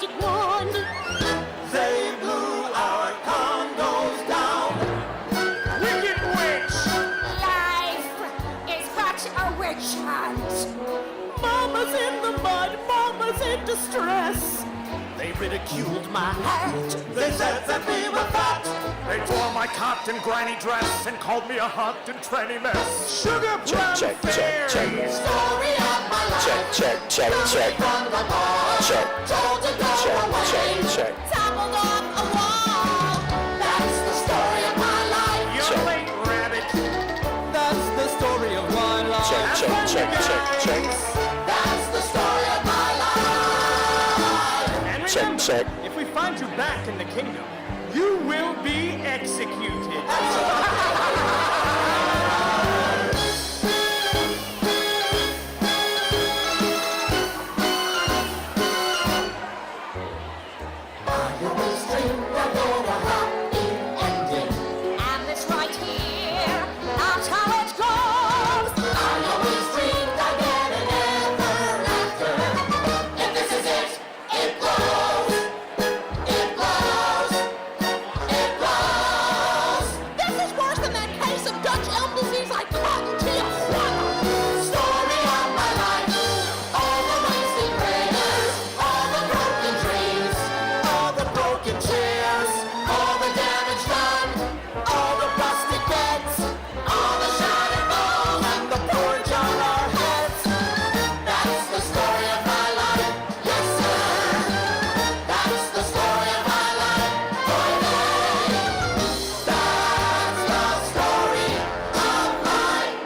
magic wand. They blew our condos down. Wicked witch! Life is but a witch hunt. Mama's in the mud, Mama's in distress. They ridiculed my hat. They said that we were fat. They tore my cotton granny dress and called me a hot and tranny mess. Sugar plum check. fairies. Story of my life. Check. From the ball. Check. Told to go away. Check. Toppled off a wall. That's the story of my life. You're late, rabbit. That's the story of my life. Check. That's the story of my life. And remember, Check. if we find you back in the kingdom, you will be executed. And it's right here, that's how it goes. I always dreamed I'd get an ever after. If this is it, it blows. It blows. It blows. This is worse than that case of Dutch elm disease I caught in Tijuana. Story of my life. All the wasted prayers, all the broken dreams, All the broken chairs, all the damage done, all the plastic beds, all the shattered bones. and the porridge on our heads. That's the story of my life. Yes, sir. That's the story of my life. Boy, that's the story of my life.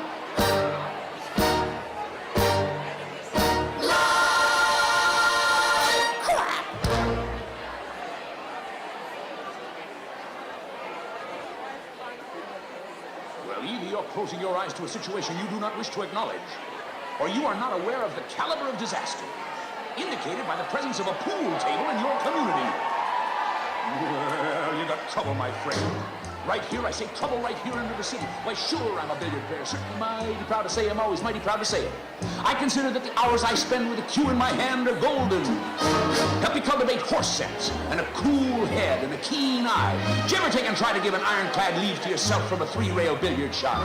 Crap. Well, either you're closing your eyes to a situation you do not wish to acknowledge, or you are not aware of the caliber of disaster indicated by the presence of a pool table in your community. Well, you got trouble, my friend. Right here, I say trouble right here in River City. Why, sure, I'm a billiard player. Certainly mighty proud to say I'm always mighty proud to say it. I consider that the hours I spend with a cue in my hand are golden. Help me cultivate horse sense and a cool head and a keen eye. Did you ever take and try to give an ironclad leave to yourself from a three-rail billiard shot?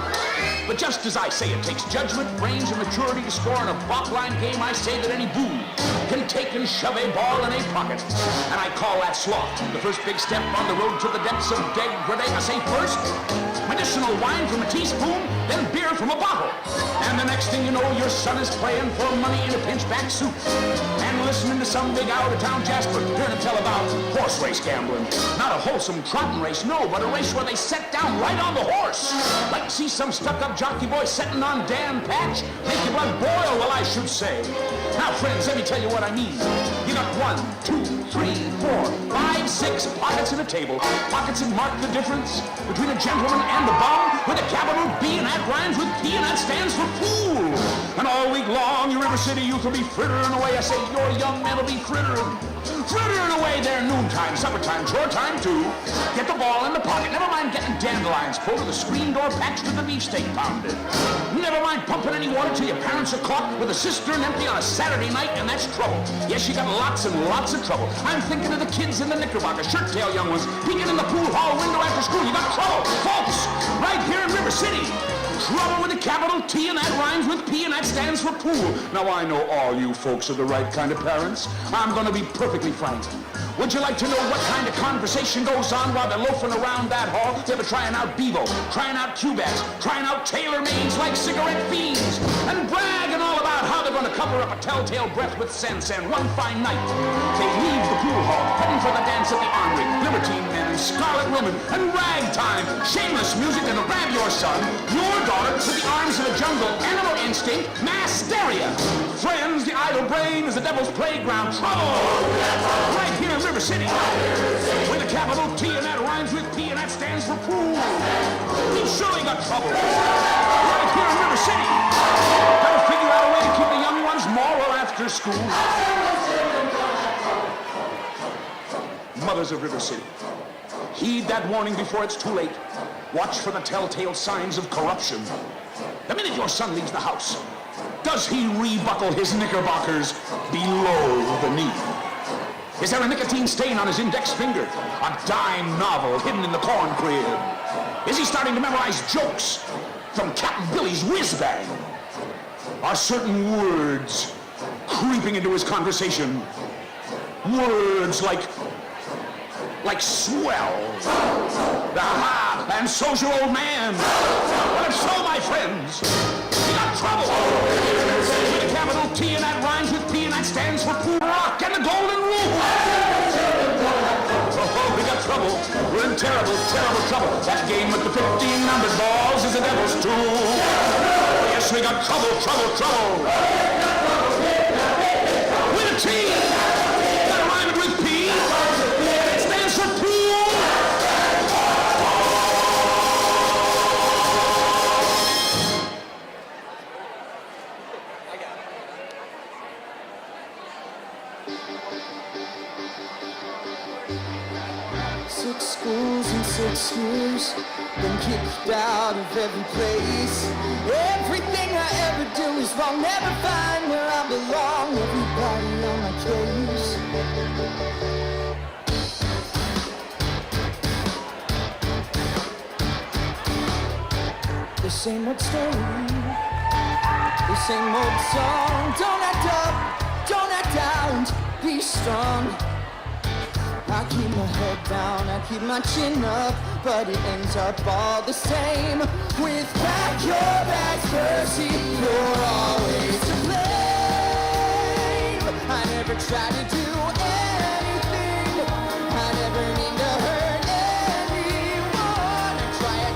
But just as I say it takes judgment, brains, and maturity to score in a bop-line game, I say that any boo can take and shove a ball in a pocket. And I call that sloth. The first big step on the road to the depths of degradation. I say first, medicinal wine from a teaspoon, then beer from a bottle. And the next thing you know, your son is playing for money in a pinchback suit. And listening to some big out-of-town Jasper hearing him tell about horse race gambling. Not a wholesome trotting race, no, but a race where they set down right on the horse. Like to see some stuck-up jockey boy setting on Dan Patch? Make your blood boil, well, I should say. Now, friends, let me tell you what I mean. You got 1, 2, 3, 4, 5, 6 pockets in a table. Pockets that mark the difference between a gentleman and a bum with a capital B, and that rhymes with P, and that stands for fool. And all week long, your River City youth will be frittering away. I say your young men will be frittering away their noontime, suppertime, chore time too. Get the ball in the pocket. Never mind getting dandelions pulled or the screen door patched or the beefsteak pounded. Never mind pumping any water till your parents are caught with a cistern empty on a Saturday night, and that's trouble. Yes, you got lots and lots of trouble. I'm thinking of the kids in the knickerbocker, shirt-tail young ones, peeking in the pool hall window after school. You got trouble, folks, right here in River City. Trouble with a capital T, and that rhymes with P, and that stands for pool. Now, I know all you folks are the right kind of parents. I'm going to be perfectly frank. Would you like to know what kind of conversation goes on while they're loafing around that hall? They were trying out Bevo, trying out Cubats, trying out tailor-mades like cigarette fiends, and bragging all about how they're going to cover up a telltale breath with sense. And one fine night, they leave the pool hall, heading for the dance at the Armory. Libertine men and scarlet women and ragtime, shameless music, and grab your son, your daughter, to the arms of a jungle, animal instinct, mass hysteria. Friends, the idle brain is the devil's playground. Trouble! Right here in River City. With a capital T, and that rhymes with P, and that stands for pool. You surely got trouble. Right here in River City. Gotta figure out a way to keep the young ones moral after school. Mothers of River City, heed that warning before it's too late. Watch for the telltale signs of corruption. The minute your son leaves the house, does he rebuckle his knickerbockers below the knee? Is there a nicotine stain on his index finger? A dime novel hidden in the corn crib? Is he starting to memorize jokes from Captain Billy's whiz-bang? Are certain words creeping into his conversation? Words like swell. Aha! And social old man. Well, if so, my friends, we got trouble. With a capital T and that rhymes with P and that stands for Pool Rock and the Golden Rule. Oh, we got trouble. We're in terrible, terrible trouble. That game with the 15 numbered balls is the devil's tool. Yes, we got trouble, trouble, trouble. With a T. Gotta rhyme it with P. It stands for pool. Six schools in 6 years, been kicked out of every place. Everything I ever do is wrong, never find where I belong. Everybody on my case. The same old story, the same old song. Don't act up, don't act down, be strong. I keep my head down, I keep my chin up, but it ends up all the same. With back your back's mercy, you're always to blame. I never try to do anything, I never mean to hurt anyone. I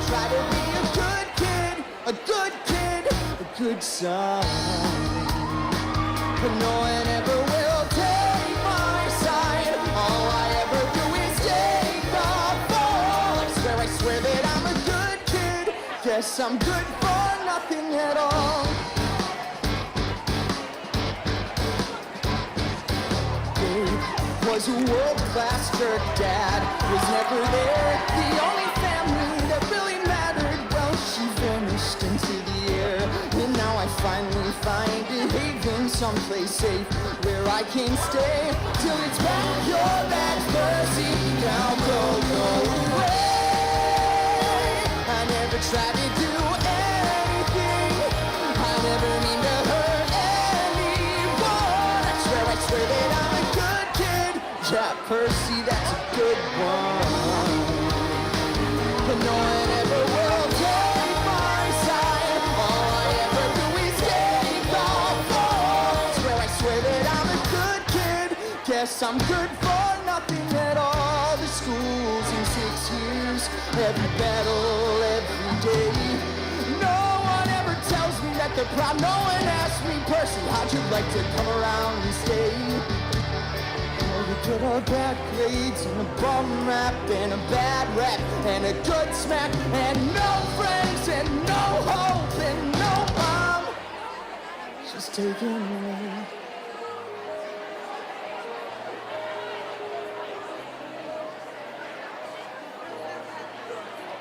try to be a good kid, a good kid, a good son. But no one ever will take my side. All I ever do is take the fall. I swear that I'm a good kid. Guess I'm good for nothing at all. Dave was a world-class jerk. Dad was never there. The only family that really mattered, well, she vanished into the air. And now I finally find a haven, someplace safe where I can stay till it's back your back's mercy. Now go away. I never try to do anything, I never mean to hurt anyone. I swear that I'm a good kid. Yeah, Percy, that's a good one. But no one ever will take my side. All I ever do is take the fall. I swear that I'm a good kid. Guess I'm good for nothing at all. The schools in 6 years, every battle, every day. No one ever tells me that they're proud. No one asks me, Percy, how'd you like to come around and stay? Oh, you get a bad grades and a bum rap and a bad rap and a good smack and no friends and no hope and no mom. Just taken away.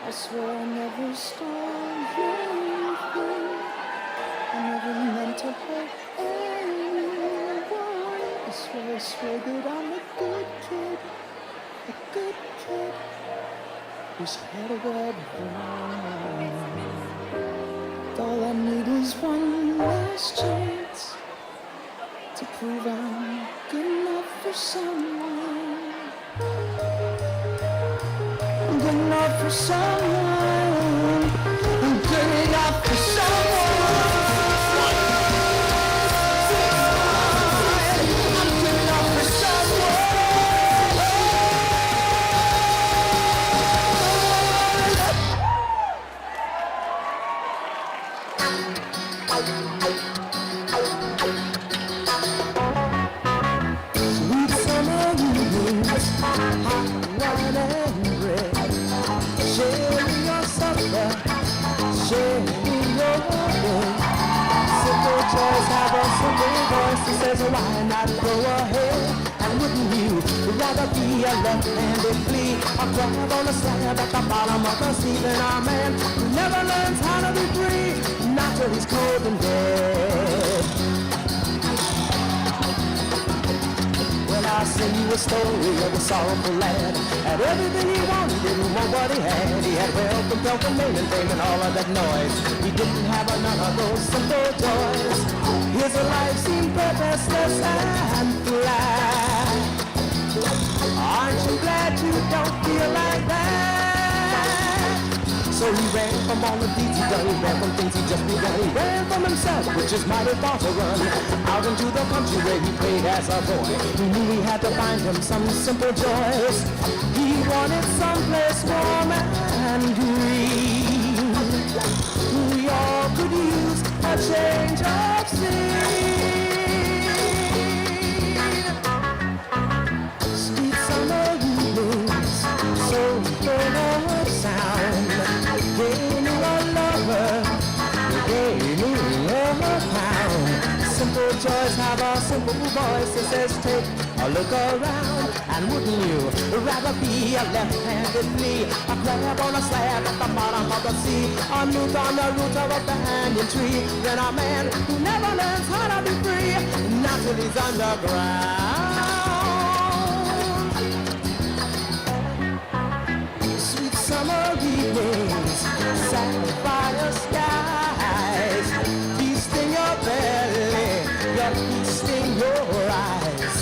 I swear I never stole anything. I never meant to hurt anyone. I swear that I'm a good kid who's had a bad run. All I need is one last chance to prove I'm good enough for someone. Good enough for someone. I'm good enough for someone. I'm good enough for someone. Sweet summer evenings, hot wine and bread. Share your supper, share your bed. Simple choice, have a simple voice that says, why not go ahead? And wouldn't you rather be a left-handed flea or crab on a slab at the bottom of the sea than a man who never learns how to be free, not till he's cold and dead? Well, I I'll sing you a story of a sorrowful lad. Had everything he wanted, didn't want what he had. He had wealth and pelf and name and fame and all of that noise. He didn't have none of those simple joys. His life seemed purposeless and flat. Aren't you glad you don't feel like that? So he ran from all the deeds he done. He ran from things he just begun. He ran from himself, which is mighty far to run. Out into the country where he played as a boy. He knew he had to find him some simple joys. He wanted someplace warm and green. We all could use a change of scene. Sweet summer evenings, so full of sound. Gave me a lover, gave me a pound. Simple joys have a simple voice that says take a look around. And wouldn't you rather be a left-handed me, a crab on a slab at the bottom of the sea, a newt on the root of a banyan tree, than a man who never learns how to be free, not till he's underground. Sweet summer evenings, sapphire skies, feasting your belly, your feasting your eyes.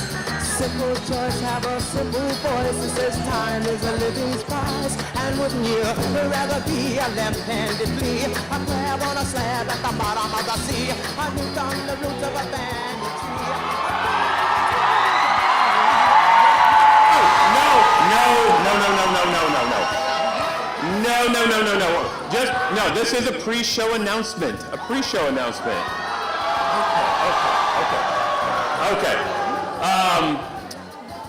Simple joys have a simple voice that says time is a living spice. And wouldn't you rather be a left-handed flea, a crab on a slab at the bottom of the sea, a newt on the root of a banyan tree? No, this is a pre-show announcement.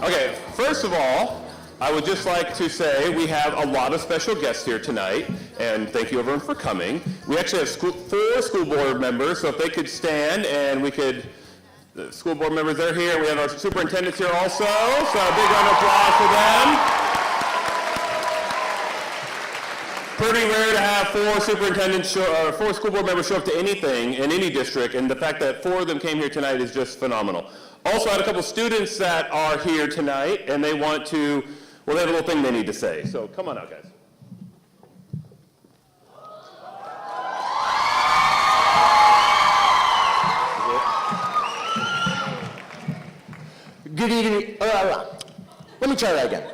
Okay, first of all, I would just like to say we have a lot of special guests here tonight, and thank you everyone for coming. We actually have 4 school board members, so if they could stand and we could, the school board members are here. We have our superintendents here also, so a big round of applause for them. Pretty rare to have 4 superintendents, 4 school board members show up to anything in any district, and the fact that 4 of them came here tonight is just phenomenal. Also, I had a couple students that are here tonight, and they want to, well, they have a little thing they need to say. So come on out, guys. Good evening. Let me try that again.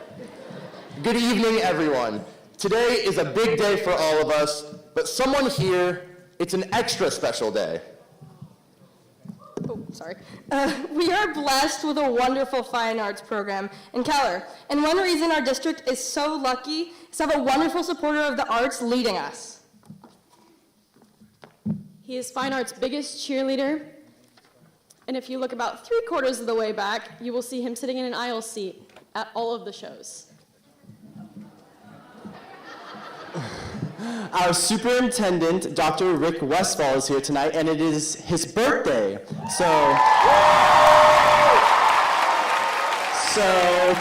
Good evening, everyone. Today is a big day for all of us, but someone here, it's an extra special day. Oh, sorry. We are blessed with a wonderful fine arts program in Keller, and one reason our district is so lucky is to have a wonderful supporter of the arts leading us. He is fine arts' biggest cheerleader, and if you look about 3/4 of the way back, you will see him sitting in an aisle seat at all of the shows. Our superintendent, Dr. Rick Westfall, is here tonight, and it is his birthday. So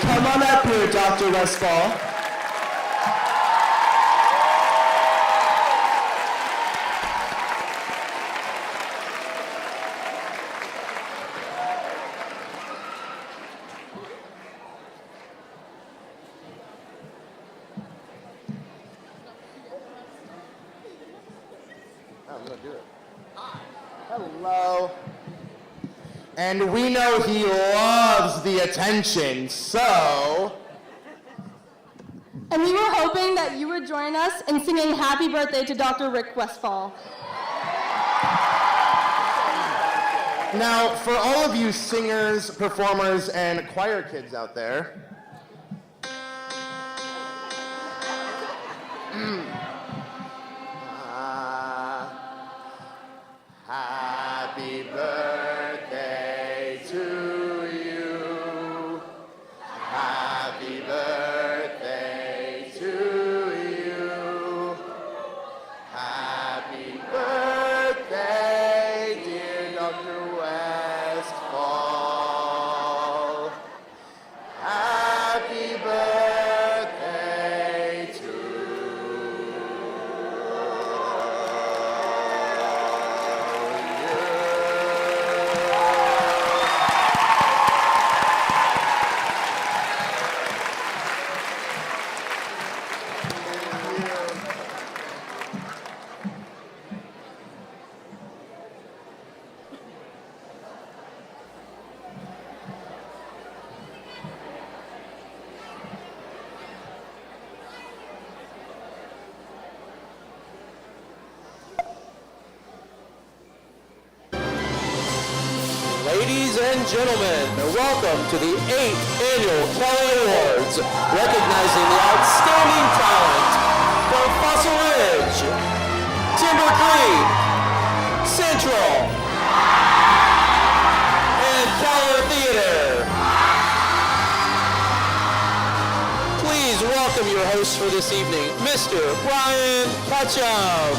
come on up here, Dr. Westfall. Hello. And we know he loves the attention, so... And we were hoping that you would join us in singing happy birthday to Dr. Rick Westfall. Now, for all of you singers, performers, and choir kids out there, happy birthday to you. Happy birthday to you. Happy birthday, dear Dr. Westfall. Happy birthday to you. and gentlemen, welcome to the 8th Annual Kelley Awards, recognizing the outstanding talent from Fossil Ridge, Timber Creek, Central, and Keller Theater. Please welcome your host for this evening, Mr. Brian Ketchum.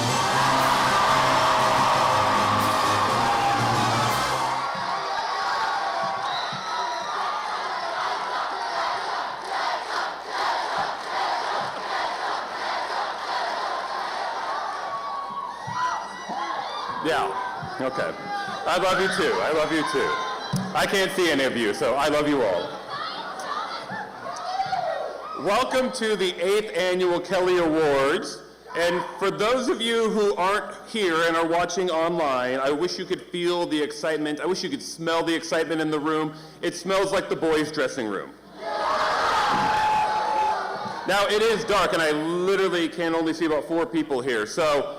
Yeah, okay. I love you too. I love you too. I can't see any of you, so I love you all. Welcome to the 8th Annual Kelley Awards. And for those of you who aren't here and are watching online, I wish you could feel the excitement. I wish you could smell the excitement in the room. It smells like the boys' dressing room. Now, it is dark, and I literally can only see about 4 people here. So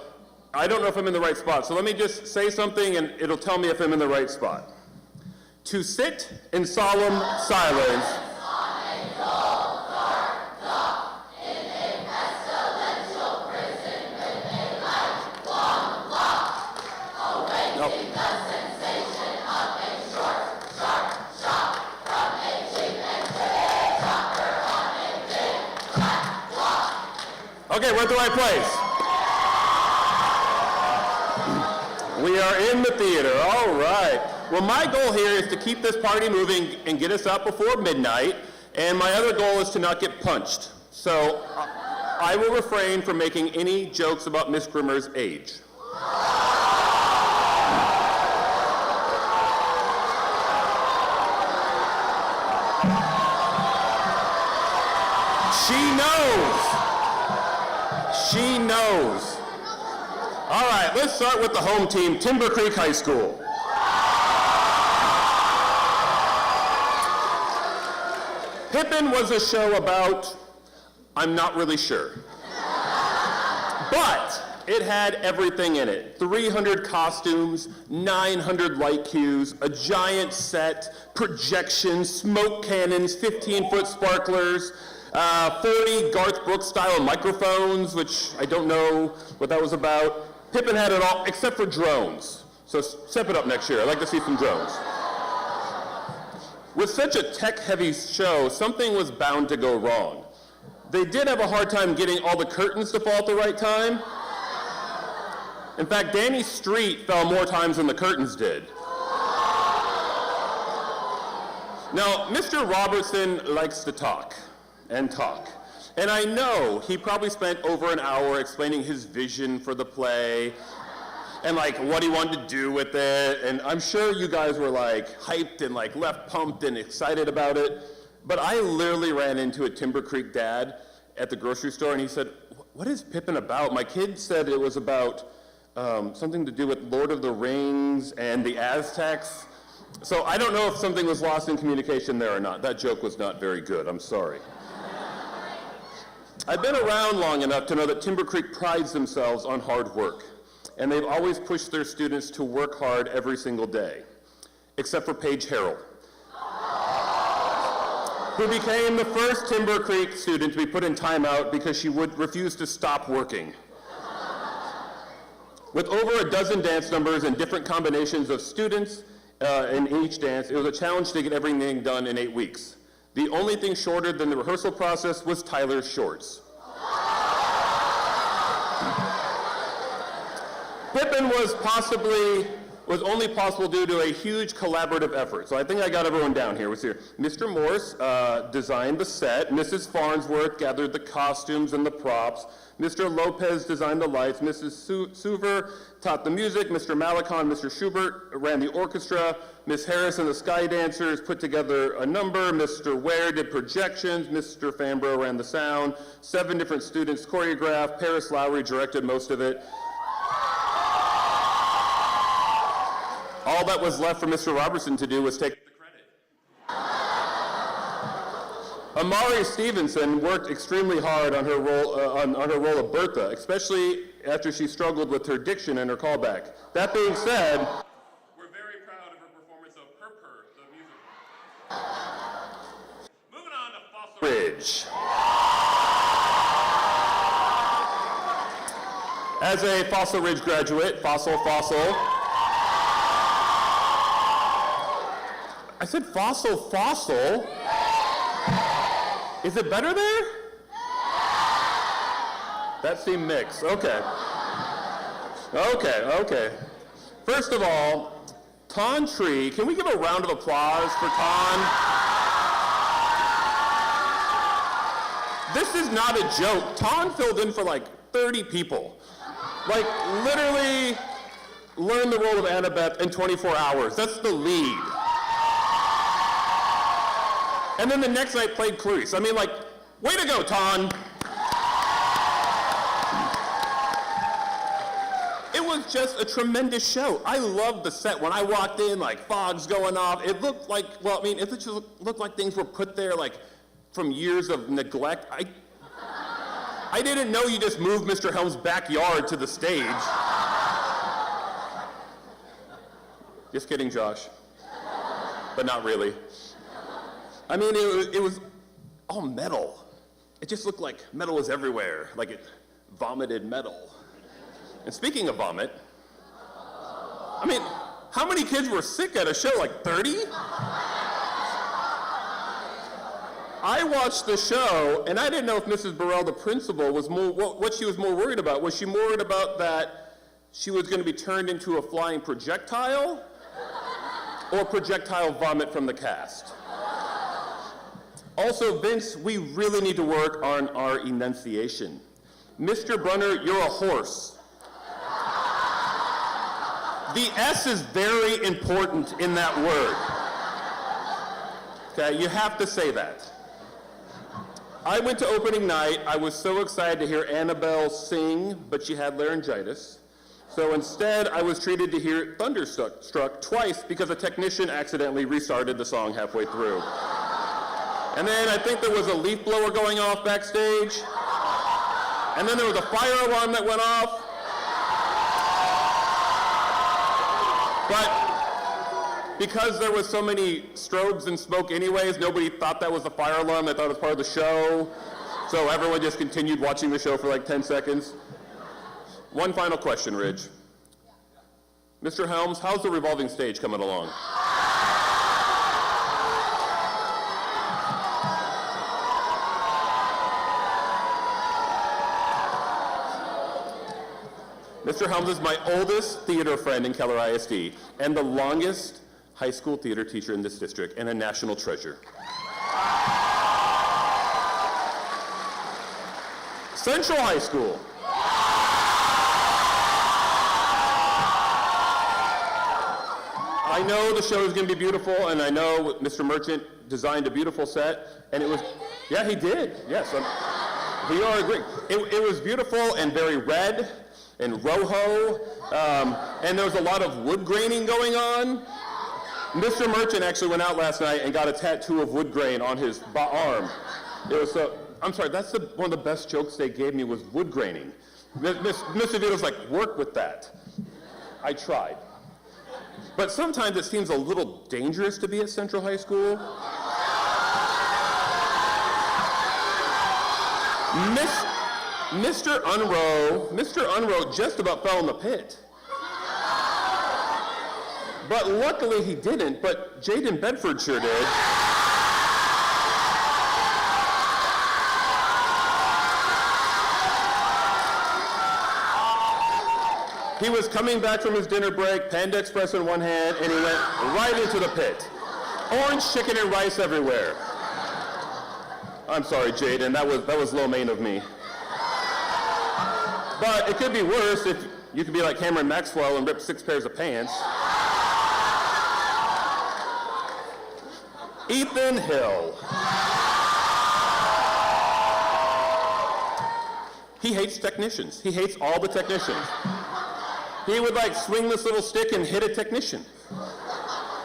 I don't know if I'm in the right spot, so let me just say something and it'll tell me if I'm in the right spot. To sit in solemn silence. Okay, we're at the right place. We are in the theater, all right. Well, my goal here is to keep this party moving and get us out before midnight, and my other goal is to not get punched. So I will refrain from making any jokes about Miss Grimmer's age. She knows. She knows. All right, let's start with the home team, Timber Creek High School. Pippin was a show about, I'm not really sure. But it had everything in it. 300 costumes, 900 light cues, a giant set, projections, smoke cannons, 15-foot sparklers, 40 Garth Brooks style microphones, which I don't know what that was about. Pippin had it all, except for drones. So step it up next year. I'd like to see some drones. With such a tech-heavy show, something was bound to go wrong. They did have a hard time getting all the curtains to fall at the right time. In fact, Danny Street fell more times than the curtains did. Now, Mr. Robertson likes to talk and talk. And I know he probably spent over an hour explaining his vision for the play and like what he wanted to do with it. And I'm sure you guys were like hyped and like left pumped and excited about it. But I literally ran into a Timber Creek dad at the grocery store and he said, "What is Pippin about? My kid said it was about something to do with Lord of the Rings and the Aztecs." So I don't know if something was lost in communication there or not. That joke was not very good. I'm sorry. I've been around long enough to know that Timber Creek prides themselves on hard work, and they've always pushed their students to work hard every single day, except for Paige Harrell, who became the first Timber Creek student to be put in timeout because she would refuse to stop working. With over a dozen dance numbers and different combinations of students in each dance, it was a challenge to get everything done in 8 weeks. The only thing shorter than the rehearsal process was Tyler's shorts. Pippin was only possible due to a huge collaborative effort. So I think I got everyone down here. Mr. Morse designed the set. Mrs. Farnsworth gathered the costumes and the props. Mr. Lopez designed the lights. Mrs. Suver taught the music. Mr. Malicon, Mr. Schubert ran the orchestra. Miss Harris and the Sky Dancers put together a number. Mr. Ware did projections. Mr. Fambro ran the sound. 7 different students choreographed. Paris Lowry directed most of it. All that was left for Mr. Robertson to do was take the credit. Amari Stevenson worked extremely hard on her role of Bertha, especially after she struggled with her diction and her callback. That being said, we're very proud of her performance of Herper, Ridge. As a Fossil Ridge graduate, Fossil. I said Fossil. Is it better there? That seemed mixed. Okay. First of all, Ton Tree, can we give a round of applause for Ton? This is not a joke. Ton filled in for like 30 people. Like, literally learned the role of Annabeth in 24 hours. That's the lead. And then the next night played Clarice. I mean, like, way to go, Ton. It was just a tremendous show. I loved the set. When I walked in, like, fog's going off. It looked like, well, I mean, it just looked like things were put there, like, from years of neglect. I didn't know you just moved Mr. Helm's backyard to the stage. Just kidding, Josh. But not really. I mean, it was all metal. It just looked like metal was everywhere, like it vomited metal. And speaking of vomit, I mean, how many kids were sick at a show? Like 30? I watched the show, and I didn't know if Mrs. Burrell, the principal, was more, what she was more worried about. Was she more worried about that she was going to be turned into a flying projectile, or projectile vomit from the cast? Also, Vince, we really need to work on our enunciation. Mr. Brunner, you're a horse. The S is very important in that word. Okay, you have to say that. I went to opening night. I was so excited to hear Annabelle sing, but she had laryngitis. So instead, I was treated to hear Thunderstruck twice because a technician accidentally restarted the song halfway through. And then I think there was a leaf blower going off backstage. And then there was a fire alarm that went off. But because there was so many strobes and smoke anyways, nobody thought that was the fire alarm. They thought it was part of the show. So everyone just continued watching the show for like 10 seconds. One final question, Ridge. Mr. Helms, how's the revolving stage coming along? Mr. Helms is my oldest theater friend in Keller ISD and the longest high school theater teacher in this district and a national treasure. Central High School. I know the show is going to be beautiful, and I know Mr. Merchant designed a beautiful set, and it was, yeah, he did, yes. We all agree. It was beautiful and very red and rojo, and there was a lot of wood graining going on. Mr. Merchant actually went out last night and got a tattoo of wood grain on his arm. It was so, I'm sorry, that's one of the best jokes they gave me was wood graining. Mr. Vito's like, work with that. I tried. But sometimes it seems a little dangerous to be at Central High School. Mr. Unroe just about fell in the pit. But luckily he didn't, but Jaden Bedford sure did. He was coming back from his dinner break, Panda Express in one hand, and he went right into the pit. Orange chicken and rice everywhere. I'm sorry, Jaden, that was lo mein of me. But it could be worse if you could be like Cameron Maxwell and rip 6 pairs of pants. Ethan Hill. He hates technicians. He hates all the technicians. He would like swing this little stick and hit a technician.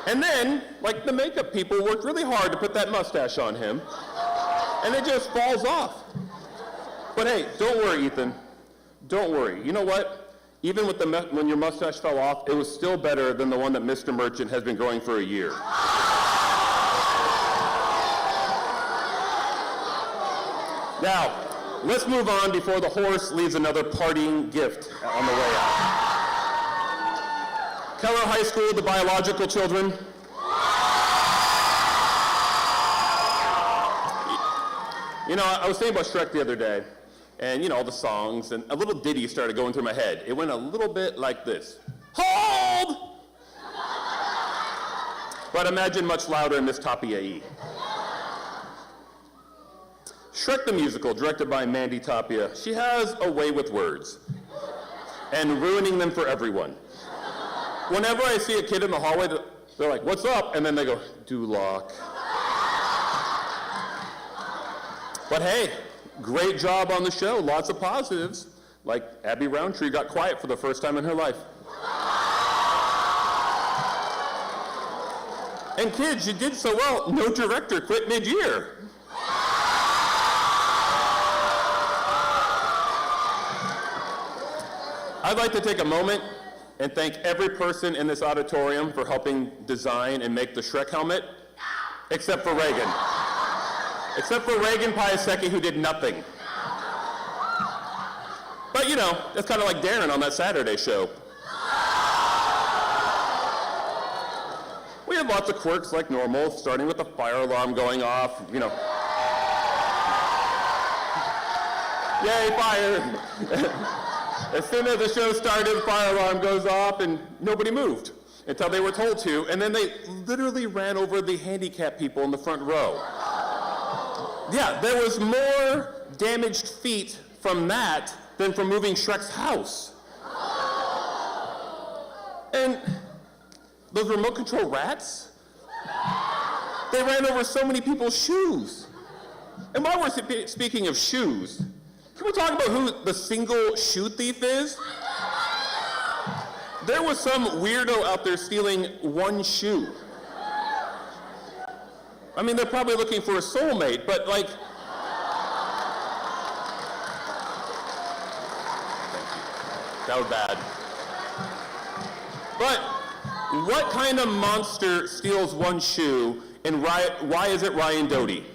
And then, like the makeup people worked really hard to put that mustache on him, and it just falls off. But hey, don't worry, Ethan. Don't worry. You know what? Even with when your mustache fell off, it was still better than the one that Mr. Merchant has been growing for a year. Now, let's move on before the horse leaves another parting gift on the way out. Keller High School, the biological children. You know, I was thinking about Shrek the other day, and you know, all the songs, and a little ditty started going through my head. It went a little bit like this. Hold! But imagine much louder in Miss Tapia. Shrek the Musical, directed by Mandy Tapia. She has a way with words, and ruining them for everyone. Whenever I see a kid in the hallway, they're like, what's up? And then they go, Duloc. But hey, great job on the show, lots of positives. Like Abby Roundtree got quiet for the first time in her life. And kids, you did so well, no director quit mid-year. I'd like to take a moment and thank every person in this auditorium for helping design and make the Shrek helmet, except for Reagan. Except for Reagan Piasecki, who did nothing. But you know, it's kind of like Darren on that Saturday show. We have lots of quirks like normal, starting with the fire alarm going off, you know. Yay, fire! As soon as the show started, the fire alarm goes off and nobody moved until they were told to, and then they literally ran over the handicapped people in the front row. Yeah, there was more damaged feet from that than from moving Shrek's house. And those remote control rats, they ran over so many people's shoes. And while we're speaking of shoes, can we talk about who the single shoe thief is? There was some weirdo out there stealing one shoe. I mean, they're probably looking for a soulmate, but like... That was bad. But what kind of monster steals one shoe, and why is it Ryan Doty?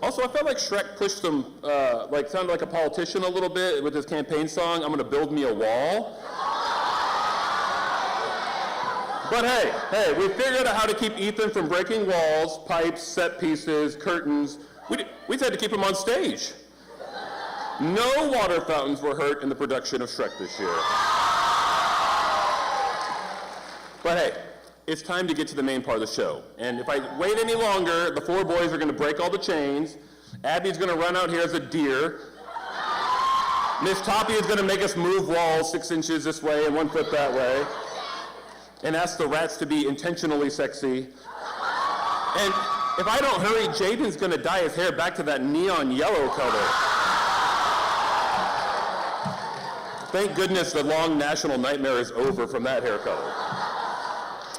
Also, I felt like Shrek pushed some, sounded like a politician a little bit with his campaign song, I'm gonna build me a wall. But hey, we figured out how to keep Ethan from breaking walls, pipes, set pieces, curtains. We just had to keep him on stage. No water fountains were hurt in the production of Shrek this year. But hey, it's time to get to the main part of the show. And if I wait any longer, the four boys are gonna break all the chains. Abby's gonna run out here as a deer. Miss Tapia is gonna make us move walls 6 inches this way and 1 foot that way. And ask the rats to be intentionally sexy. And if I don't hurry, Jaden's gonna dye his hair back to that neon yellow color. Thank goodness the long national nightmare is over from that hair color.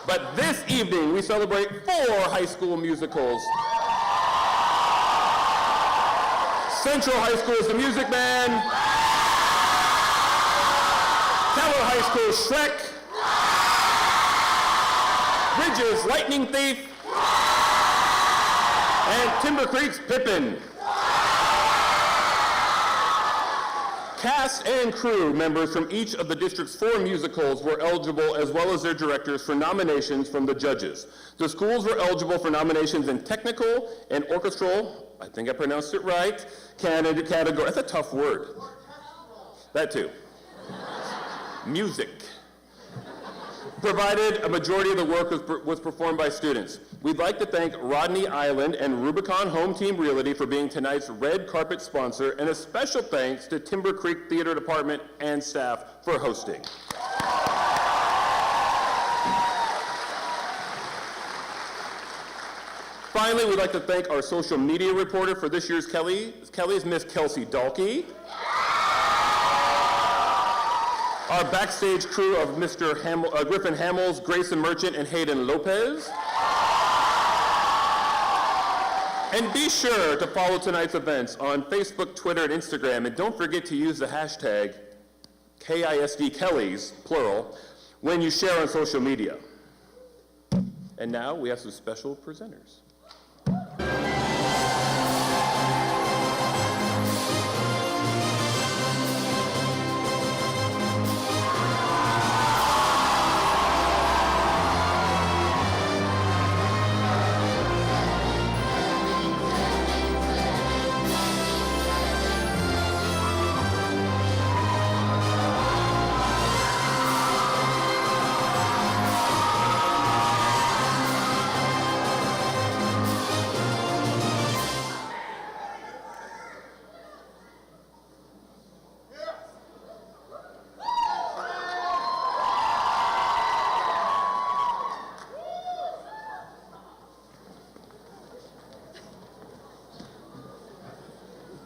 But this evening, we celebrate 4 high school musicals. Central High School is The Music Man. Keller High School, Shrek. Bridges, Lightning Thief, and Timber Creek's Pippin. Cast and crew members from each of the district's 4 musicals were eligible, as well as their directors, for nominations from the judges. The schools were eligible for nominations in technical and orchestral, I think I pronounced it right, category. That's a tough word. That too. Music. Provided a majority of the work was performed by students. We'd like to thank Rodney Island and Rubicon Home Team Realty for being tonight's red carpet sponsor, and a special thanks to Timber Creek Theater Department and staff for hosting. Finally, we'd like to thank our social media reporter for this year's Kelley's Miss Kelsey Dalkey. Our backstage crew of Mr. Griffin Hamels, Grayson Merchant, and Hayden Lopez. And be sure to follow tonight's events on Facebook, Twitter, and Instagram, and don't forget to use the hashtag KISD Kelleys, plural, when you share on social media. And now we have some special presenters.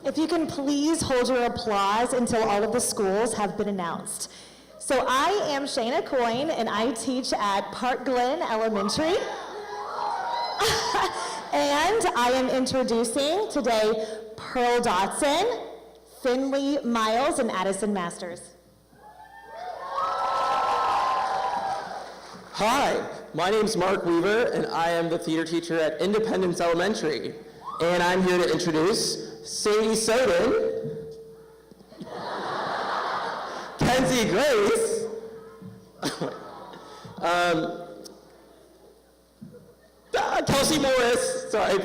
If you can please hold your applause until all of the schools have been announced. So I am Shayna Coyne, and I teach at Park Glen Elementary. And I am introducing today Pearl Dotson, Finley Miles, and Addison Masters. Hi, my name's Mark Weaver, and I am the theater teacher at Independence Elementary. And I'm here to introduce Sadie Soden, Kenzie Grace, Kelsey Morris, sorry,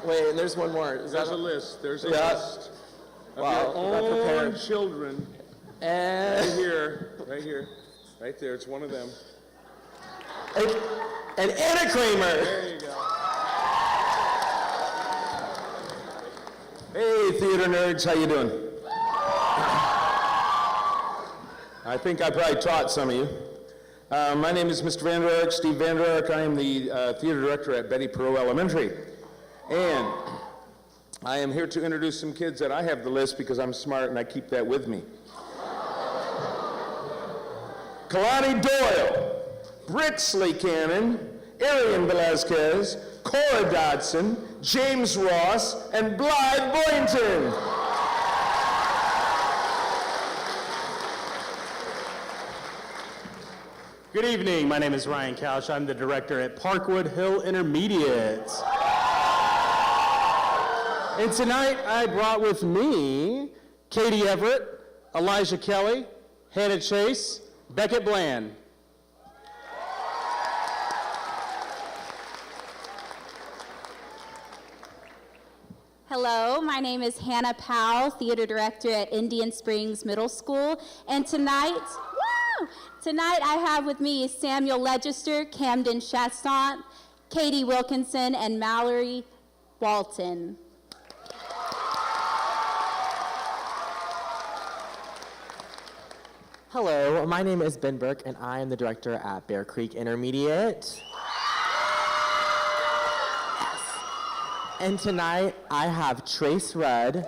wait, and there's one more. There's a list. There's a Yeah. list of Wow, your not own prepared. children. And Right here, right there. It's one of them. and Anna Kramer. There you go. Hey, theater nerds, how you doing? I think I probably taught some of you. My name is Mr. Van Der Ark, Steve Van Der Ark. I am the theater director at Betty Perot Elementary. And I am here to introduce some kids that I have the list because I'm smart and I keep that with me. Kalani Doyle, Brixley Cannon, Arian Velazquez, Cora Dodson, James Ross, and Blythe Boynton. Good evening, my name is Ryan Couch. I'm the director at Parkwood Hill Intermediate. And tonight I brought with me Katie Everett, Elijah Kelley, Hannah Chase, Beckett Bland. Hello, my name is Hannah Powell, theater director at Indian Springs Middle School, and tonight I have with me Samuel Legister, Camden Chastant, Katie Wilkinson, and Mallory Walton. Hello, my name is Ben Burke, and I am the director at Bear Creek Intermediate. And tonight, I have Trace Rudd,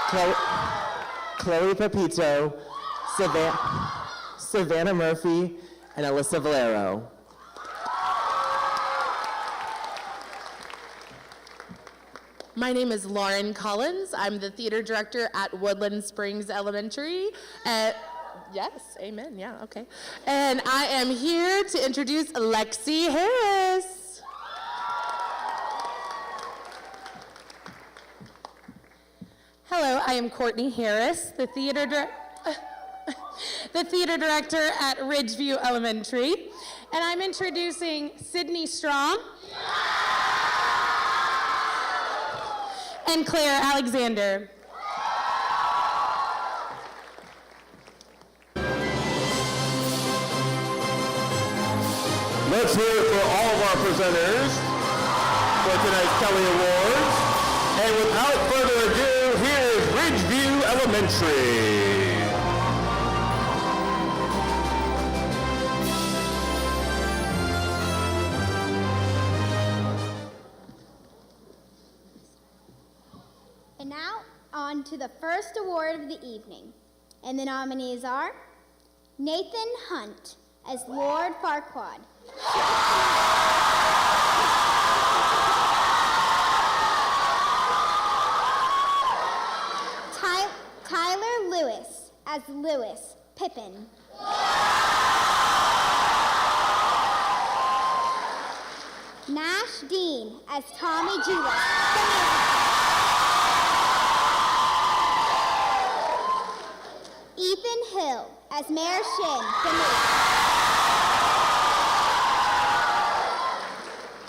Chloe Pepito, Savannah Murphy, and Alyssa Valero. My name is Lauren Collins. I'm the theater director at Woodland Springs Elementary. Yes, amen, yeah, okay. And I am here to introduce Lexi Harris. Hello, I am Courtney Harris, the theater director at Ridgeview Elementary, and I'm introducing Sydney Strong and Claire Alexander. Let's hear it for all of our presenters for tonight's Kelley Awards. And without further ado, here is Ridgeview Elementary. And now, on to the first award of the evening. And the nominees are Nathan Hunt as Lord Farquaad. Tyler Lewis as Lewis Pippin. Nash Dean as Tommy Julius. Ethan Hill as Mayor Shin.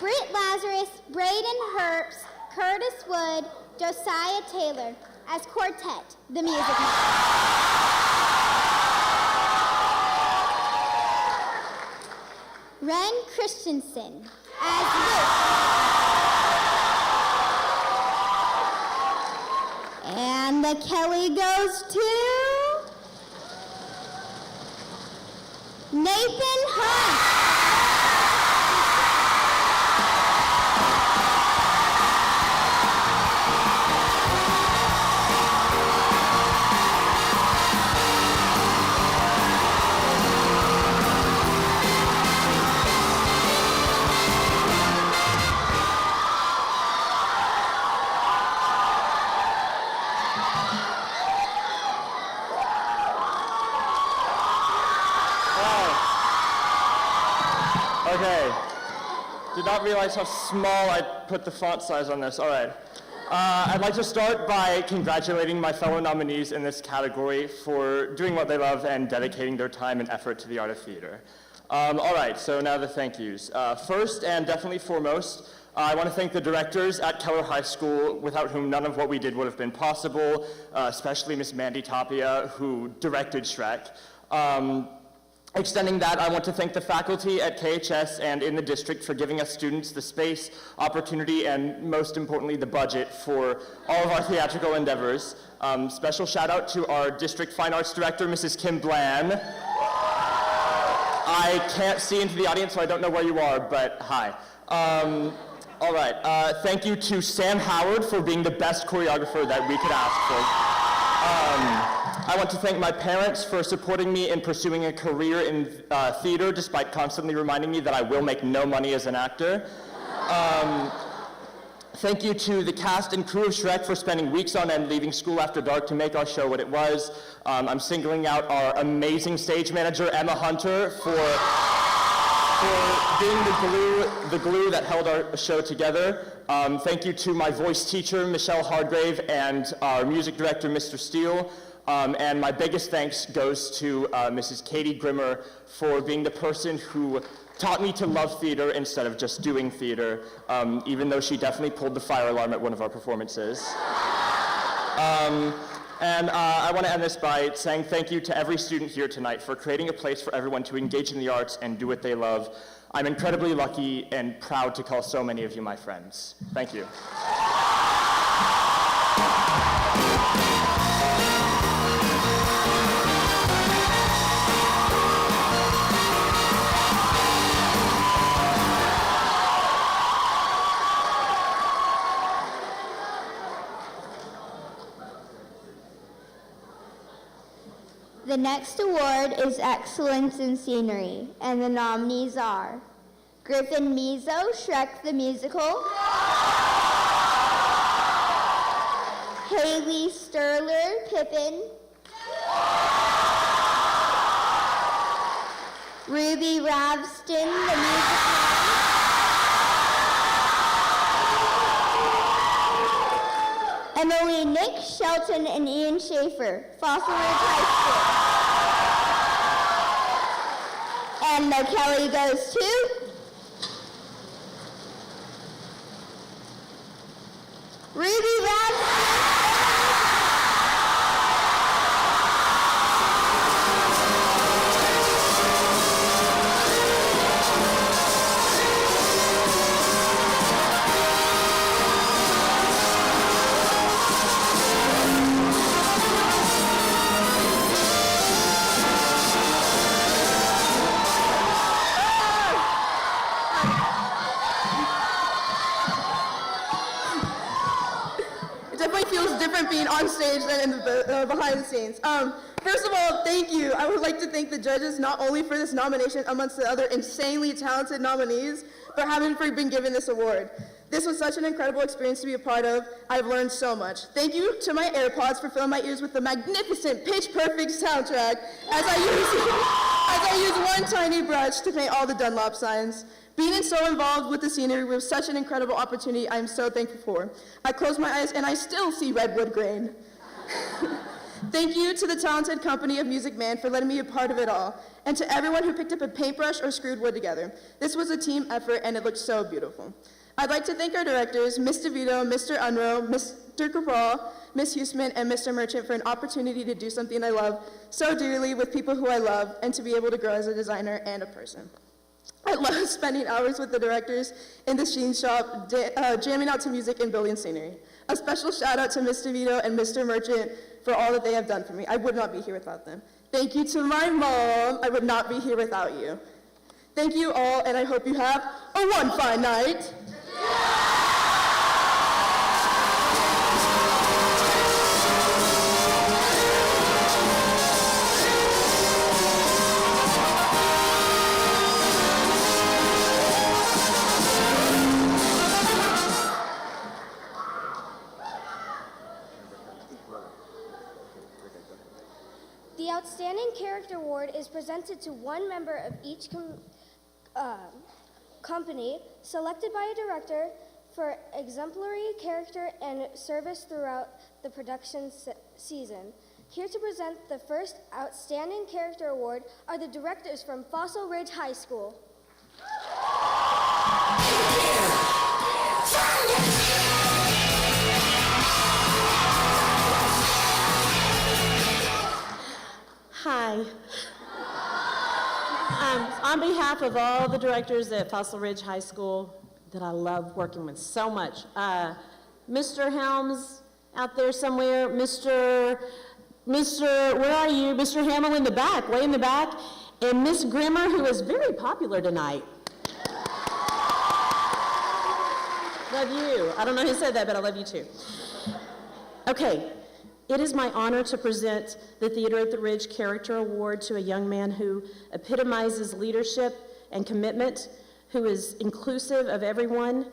Britt Lazarus, Braden Herbst, Curtis Wood, Josiah Taylor as Quartet, the music man. Ren Christensen as Luke. And the Kelley goes to Nathan Hunt. not realize how small I put the font size on this. All right. I'd like to start by congratulating my fellow nominees in this category for doing what they love and dedicating their time and effort to the art of theater. All right, so now the thank yous. First and definitely foremost, I want to thank the directors at Keller High School, without whom none of what we did would have been possible, especially Miss Mandy Tapia, who directed Shrek. Extending that, I want to thank the faculty at KHS and in the district for giving us students the space, opportunity, and most importantly, the budget for all of our theatrical endeavors. Special shout out to our district fine arts director, Mrs. Kim Bland. I can't see into the audience, so I don't know where you are, but hi. All right, thank you to Sam Howard for being the best choreographer that we could ask for. I want to thank my parents for supporting me in pursuing a career in theater, despite constantly reminding me that I will make no money as an actor. Thank you to the cast and crew of Shrek for spending weeks on end leaving school after dark to make our show what it was. I'm singling out our amazing stage manager, Emma Hunter, for being the glue that held our show together. Thank you to my voice teacher, Michelle Hargrave, and our music director, Mr. Steele. And my biggest thanks goes to Mrs. Katie Grimmer for being the person who taught me to love theater instead of just doing theater, even though she definitely pulled the fire alarm at one of our performances. And I want to end this by saying thank you to every student here tonight for creating a place for everyone to engage in the arts and do what they love. I'm incredibly lucky and proud to call so many of you my friends. Thank you. The next award is Excellence in Scenery, and the nominees are Griffin Mizo, Shrek the Musical, Haley Sterler, Pippin, Ruby Ravston, the musical, Emily, Nick, Shelton, and Ian Schaefer, Fossil Ridge High School. And the Kelley goes to Ruby Ravston. Being on stage than in the behind the scenes. First of all, thank you. I would like to thank the judges not only for this nomination amongst the other insanely talented nominees, but having been given this award. This was such an incredible experience to be a part of. I've learned so much. Thank you to my AirPods for filling my ears with the magnificent Pitch Perfect soundtrack as I use one tiny brush to paint all the Dunlop signs. Being so involved with the scenery was such an incredible opportunity I'm so thankful for. I close my eyes and I still see redwood grain. Thank you to the talented company of Music Man for letting me be a part of it all, and to everyone who picked up a paintbrush or screwed wood together. This was a team effort and it looked so beautiful. I'd like to thank our directors, Ms. DeVito, Mr. Unroe, Mr. Cabral, Ms. Huseman, and Mr. Merchant for an opportunity to do something I love so dearly with people who I love and to be able to grow as a designer and a person. I love spending hours with the directors in the Sheen shop, jamming out to music and building scenery. A special shout out to Ms. DeVito and Mr. Merchant for all that they have done for me. I would not be here without them. Thank you to my mom. I would not be here without you. Thank you all, and I hope you have a one fine night. The Outstanding Character Award is presented to one member of each company selected by a director for exemplary character and service throughout the production season. Here to present the first Outstanding Character Award are the directors from Fossil Ridge High School. Hi. On behalf of all the directors at Fossil Ridge High School that I love working with so much, Mr. Helms out there somewhere, Mr. Where are you? Mr. Hamill in the back, way in the back, and Miss Grimmer, who is very popular tonight. Love you. I don't know who said that, but I love you too. Okay. It is my honor to present the Theater at the Ridge Character Award to a young man who epitomizes leadership and commitment, who is inclusive of everyone,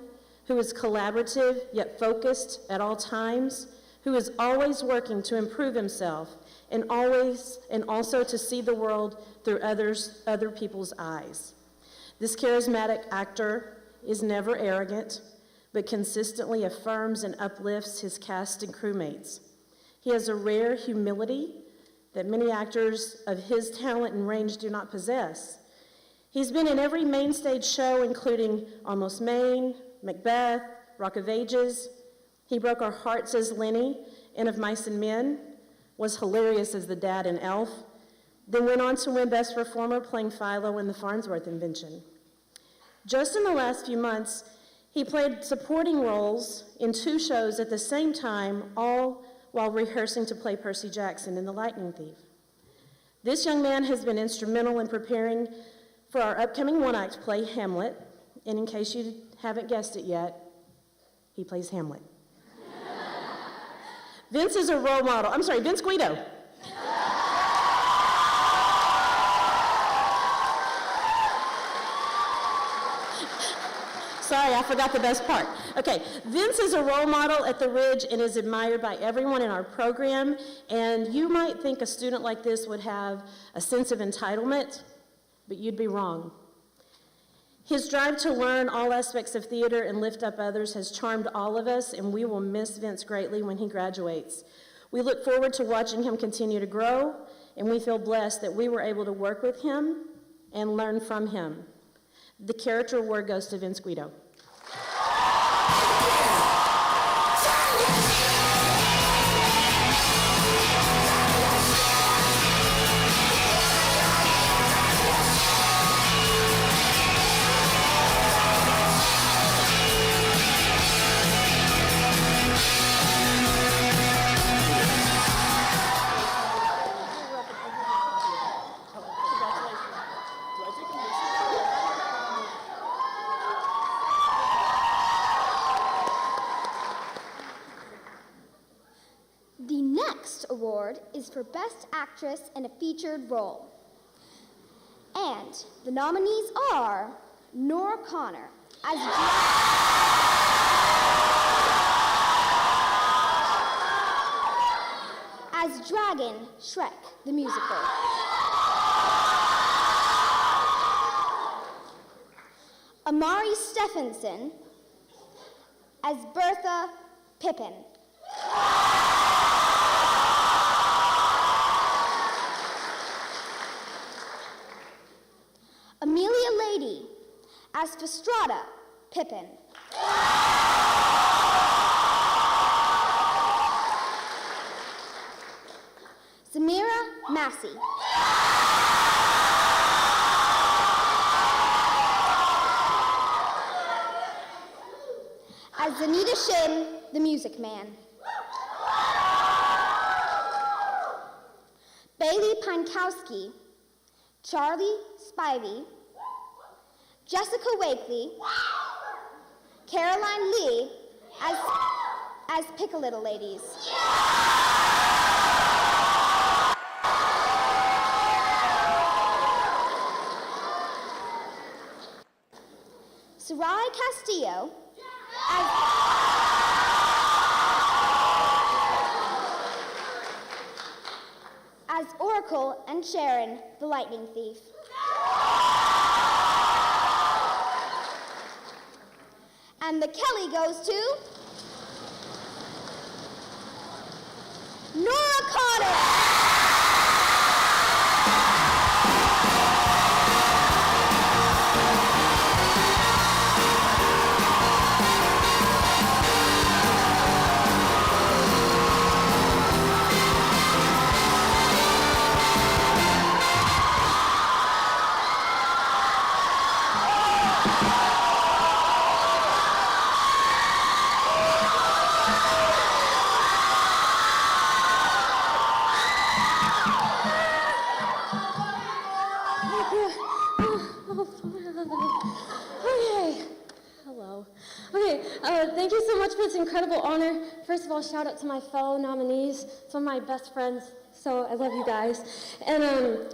who is collaborative yet focused at all times, who is always working to improve himself and also to see the world through other people's eyes. This charismatic actor is never arrogant, but consistently affirms and uplifts his cast and crewmates. He has a rare humility that many actors of his talent and range do not possess. He's been in every main stage show, including Almost Maine, Macbeth, Rock of Ages. He broke our hearts as Lenny in Of Mice and Men, was hilarious as the dad in Elf, then went on to win Best Performer playing Philo in The Farnsworth Invention. Just in the last few months, he played supporting roles in 2 shows at the same time, all while rehearsing to play Percy Jackson in The Lightning Thief. This young man has been instrumental in preparing for our upcoming one-act play, Hamlet, and in case you haven't guessed it yet, he plays Hamlet. Vince is a role model. I'm sorry, Vince Guido. Sorry, I forgot the best part. Okay, Vince is a role model at the Ridge and is admired by everyone in our program, and you might think a student like this would have a sense of entitlement, but you'd be wrong. His drive to learn all aspects of theater and lift up others has charmed all of us, and we will miss Vince greatly when he graduates. We look forward to watching him continue to grow, and we feel blessed that we were able to work with him and learn from him. The character award goes to Vince Guido. The next award is for Best Actress in a Featured Role. And the nominees are Nora Connor as Dragon Shrek, the musical. Amari Stephenson as Bertha Pippin. Amelia Lady as Fastrada Pippin. Samira Massey. As Zanita Shin, the Music Man. Bailey Pankowski, Charlie Spivey, Jessica Wakely, Caroline Lee as Pick-a-Little Ladies. Sarai Castillo as Oracle and Sharon, the Lightning Thief. And the Kelley goes to Nora Connor. Okay. Hello. Okay, thank you so much for this incredible honor. First of all, shout out to my fellow nominees, some of my best friends, so I love you guys. And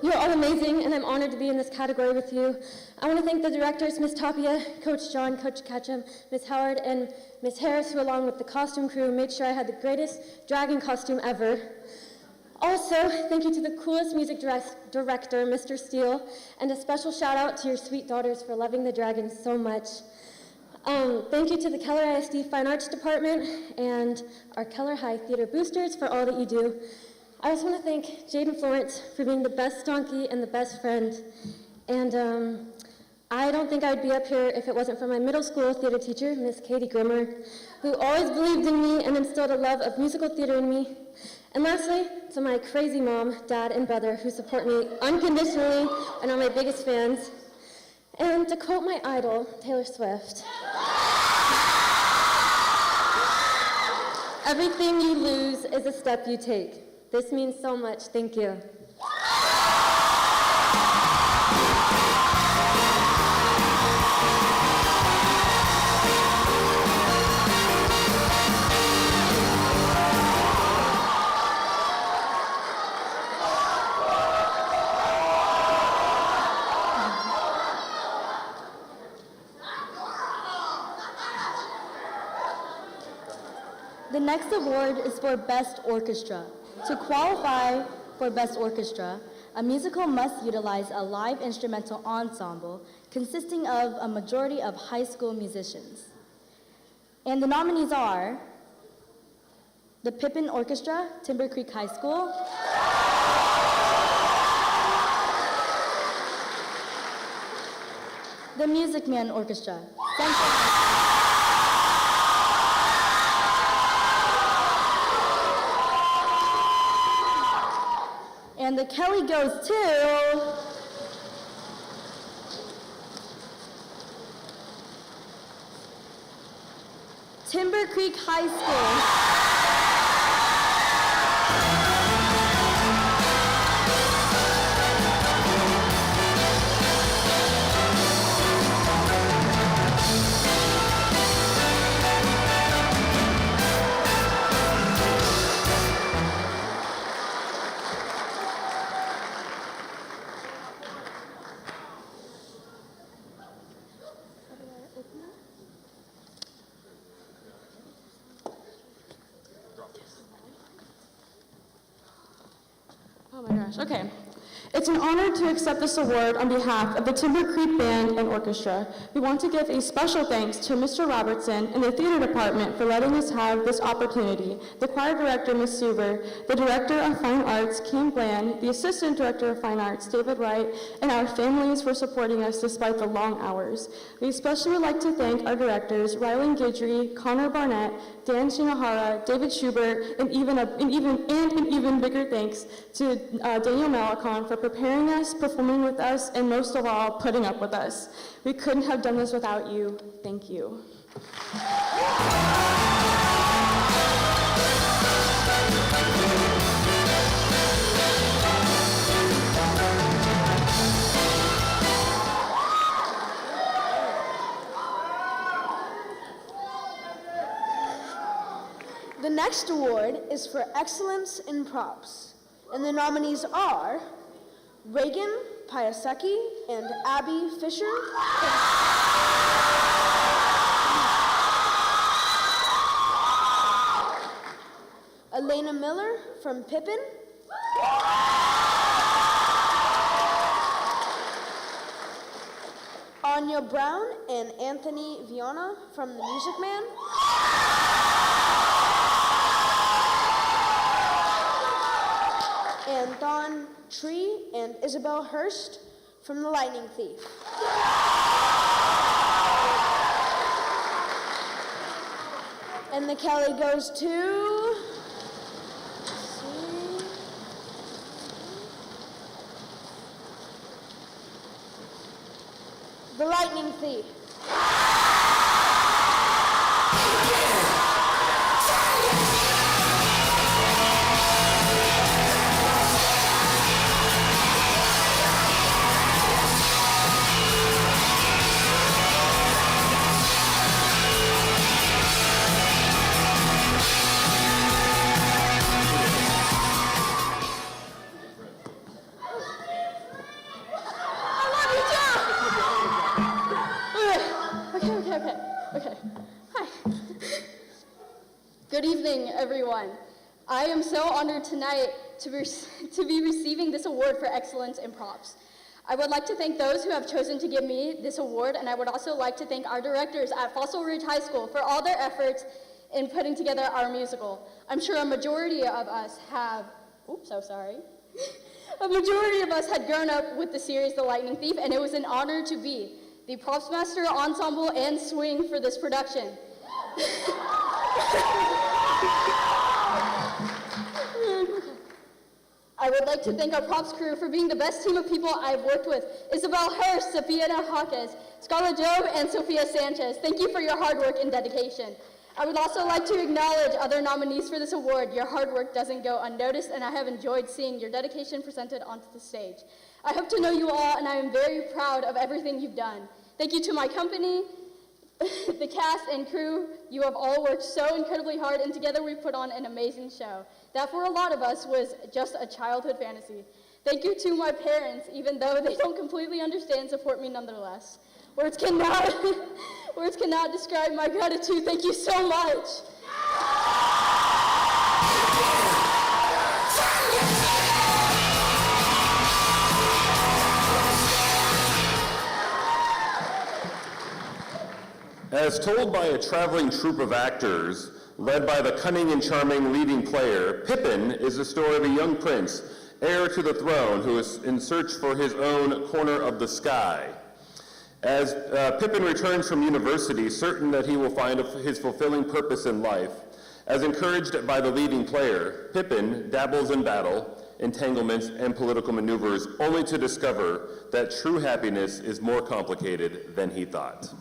you're all amazing, and I'm honored to be in this category with you. I want to thank the directors, Ms. Tapia, Coach John, Coach Ketchum, Ms. Howard, and Ms. Harris, who along with the costume crew made sure I had the greatest dragon costume ever. Also, thank you to the coolest music director, Mr. Steele, and a special shout out to your sweet daughters for loving the dragons so much. Thank you to the Keller ISD Fine Arts Department and our Keller High Theater boosters for all that you do. I also want to thank Jaden Florence for being the best donkey and the best friend. And I don't think I'd be up here if it wasn't for my middle school theater teacher, Miss Katie Grimmer, who always believed in me and instilled a love of musical theater in me. And lastly, to my crazy mom, dad, and brother who support me unconditionally and are my biggest fans. And to quote my idol, Taylor Swift, everything you lose is a step you take. This means so much. Thank you. The next award is for Best Orchestra. To qualify for Best Orchestra, a musical must utilize a live instrumental ensemble consisting of a majority of high school musicians. And the nominees are the Pippin Orchestra, Timber Creek High School, the Music Man Orchestra, Central and the Kelley goes to Timber Creek High School. Oh my gosh, okay. It's an honor to accept this award on behalf of the Timber Creek Band and Orchestra. We want to give a special thanks to Mr. Robertson and the theater department for letting us have this opportunity, the choir director, Ms. Suber, the director of fine arts, Kim Bland, the assistant director of fine arts, David Wright, and our families for supporting us despite the long hours. We especially would like to thank our directors, Rylan Guidry, Connor Barnett, Dan Shinohara, David Schubert, and an even bigger thanks to Daniel Malakon for preparing us, performing with us, and most of all, putting up with us. We couldn't have done this without you. Thank you. The next award is for Excellence in Props, and the nominees are Reagan Piasecki and Abby Fisher. Elena Miller from Pippin. Anya Brown and Anthony Viona from The Music Man. And Thon Tree and Isabel Hurst from The Lightning Thief. And the Kelley goes to... The Lightning Thief. Okay. Hi. Good evening, everyone. I am so honored tonight to be receiving this award for excellence in props. I would like to thank those who have chosen to give me this award, and I would also like to thank our directors at Fossil Ridge High School for all their efforts in putting together our musical. I'm sure a majority of us have, a majority of us had grown up with the series The Lightning Thief, and it was an honor to be the props master, ensemble, and swing for this production. I would like to thank our props crew for being the best team of people I've worked with. Isabel Hurst, Sophia Hawkes, Scarlett Job, and Sophia Sanchez. Thank you for your hard work and dedication. I would also like to acknowledge other nominees for this award. Your hard work doesn't go unnoticed, and I have enjoyed seeing your dedication presented onto the stage. I hope to know you all, and I am very proud of everything you've done. Thank you to my company, the cast and crew. You have all worked so incredibly hard, and together we put on an amazing show. That for a lot of us was just a childhood fantasy. Thank you to my parents, even though they don't completely understand, support me nonetheless. Words cannot describe my gratitude. Thank you so much. As told by a traveling troupe of actors, led by the cunning and charming leading player, Pippin is the story of a young prince, heir to the throne, who is in search for his own corner of the sky. As Pippin returns from university, certain that he will find his fulfilling purpose in life, as encouraged by the leading player, Pippin dabbles in battle, entanglements, and political maneuvers, only to discover that true happiness is more complicated than he thought.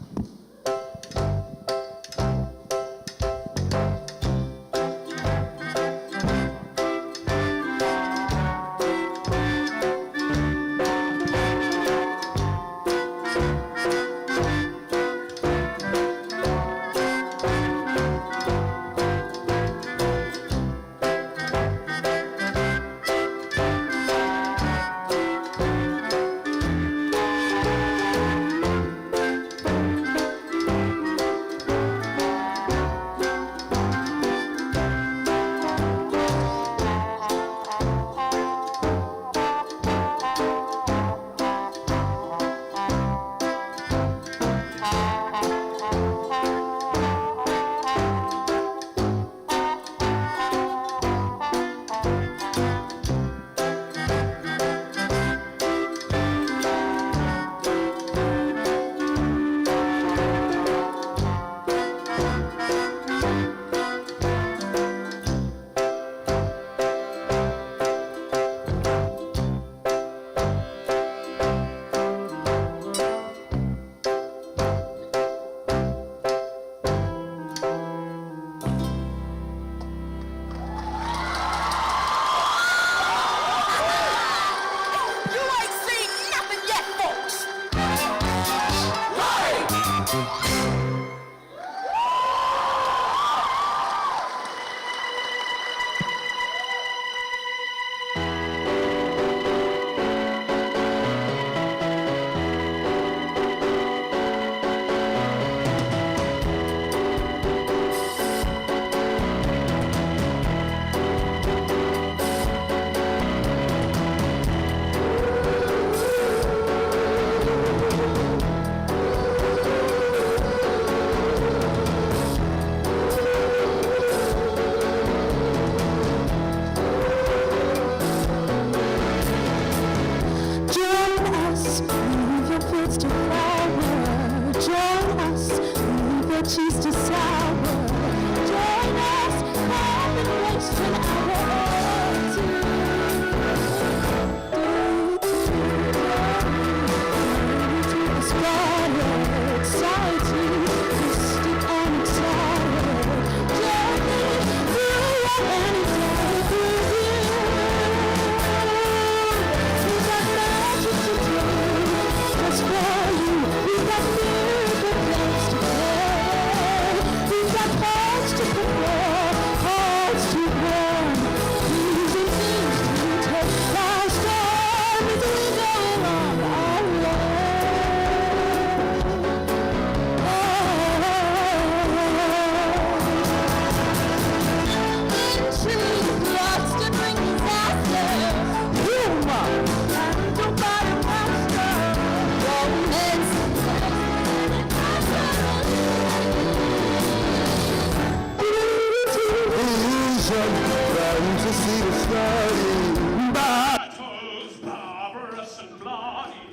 Trying to see the starting Battles barbarous and bloody.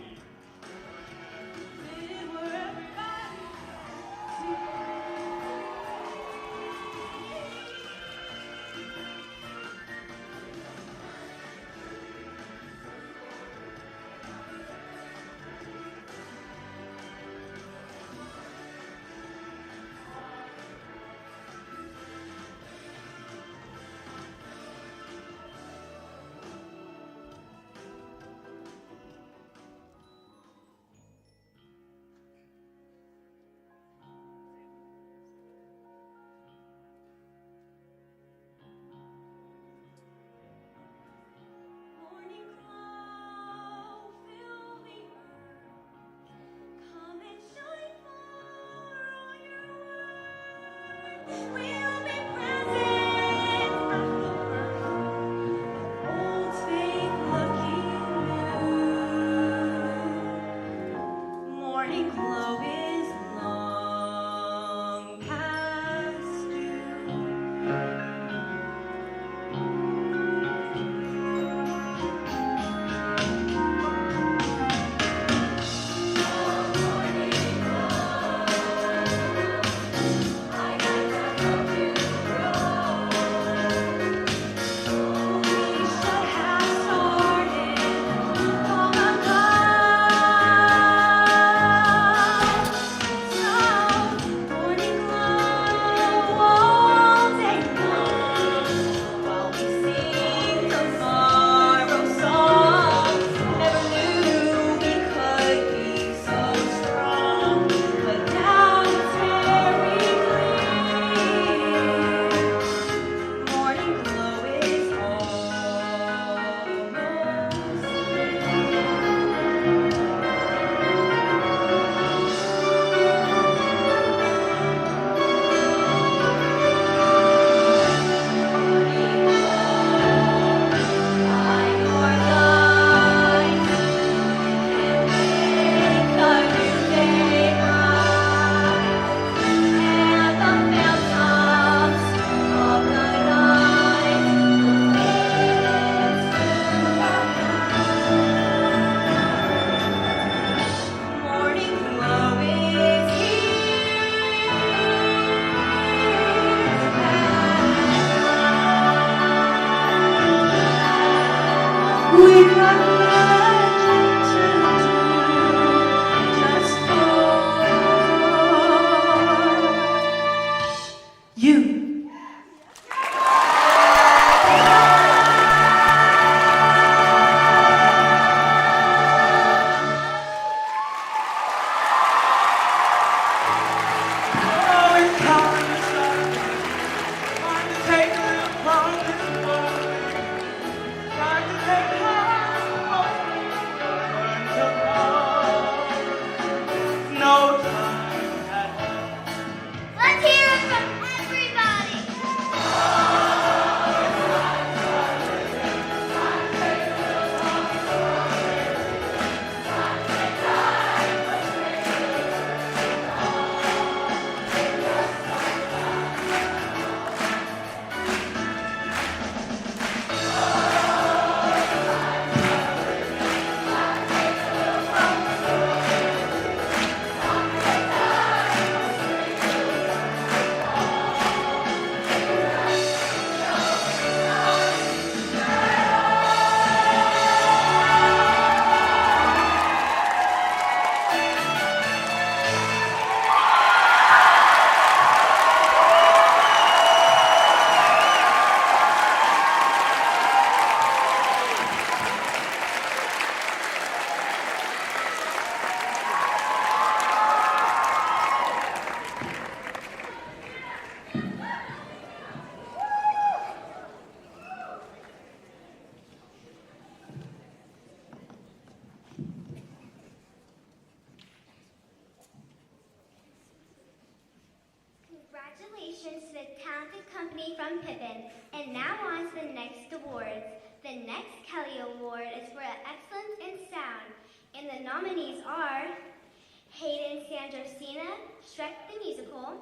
Congratulations to the talented company from Pippin. And now on to the next awards. The next Kelley Award is for excellence in sound. And the nominees are Hayden Sandrosina, Shrek the Musical,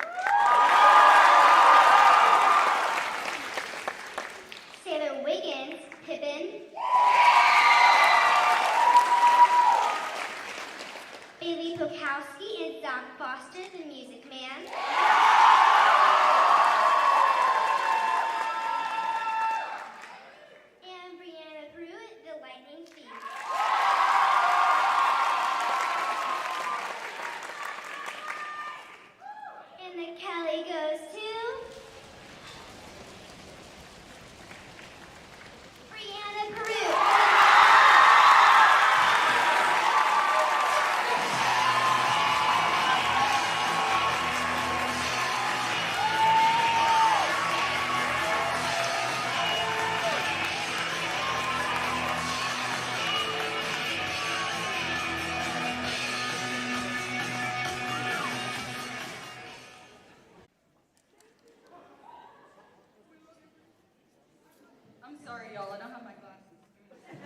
Sorry, y'all, I don't have my glasses. Okay.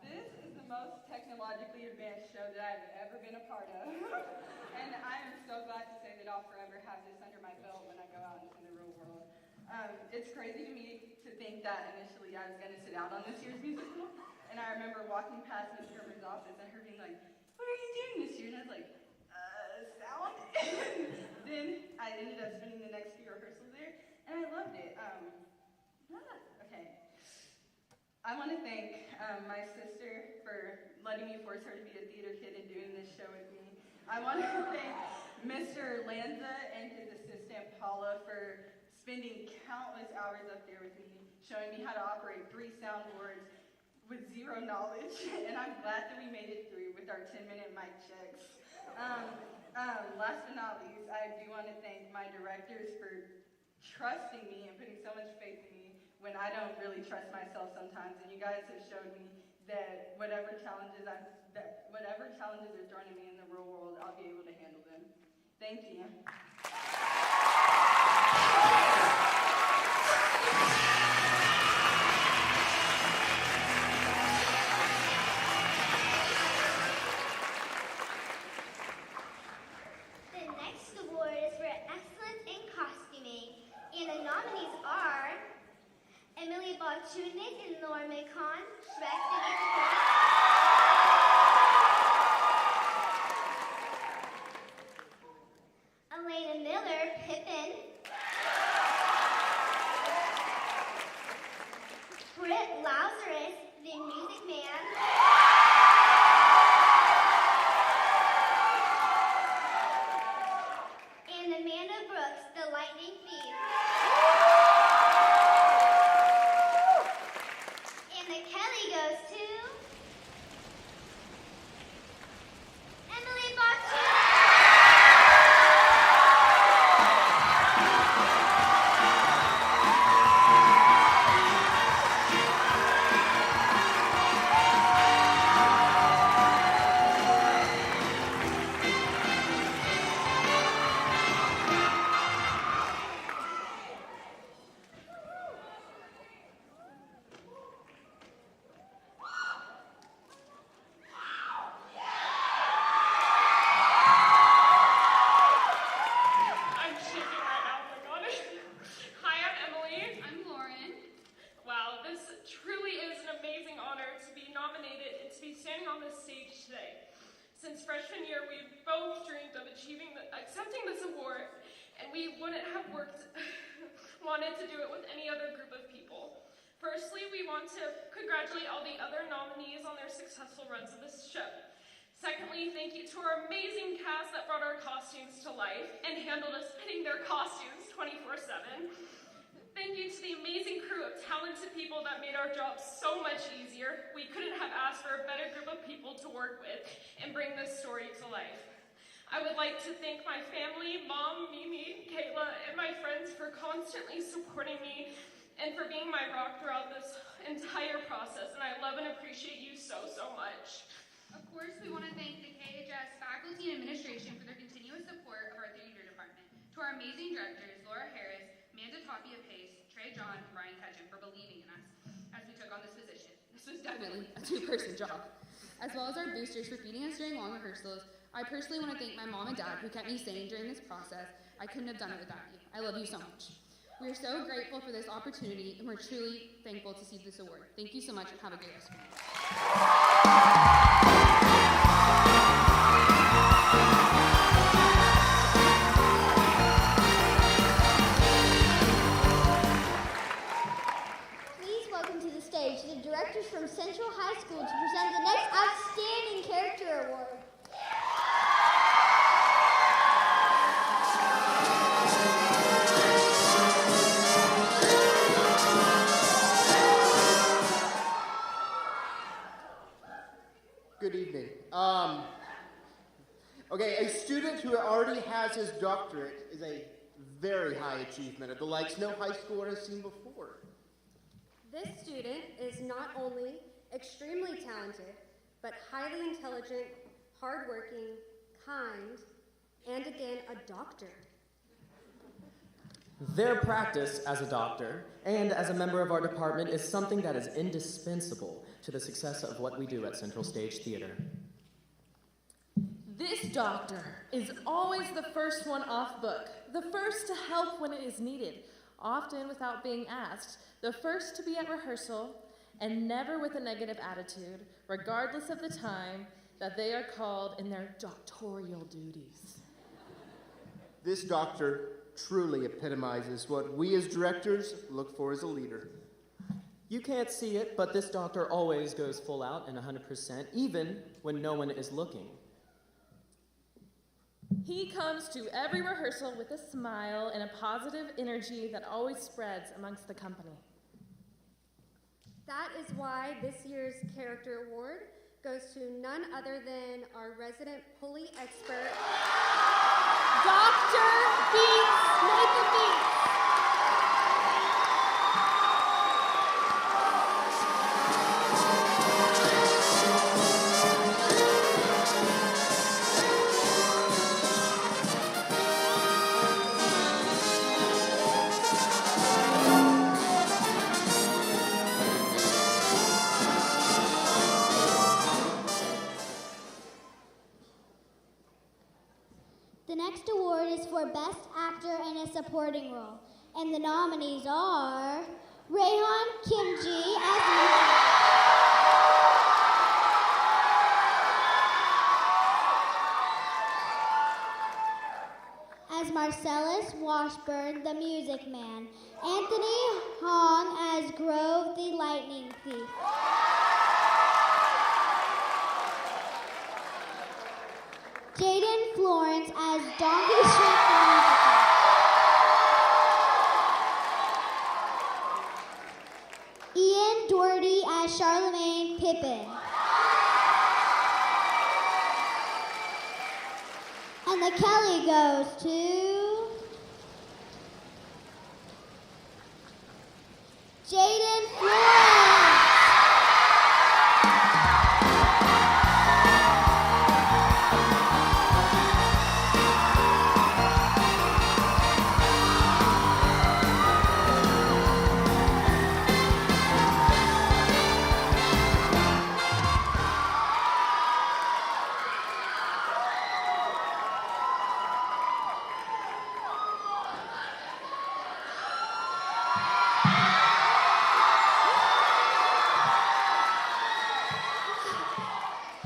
This is the most technologically advanced show that I've ever been a part of. And I am so glad to say that I'll forever have this under my belt when I go out into the real world. It's crazy to me to think that initially I was going to sit out on this year's musical. And I remember walking past Miss Gerber's office and her being like, "What are you doing this year?" And I was like, sound. Then I ended up spending the next few rehearsals there, and I loved it. Okay. I want to thank my sister for letting me force her to be a theater kid and doing this show with me. I want to thank Mr. Lanza and his assistant Paula for spending countless hours up there with me, showing me how to operate 3 soundboards with zero knowledge, and I'm glad that we made it through with our 10-minute mic checks. Last but not least, I do want to thank my directors for trusting me and putting so much faith in me when I don't really trust myself sometimes, and you guys have showed me that whatever challenges are thrown at me in the real world, I'll be able to handle them. Thank you. The next award is for excellence in costuming, and the nominees are Emily Balchunas and Laura Macon, Shrek the Unicorn. Elena Miller, Pippin. Britt Lazarus, the Music Man. And Amanda Brooks, the Lightning Thief. And the Kelley goes to Emily Balchunas. I'm shaking right now, oh my god. Hi, I'm Emily. I'm Lauren. Wow, this truly is an amazing honor to be nominated and to be standing on this stage today. Since freshman year, we've both dreamed of accepting this award, and we wouldn't have wanted to do it with any other group of people. Firstly, we want to congratulate all the other nominees on their successful runs of this show. Secondly, thank you to our amazing cast that brought our costumes to life and handled us fitting their costumes 24/7. Thank you to the amazing crew of talented people that made our job so much easier. We couldn't have asked for a better group of people to work with and bring this story to life. I would like to thank my family, Mom, Mimi, Kayla, and my friends for constantly supporting me and for being my rock throughout this entire process, and I love and appreciate you so, so much. Of course, we want to thank the KHS faculty and administration for their continuous support of our theater department. To our amazing directors, Laura Harris, Amanda Tapia Pace, Trey John, and Brian Ketchum for believing in us as we took on this position. This was definitely a 2-person job. As well as our boosters for feeding us during long rehearsals. I personally want to thank my mom and dad who kept me sane during this process. I couldn't have done it without you. I love you so much. We are so grateful for this opportunity, and we're truly thankful to see this award. Thank you so much, and have a great rest of your Please welcome to the stage the directors from Central High School to present the next Outstanding Character Award. Good evening. Okay, a student who already has his doctorate is a very high achievement of the likes no high schooler has seen before. This student is not only extremely talented, but highly intelligent, hardworking, kind, and again, a doctor. Their practice as a doctor and as a member of our department is something that is indispensable to the success of what we do at Central Stage Theater. This doctor is always the first one off book, the first to help when it is needed, often without being asked, the first to be at rehearsal, and never with a negative attitude, regardless of the time that they are called in their doctoral duties. This doctor truly epitomizes what we as directors look for as a leader. You can't see it, but this doctor always goes full out and 100%, even when no one is looking. He comes to every rehearsal with a smile and a positive energy that always spreads amongst the company. That is why this year's character award goes to none other than our resident pulley expert, Dr. Beats, Nathan Beats. The next award is for Best Actor in a Supporting Role, and the nominees are Rayhan Kimji as Marcellus Washburn, the Music Man, Anthony Hong as Grove, the Lightning Thief, Jaden Florence as Donkey Street the Musical, Ian Doherty as Charlemagne Pippin, and the Kelley goes to Jaden Florence.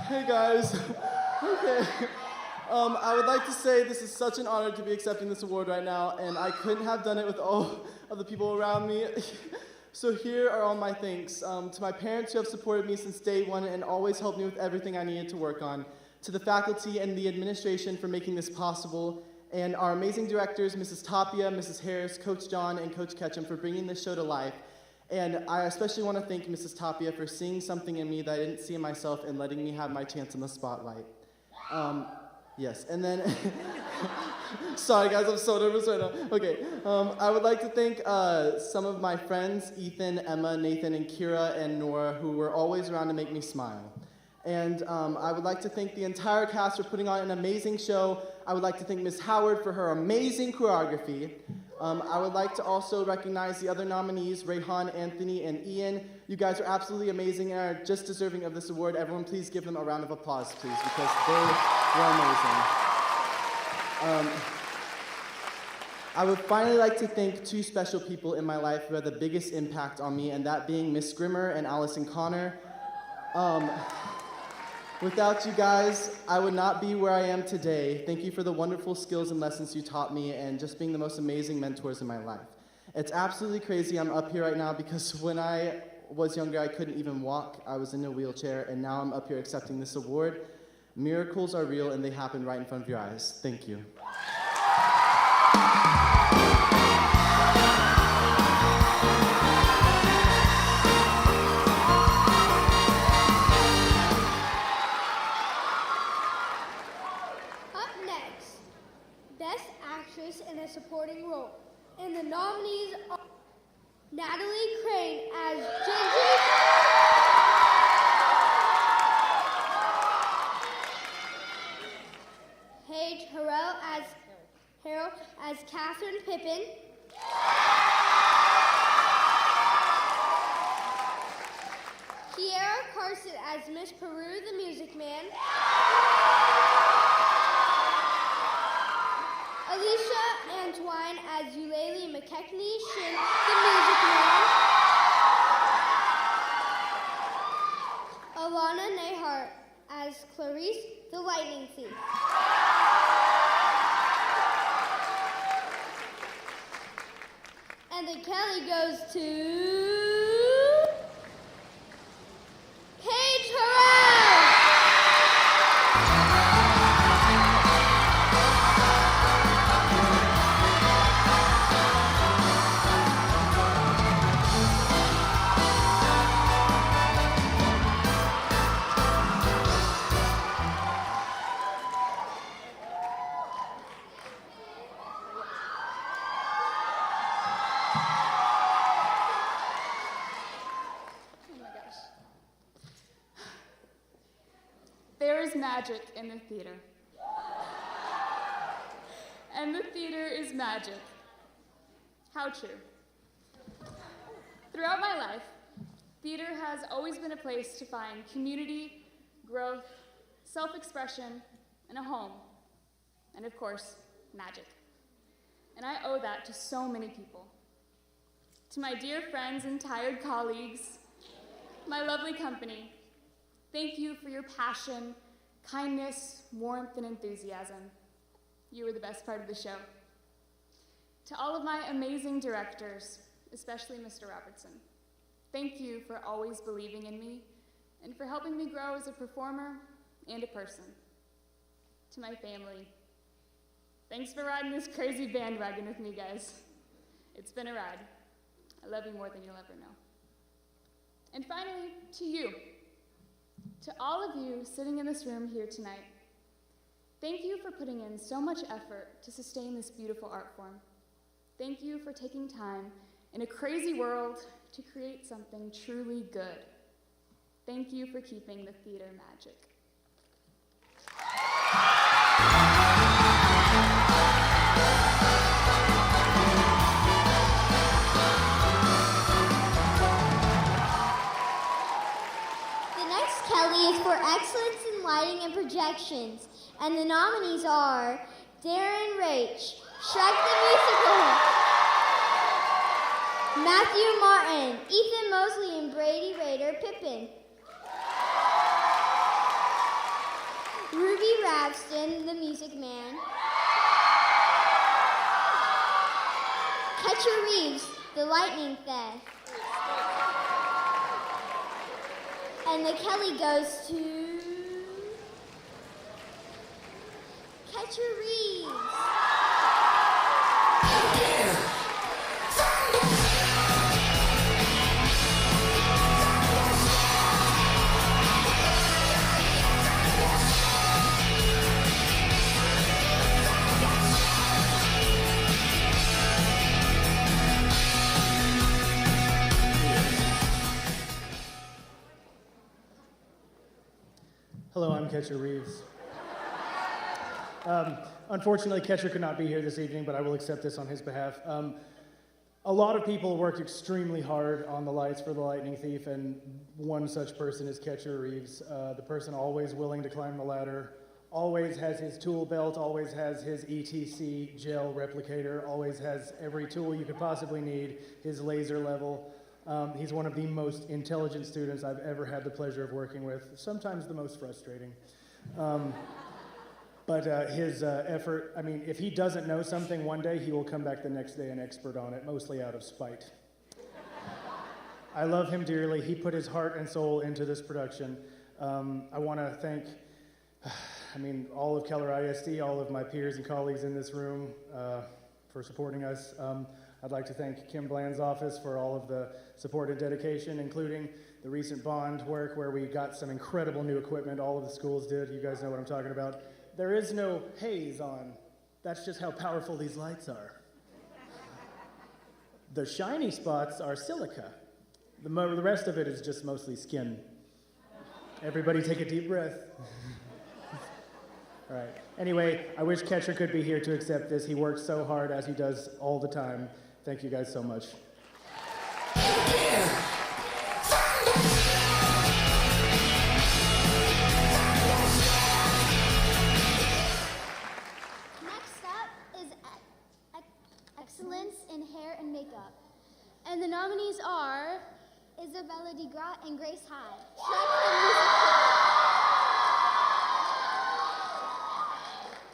Hey guys, okay. I would like to say this is such an honor to be accepting this award right now, and I couldn't have done it with all of the people around me. So here are all my thanks. To my parents who have supported me since day one and always helped me with everything I needed to work on. To the faculty and the administration for making this possible. And our amazing directors, Mrs. Tapia, Mrs. Harris, Coach John, and Coach Ketchum for bringing this show to life. And I especially want to thank Mrs. Tapia for seeing something in me that I didn't see in myself and letting me have my chance in the spotlight. Yes, and then, sorry guys, I'm so nervous right now. Okay, I would like to thank some of my friends, Ethan, Emma, Nathan, and Kira, and Nora, who were always around to make me smile. And I would like to thank the entire cast for putting on an amazing show. I would like to thank Ms. Howard for her amazing choreography. I would like to also recognize the other nominees, Rayhan, Anthony, and Ian. You guys are absolutely amazing and are just deserving of this award. Everyone, please give them a round of applause, please, because they were amazing. I would finally like to thank two special people in my life who had the biggest impact on me, and that being Miss Grimmer and Allison Connor. Without you guys, I would not be where I am today. Thank you for the wonderful skills and lessons you taught me and just being the most amazing mentors in my life. It's absolutely crazy I'm up here right now because when I was younger, I couldn't even walk. I was in a wheelchair, and now I'm up here accepting this award. Miracles are real, and they happen right in front of your eyes. Thank you. Best Actress in a Supporting Role. And the nominees are Natalie Crane as Gingy, Paige Harrell as Catherine Pippin, Kiara Carson as Miss Peru, the Music Man. Alicia Antwine as Eulalie McKechnie Shin, the Music Man. Alana Nehart as Clarice, the Lightning Thief. And the Kelley goes to Paige Harrell. There is magic in the theater. And the theater is magic. How true. Throughout my life, theater has always been a place to find community, growth, self-expression, and a home. And of course, magic. And I owe that to so many people. To my dear friends and tired colleagues, my lovely company, thank you for your passion, kindness, warmth, and enthusiasm. You were the best part of the show. To all of my amazing directors, especially Mr. Robertson, thank you for always believing in me and for helping me grow as a performer and a person. To my family, thanks for riding this crazy bandwagon with me, guys. It's been a ride. I love you more than you'll ever know. And finally, to you. To all of you sitting in this room here tonight, thank you for putting in so much effort to sustain this beautiful art form. Thank you for taking time in a crazy world to create something truly good. Thank you for keeping the theater magic. Kelley is for excellence in lighting and projections, and the nominees are Darren Raich, Shrek the Musical, Matthew Martin, Ethan Mosley, and Brady Rader, Pippin, Ruby Ravston, the Music Man, Catcher Reeves, the Lightning Thief. And the Kelley goes to Catcher Reeves. Hello, I'm Catcher Reeves. Unfortunately, Catcher could not be here this evening, but I will accept this on his behalf. A lot of people worked extremely hard on the lights for the Lightning Thief, and one such person is Catcher Reeves, the person always willing to climb the ladder, always has his tool belt, always has his ETC gel replicator, always has every tool you could possibly need, his laser level. He's one of the most intelligent students I've ever had the pleasure of working with, sometimes the most frustrating. But his effort, I mean, if he doesn't know something one day, he will come back the next day an expert on it, mostly out of spite. I love him dearly. He put his heart and soul into this production. I want to thank, all of Keller ISD, all of my peers and colleagues in this room for supporting us. I'd like to thank Kim Bland's office for all of the support and dedication, including the recent bond work where we got some incredible new equipment. All of the schools did. You guys know what I'm talking about. There is no haze on. That's just how powerful these lights are. The shiny spots are silica. The rest of it is just mostly skin. Everybody take a deep breath. All right. Anyway, I wish Catcher could be here to accept this. He works so hard, as he does all the time, Thank you guys so much. Next up is Excellence in Hair and Makeup. And the nominees are Isabella DeGraw and Grace Hyde.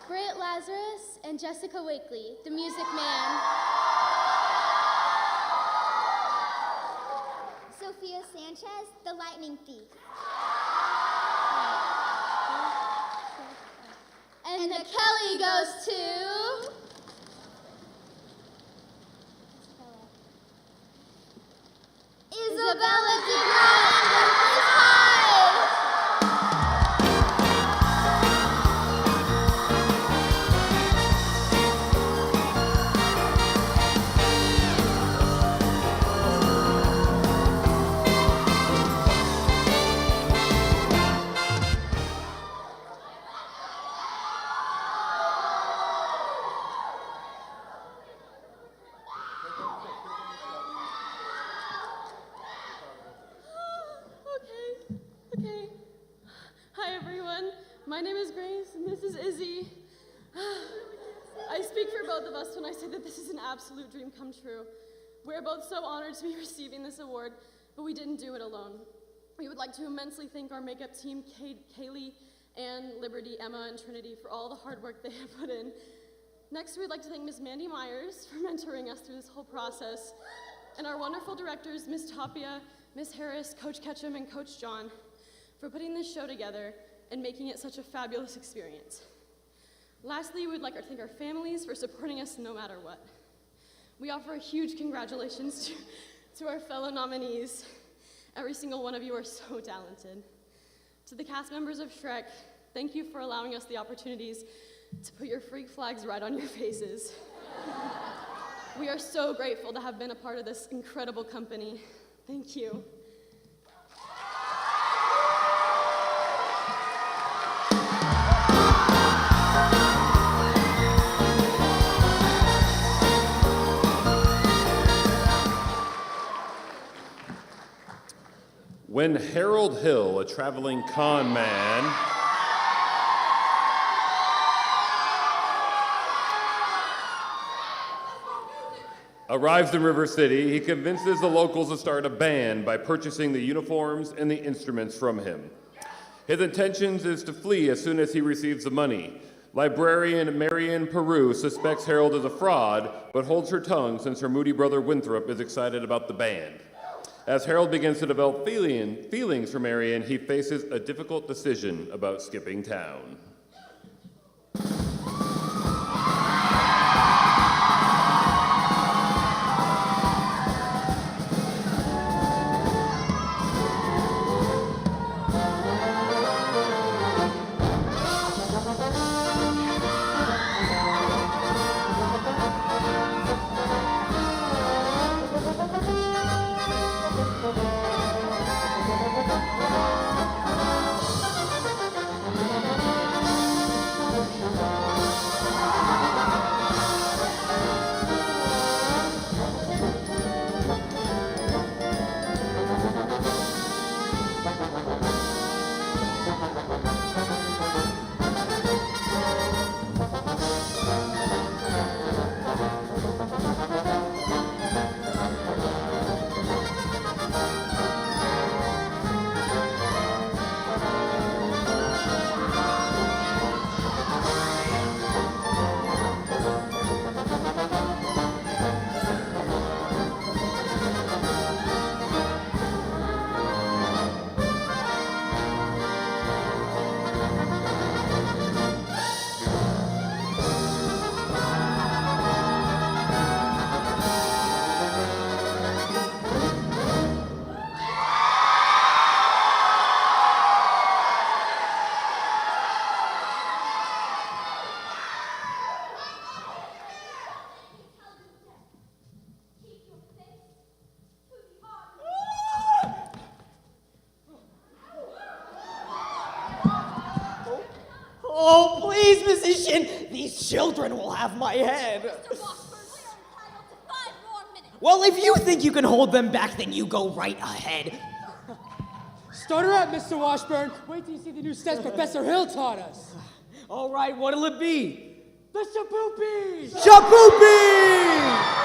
Britt Lazarus and Jessica Wakely, The Music Man. Sophia Sanchez, The Lightning Thief. And the Kelley goes to... Isabella DeGraw and Grace Hyde. Okay. Hi, everyone. My name is Grace, and this is Izzy. I speak for both of us when I say that this is an absolute dream come true. We're both so honored to be receiving this award, but we didn't do it alone. We would like to immensely thank our makeup team, Kaylee, Anne, Liberty, Emma, and Trinity for all the hard work they have put in. Next, we'd like to thank Ms. Mandy Myers for mentoring us through this whole process, and our wonderful directors, Ms. Tapia, Ms. Harris, Coach Ketchum, and Coach John, for putting this show together and making it such a fabulous experience. Lastly, we'd like to thank our families for supporting us no matter what. We offer a huge congratulations to our fellow nominees. Every single one of you are so talented. To the cast members of Shrek, thank you for allowing us the opportunities to put your freak flags right on your faces. We are so grateful to have been a part of this incredible company. Thank you. When Harold Hill, a traveling con man, arrives in River City, he convinces the locals to start a band by purchasing the uniforms and the instruments from him. His intentions is to flee as soon as he receives the money. Librarian Marion Peru suspects Harold is a fraud, but holds her tongue since her moody brother Winthrop is excited about the band. As Harold begins to develop feelings for Marion, he faces a difficult decision about skipping town. Oh, please, musician, these children will have my head. Mr. Washburn, we are entitled to 5 more Well, if you think you can hold them back, then you go right ahead. Start her up, Mr. Washburn. Wait till you see the new steps Professor Hill taught us. All right, what'll it be? The Shaboopy! Shaboopy!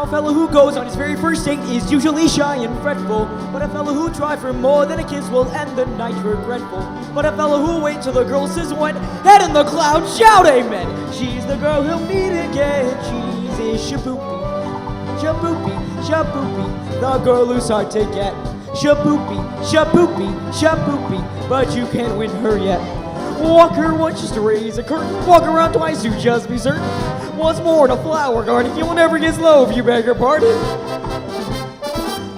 Now, a fellow who goes on his very first date is usually shy and fretful, but a fellow who tried for more than a kiss will end the night regretful. But a fellow who waits till the girl says wet, head in the clouds, shout amen. She's the girl he'll meet again. She's his Shaboopy. Shaboopy, Shaboopy, the girl who's hard to get. Shaboopy, Shaboopy, Shaboopy, but you can't win her yet. Walk her once just to raise a curtain. Walk around twice to just be certain. Once more in a flower garden, you'll never get slow if you beg her pardon.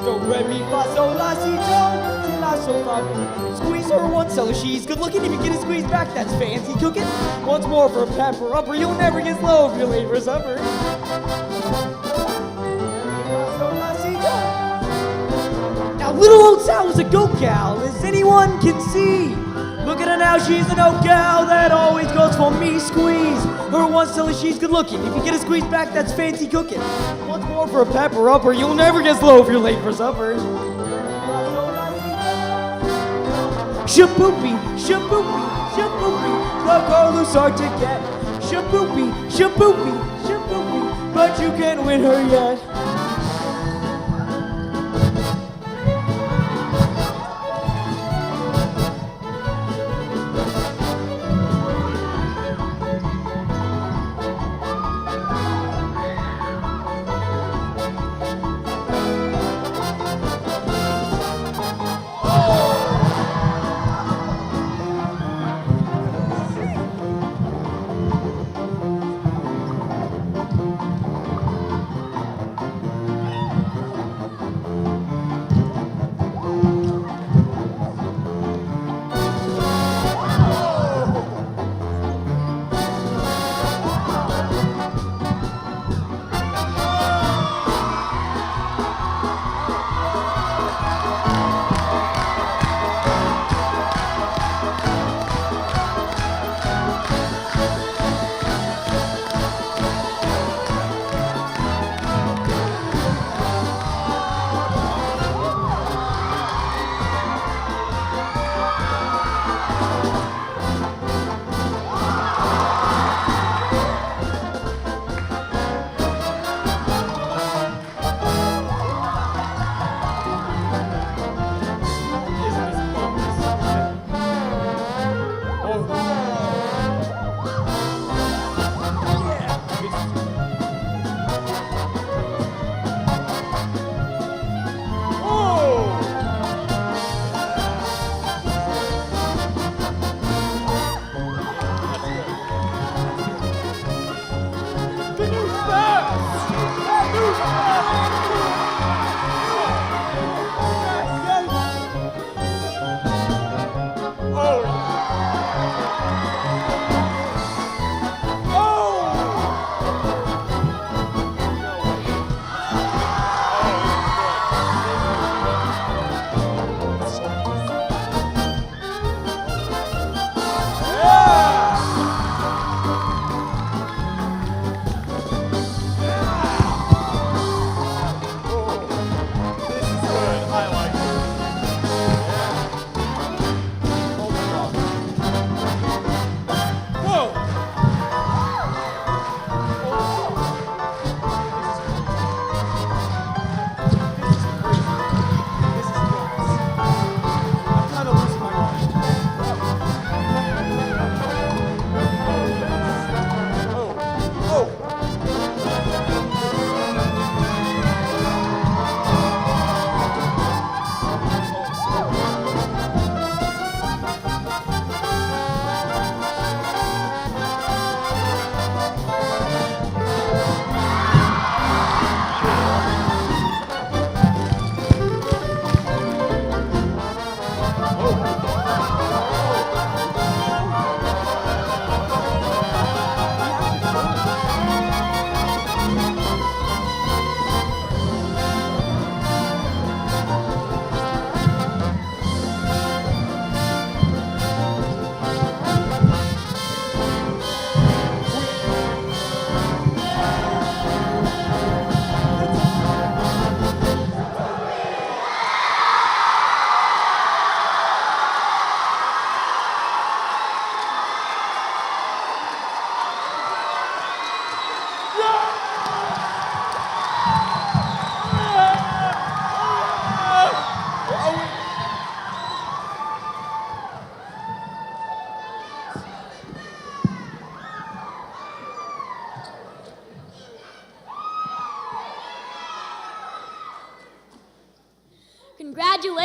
Do, re, mi, fa, sol, la, si, do, si, la, sol, fa, mi. Squeeze her once so she's good looking. If you get a squeeze back, that's fancy cooking. Once more for a pepper upper, you'll never get slow if you're late for supper. Now, little old Sal was a goat gal, as anyone can see. Look at her now, she's an old gal that always goes for me. Squeeze her once till she's good looking. If you get a squeeze back, that's fancy cooking. Once more for a pepper upper, you'll never get slow if you're late for supper. Shaboopy, Shaboopy, Shaboopy, the girl who's hard to get. Shaboopy, Shaboopy, Shaboopy, but you can't win her yet.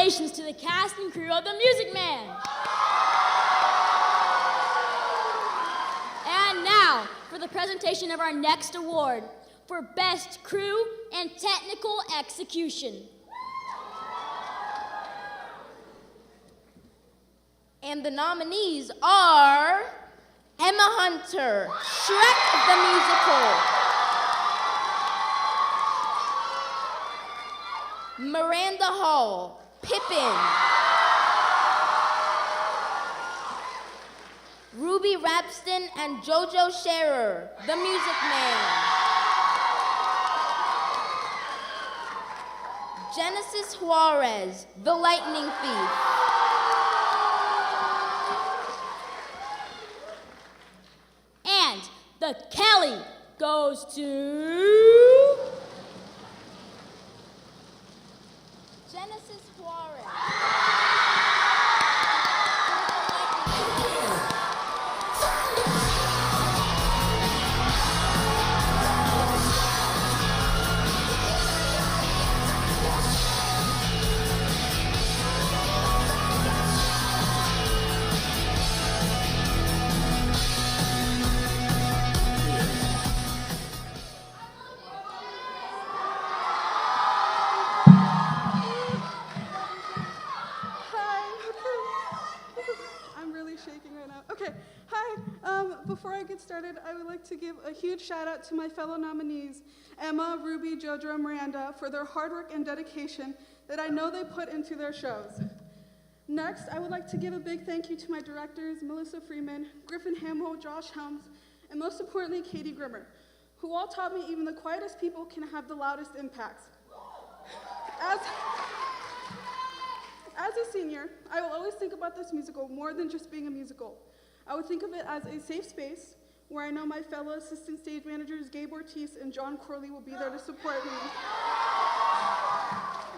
Congratulations to the cast and crew of The Music Man. And now for the presentation of our next award for Best Crew and Technical Execution. And the nominees are Emma Hunter, Shrek the Musical, Miranda Hall, Pippin, Ruby Rapston and Jojo Scherer, The Music Man, Genesis Juarez, The Lightning Thief, And the Kelley goes to Genesis Juarez. Before I get started, I would like to give a huge shout out to my fellow nominees, Emma, Ruby, Jojo, and Miranda, for their hard work and dedication that I know they put into their shows. Next, I would like to give a big thank you to my directors, Melissa Freeman, Griffin Hamill, Josh Helms, and most importantly, Katie Grimmer, who all taught me even the quietest people can have the loudest impacts. As a senior, I will always think about this musical more than just being a musical. I would think of it as a safe space where I know my fellow assistant stage managers, Gabe Ortiz and John Corley, will be there to support me.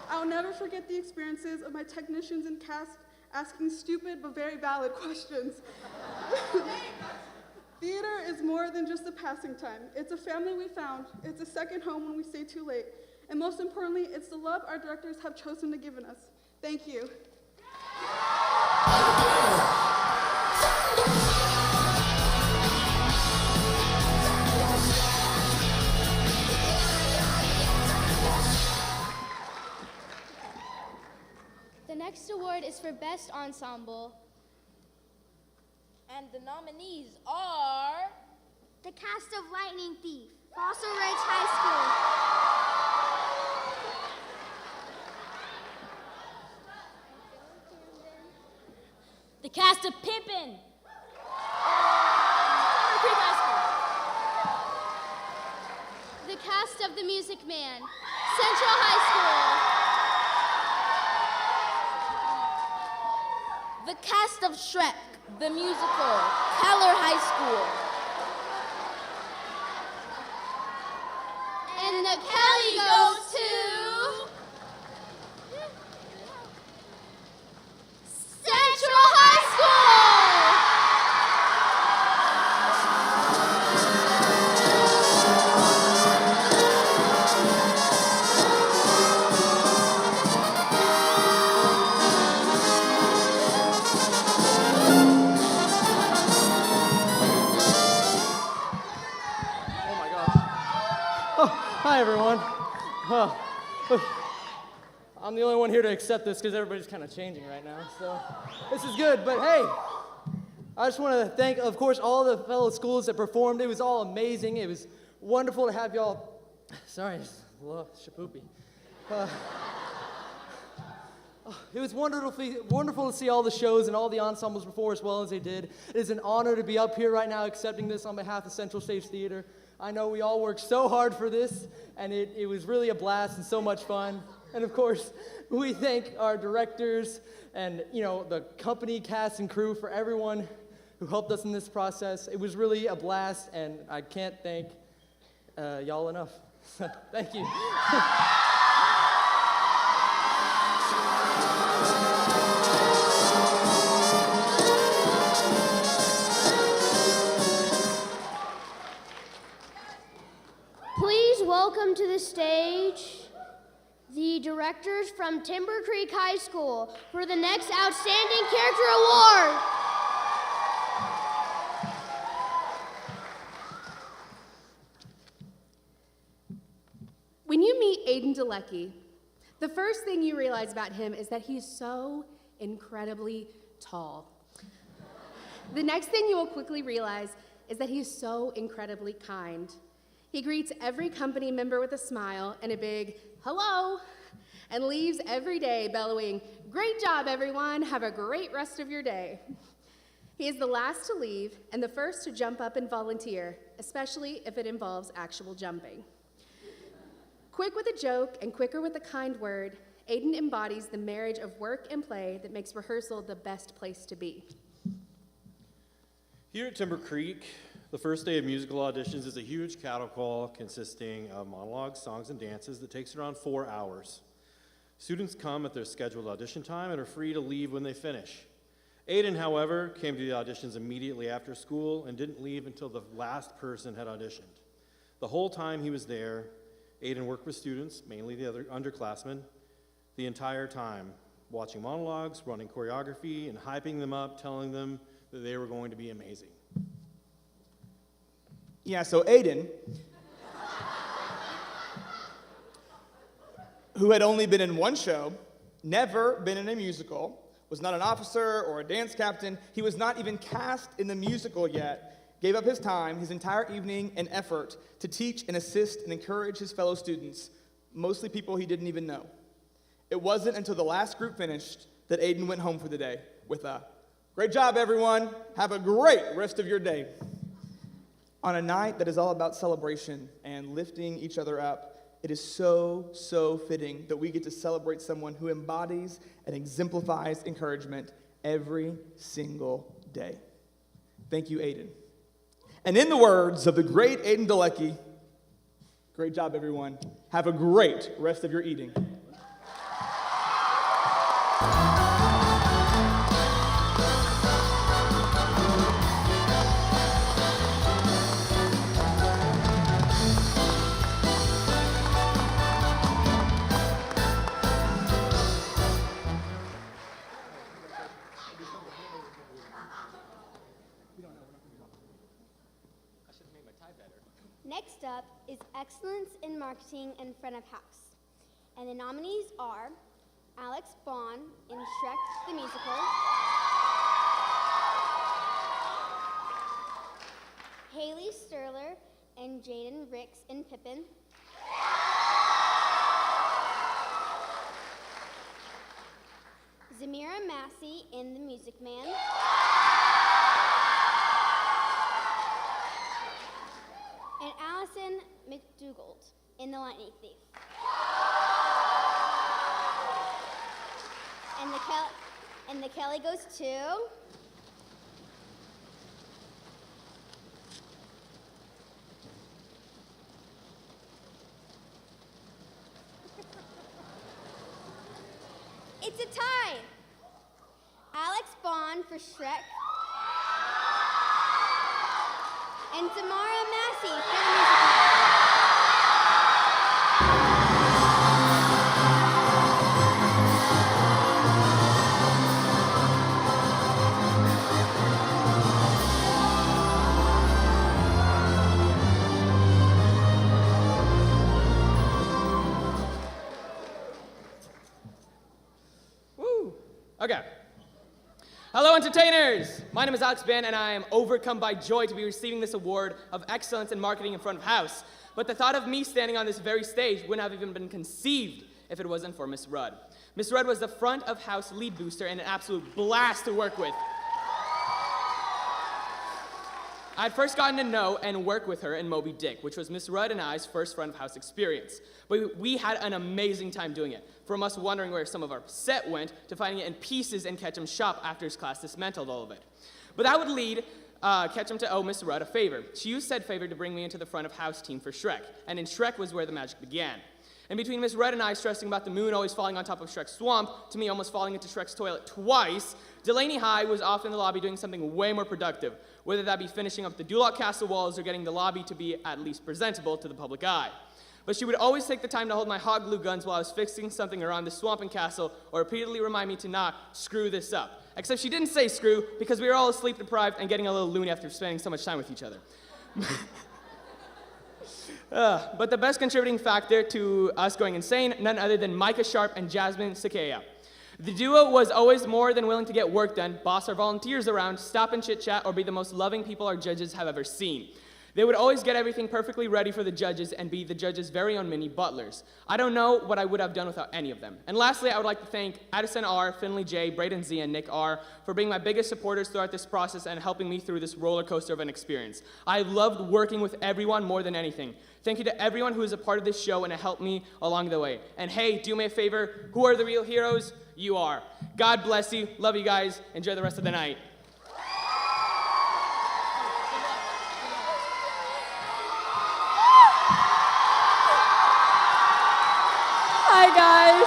I'll never forget the experiences of my technicians and cast asking stupid but very valid questions. Theater is more than just a passing time. It's a family we found. It's a second home when we stay too late. And most importantly, it's the love our directors have chosen to give us. Thank you. The next award is for Best Ensemble. And the nominees are the cast of Lightning Thief, Fossil Ridge High School. the cast of Pippin, the cast of The Music Man, Central High School. The cast of Shrek, the musical, Keller High School. And the Kelley goes to Central High Hi, everyone. Well, I'm the only one here to accept this because everybody's kind of changing right now, so this is good. But hey, I just want to thank, of course, all the fellow schools that performed. It was all amazing. It was wonderful to have y'all. Sorry, it's a little shapoopy. It was wonderful to see all the shows and all the ensembles perform as well as they did. It is an honor to be up here right now accepting this on behalf of Central Stage Theater. I know we all worked so hard for this, and it was really a blast and so much fun. And of course, we thank our directors and, the company, cast, and crew for everyone who helped us in this process. It was really a blast, and I can't thank y'all enough. Thank you. Please welcome to the stage the directors from Timber Creek High School for the next Outstanding Character Award. When you meet Aiden Delecki, the first thing you realize about him is that he's so incredibly tall. The next thing you will quickly realize is that he's so incredibly kind. He greets every company member with a smile and a big hello, and leaves every day bellowing, "Great job, everyone. Have a great rest of your day." He is the last to leave and the first to jump up and volunteer, especially if it involves actual jumping. Quick with a joke and quicker with a kind word, Aiden embodies the marriage of work and play that makes rehearsal the best place to be. Here at Timber Creek, the first day of musical auditions is a huge cattle call consisting of monologues, songs, and dances that takes around 4 hours. Students come at their scheduled audition time and are free to leave when they finish. Aiden, however, came to the auditions immediately after school and didn't leave until the last person had auditioned. The whole time he was there, Aiden worked with students, mainly the other underclassmen, the entire time, watching monologues, running choreography, and hyping them up, telling them that they were going to be amazing. Yeah, so Aiden, who had only been in one show, never been in a musical, was not an officer or a dance captain, he was not even cast in the musical yet, gave up his time, his entire evening and effort to teach and assist and encourage his fellow students, mostly people he didn't even know. It wasn't until the last group finished that Aiden went home for the day with a, "Great job, everyone. Have a great rest of your day." On a night that is all about celebration and lifting each other up, it is so fitting that we get to celebrate someone who embodies and exemplifies encouragement every single day. Thank you, Aiden. And in the words of the great Aiden Delecki, great job, everyone. Have a great rest of your eating. Next up is Excellence in Marketing in Front of House. And the nominees are Alex Bond in Shrek the Musical, Haley Sterler and Jaden Ricks in Pippin, Zamira Massey in The Music Man, and Allison McDougald in The Lightning Thief. And the Kelley goes to it's a tie. Alex Bond for Shrek and Tamara Massey for The Music Man. Okay. Hello, entertainers! My name is Alex Ben, and I am overcome by joy to be receiving this award of excellence in marketing in front of house. But the thought of me standing on this very stage wouldn't have even been conceived if it wasn't for Miss Rudd. Miss Rudd was the front of house lead booster and an absolute blast to work with. I'd first gotten to know and work with her in Moby Dick, which was Miss Rudd and I's first front of house experience. But we had an amazing time doing it, from us wondering where some of our set went to finding it in pieces in Ketchum's shop after his class dismantled all of it. But that would lead Ketchum to owe Miss Rudd a favor. She used said favor to bring me into the front of house team for Shrek, and in Shrek was where the magic began. And between Miss Rudd and I stressing about the moon always falling on top of Shrek's swamp, to me almost falling into Shrek's toilet twice, Delaney High was off in the lobby doing something way more productive, whether that be finishing up the Duloc Castle walls or getting the lobby to be at least presentable to the public eye. But she would always take the time to hold my hot glue guns while I was fixing something around the swamp and castle, or repeatedly remind me to not screw this up. Except she didn't say screw, because we were all sleep deprived and getting a little loony after spending so much time with each other. But the best contributing factor to us going insane, none other than Micah Sharp and Jasmine Sakaya. The duo was always more than willing to get work done, boss our volunteers around, stop and chit-chat, or be the most loving people our judges have ever seen. They would always get everything perfectly ready for the judges and be the judges' very own mini butlers. I don't know what I would have done without any of them. And lastly, I would like to thank Addison R., Finley J., Braden Z., and Nick R. for being my biggest supporters throughout this process and helping me through this roller coaster of an experience. I loved working with everyone more than anything. Thank you to everyone who is a part of this show and helped me along the way. And hey, do me a favor, who are the real heroes? You are. God bless you. Love you guys. Enjoy the rest of the night. Hi, guys.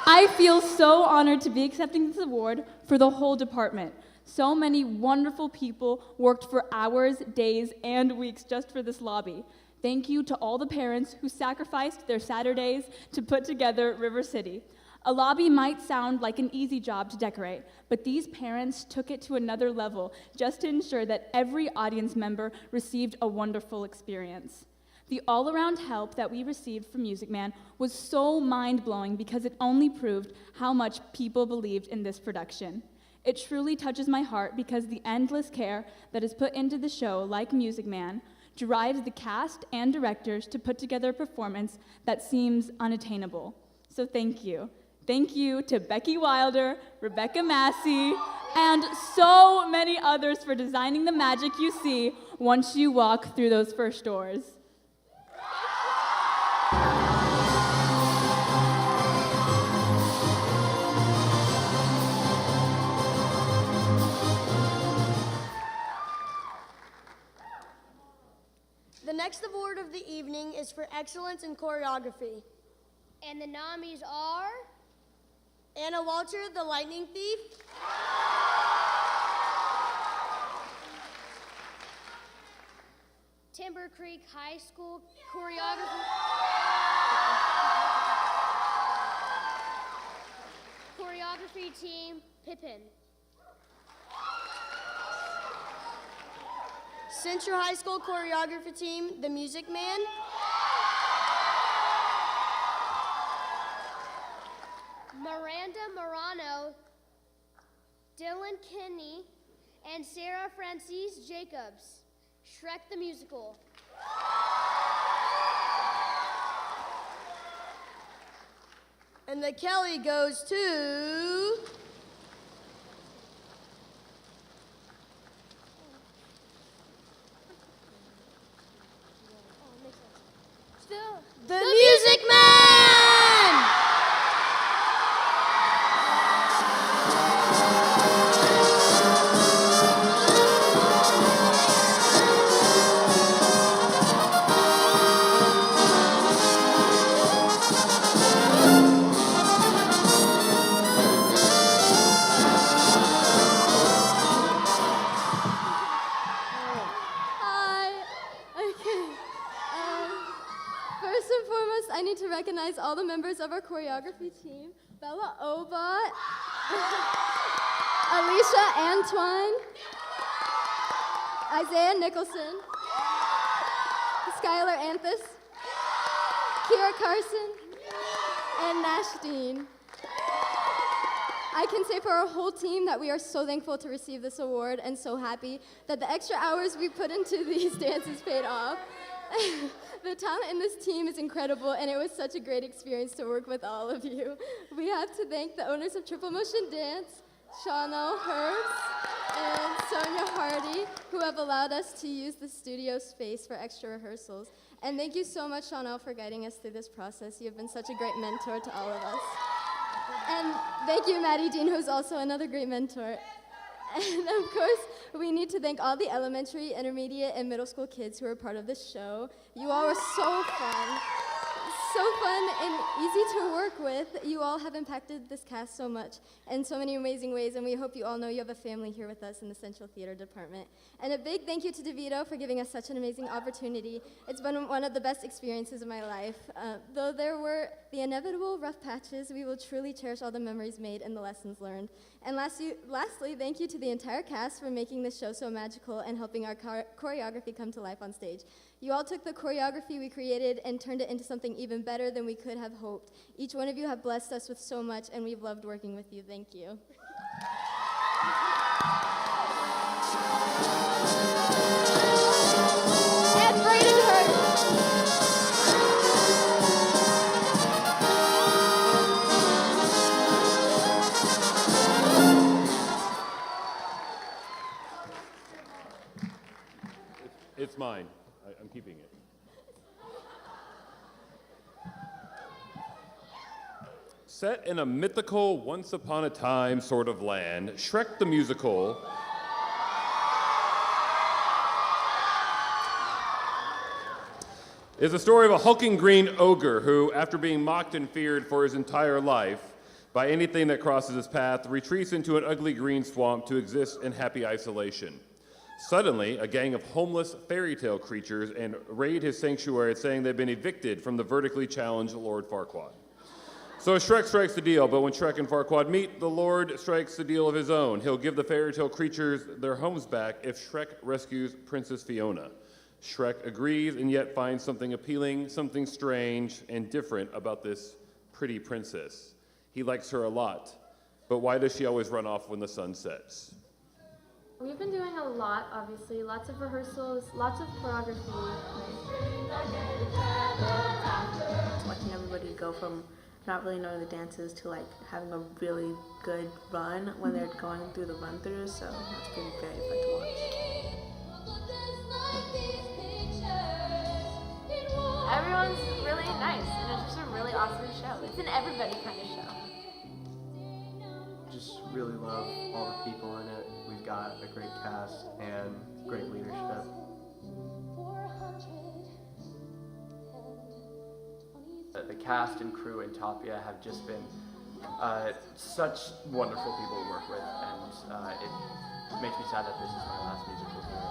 I feel so honored to be accepting this award for the whole department. So many wonderful people worked for hours, days, and weeks just for this lobby. Thank you to all the parents who sacrificed their Saturdays to put together River City. A lobby might sound like an easy job to decorate, but these parents took it to another level just to ensure that every audience member received a wonderful experience. The all-around help that we received from Music Man was so mind-blowing because it only proved how much people believed in this production. It truly touches my heart because the endless care that is put into the show, like Music Man, drives the cast and directors to put together a performance that seems unattainable. So thank you. Thank you to Becky Wilder, Rebecca Massey, and so many others for designing the magic you see once you walk through those first doors. The next award of the evening is for excellence in choreography. And the nominees are Anna Walter, the Lightning Thief, Timber Creek High School choreography team, Pippin. Central High School choreography team, the Music Man. Miranda Morano, Dylan Kinney, and Sarah Francis Jacobs, Shrek the Musical. And the Kelley goes to the Music Man! I need to recognize all the members of our choreography team. Bella Obot, Alicia Antoine, Isaiah Nicholson, Skylar Anthus, Kira Carson, and Nash Dean. I can say for our whole team that we are so thankful to receive this award and so happy that the extra hours we put into these dances paid off. The talent in this team is incredible, and it was such a great experience to work with all of you. We have to thank the owners of Triple Motion Dance, Shawno Herbs, and Sonia Hardy, who have allowed us to use the studio space for extra rehearsals. And thank you so much, Shawno, for guiding us through this process. You have been such a great mentor to all of us. And thank you, Maddie Dean, who's also another great mentor. And of course, we need to thank all the elementary, intermediate, and middle school kids who are part of this show. You all were so fun. so fun and easy to work with. You all have impacted this cast so much in so many amazing ways, and we hope you all know you have a family here with us in the Central Theater Department. And a big thank you to DeVito for giving us such an amazing opportunity. It's been one of the best experiences of my life. Though there were the inevitable rough patches, we will truly cherish all the memories made and the lessons learned. And lastly, thank you to the entire cast for making this show so magical and helping our choreography come to life on stage. You all took the choreography we created and turned it into something even better than we could have hoped. Each one of you have blessed us with so much, and we've loved working with you. Thank you. And Brayden Hurst. It's mine. I'm keeping it. Set in a mythical, once-upon-a-time sort of land, Shrek the Musical is a story of a hulking green ogre who, after being mocked and feared for his entire life by anything that crosses his path, retreats into an ugly green swamp to exist in happy isolation. Suddenly, a gang of homeless fairy tale creatures raid his sanctuary, saying they've been evicted from the vertically challenged Lord Farquaad. So Shrek strikes the deal, but when Shrek and Farquaad meet, the Lord strikes the deal of his own. He'll give the fairy tale creatures their homes back if Shrek rescues Princess Fiona. Shrek agrees and yet finds something appealing, something strange and different about this pretty princess. He likes her a lot, but why does she always run off when the sun sets? We've been doing a lot, obviously, lots of rehearsals, lots of choreography. Watching everybody go from not really knowing the dances to like having a really good run when they're going through the run-throughs, so that's been very fun to watch. Everyone's really nice, and it's just a really awesome show. It's an everybody kind of show. Just really love all the people in it. We've got a great cast and great leadership. The cast and crew in Tapia have just been such wonderful people to work with, and it makes me sad that this is my last musical here.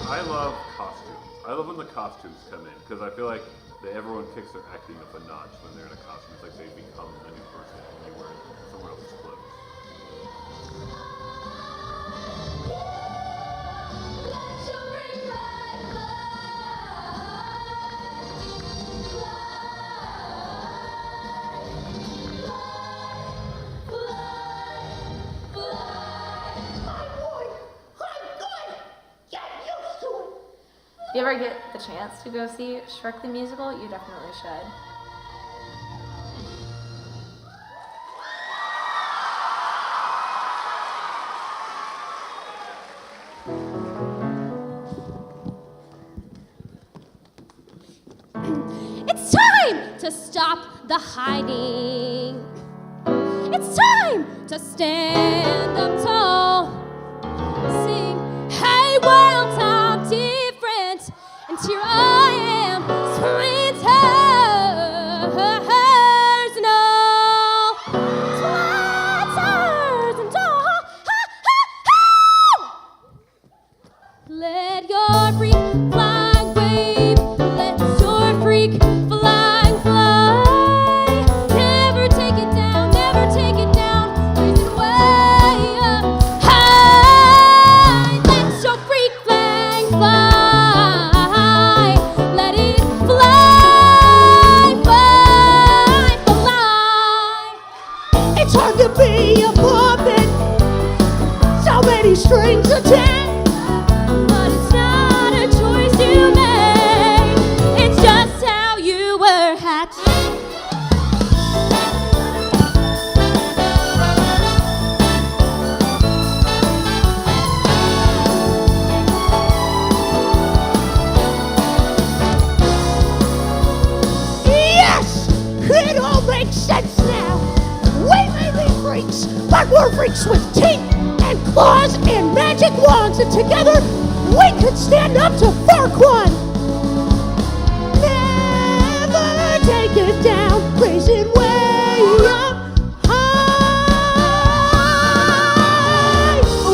I love costumes. I love when the costumes come in, because I feel like everyone kicks their acting up a notch when they're in a costume. It's like they become a new person when you wear someone else's clothes. If you ever get the chance to go see Shrek the Musical, you definitely should. It's time to stop the hiding. It's time to stand up tall. Sing, hey world, I'm different. And here I am, sprinters and all. Sprinters and all. Let your freak flag wave. Let your freak flag fly. Never take it down, never take it down. Raise it way up high. Let your freak flag fly. Let it fly, fly, fly. It's hard to be a puppet. So many strings attached. But it's not a choice you made. It's just how you were hatched. Yes! It all makes sense now. We may be freaks, but we're freaks with teeth and claws and magic wands, and together we could stand up to Farquaad. Never take it down, raise it way up high.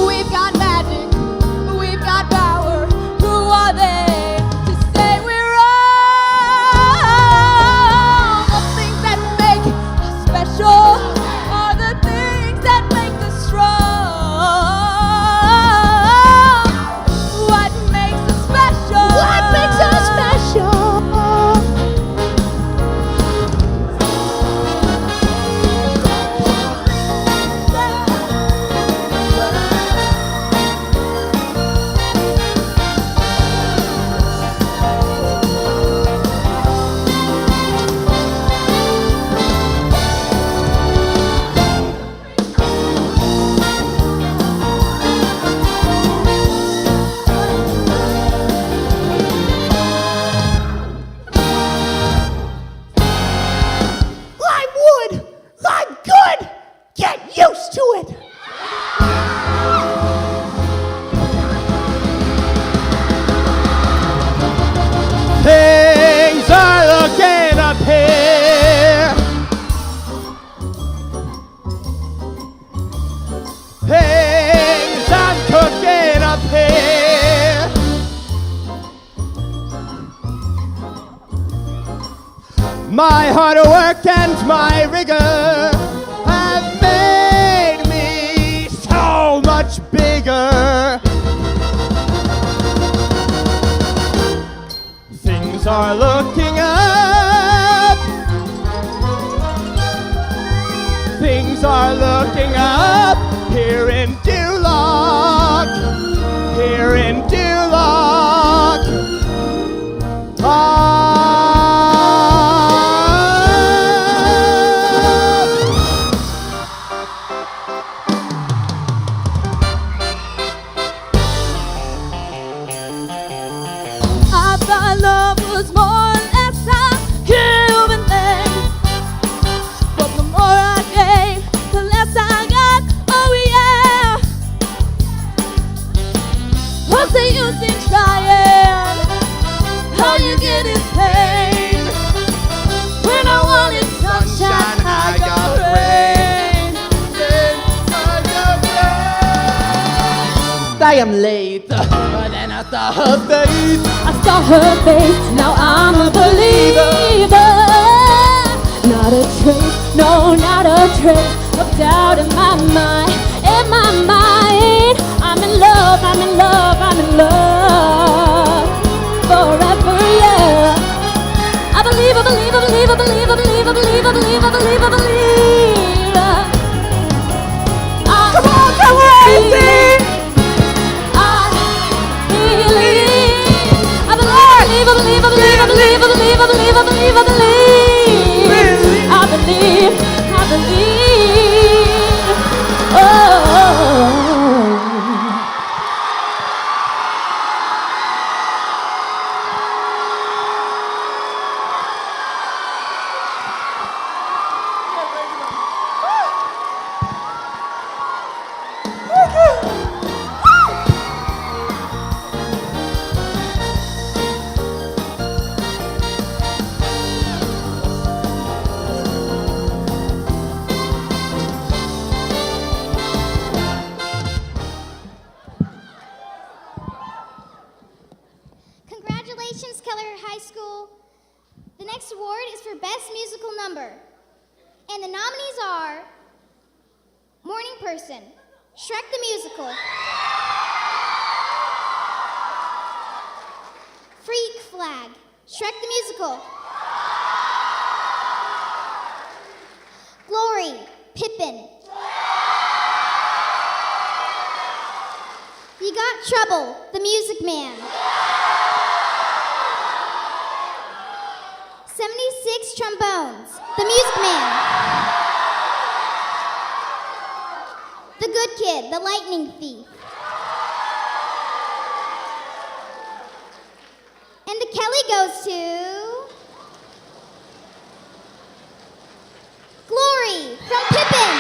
We've got magic, we've got power. Who are they to say we're wrong? The things that make us special are the things that make us strong. What makes us special? What makes us special? I'm wood. I'm good. Get used to it. Things are looking up here. Things I'm cooking up here. My hard work and my rigor have made me so much bigger. Things are looking up. Things are looking up here in Duloc. Here in Duloc. I thought love was more or less a human thing, but the more I gave, the less I got. Oh yeah. What's the use in trying? All you get is pain. When I wanted sunshine, I got rain. I am late, but then I saw her face. I saw her face, now I'm a believer. Not a trace, no, not a trace of doubt in my mind. In my mind, I'm in love, I'm in love, I'm in love. Forever, yeah. I believe, I believe, I believe, I believe, I believe, I believe, I believe, I believe, I believe. Come on, come on, sing! I believe. Oh. Congratulations, Keller High School. The next award is for Best Musical Number. And the nominees are Morning Person, Shrek the Musical, Freak Flag, Shrek the Musical, Glory, Pippin, You Got Trouble, The Music Man, 76 Trombones, The Music Man, The Good Kid, The Lightning Thief, and the Kelley goes to Glory from Pippin.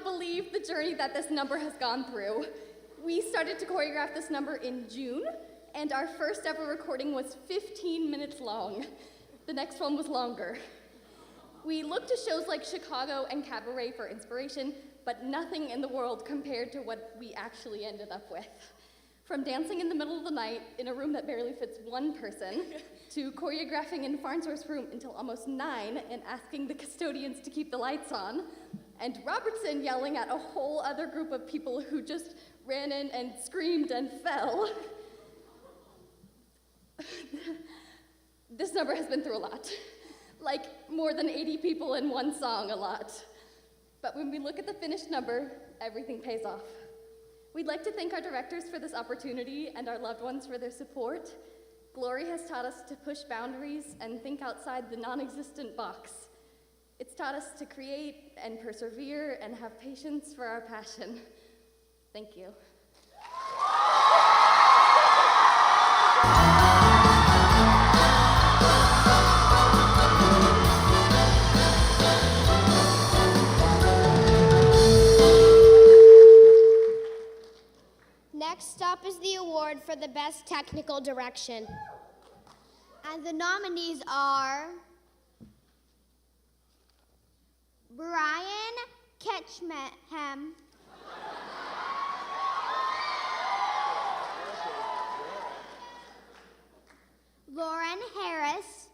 cannot believe the journey that this number has gone through. We started to choreograph this number in June, and our first ever recording was 15 minutes long. The next one was longer. We looked to shows like Chicago and Cabaret for inspiration, but nothing in the world compared to what we actually ended up with. From dancing in the middle of the night in a room that barely fits one person, to choreographing in Farnsworth's room until almost 9 and asking the custodians to keep the lights on, and Robertson yelling at a whole other group of people who just ran in and screamed and fell. This number has been through a lot. Like more than 80 people in one song, a lot. But when we look at the finished number, everything pays off. We'd like to thank our directors for this opportunity and our loved ones for their support. Glory has taught us to push boundaries and think outside the non-existent box. It's taught us to create and persevere and have patience for our passion. Thank you. Next up is the award for the best technical direction. And the nominees are Brian Ketchmenham, Lauren Harris,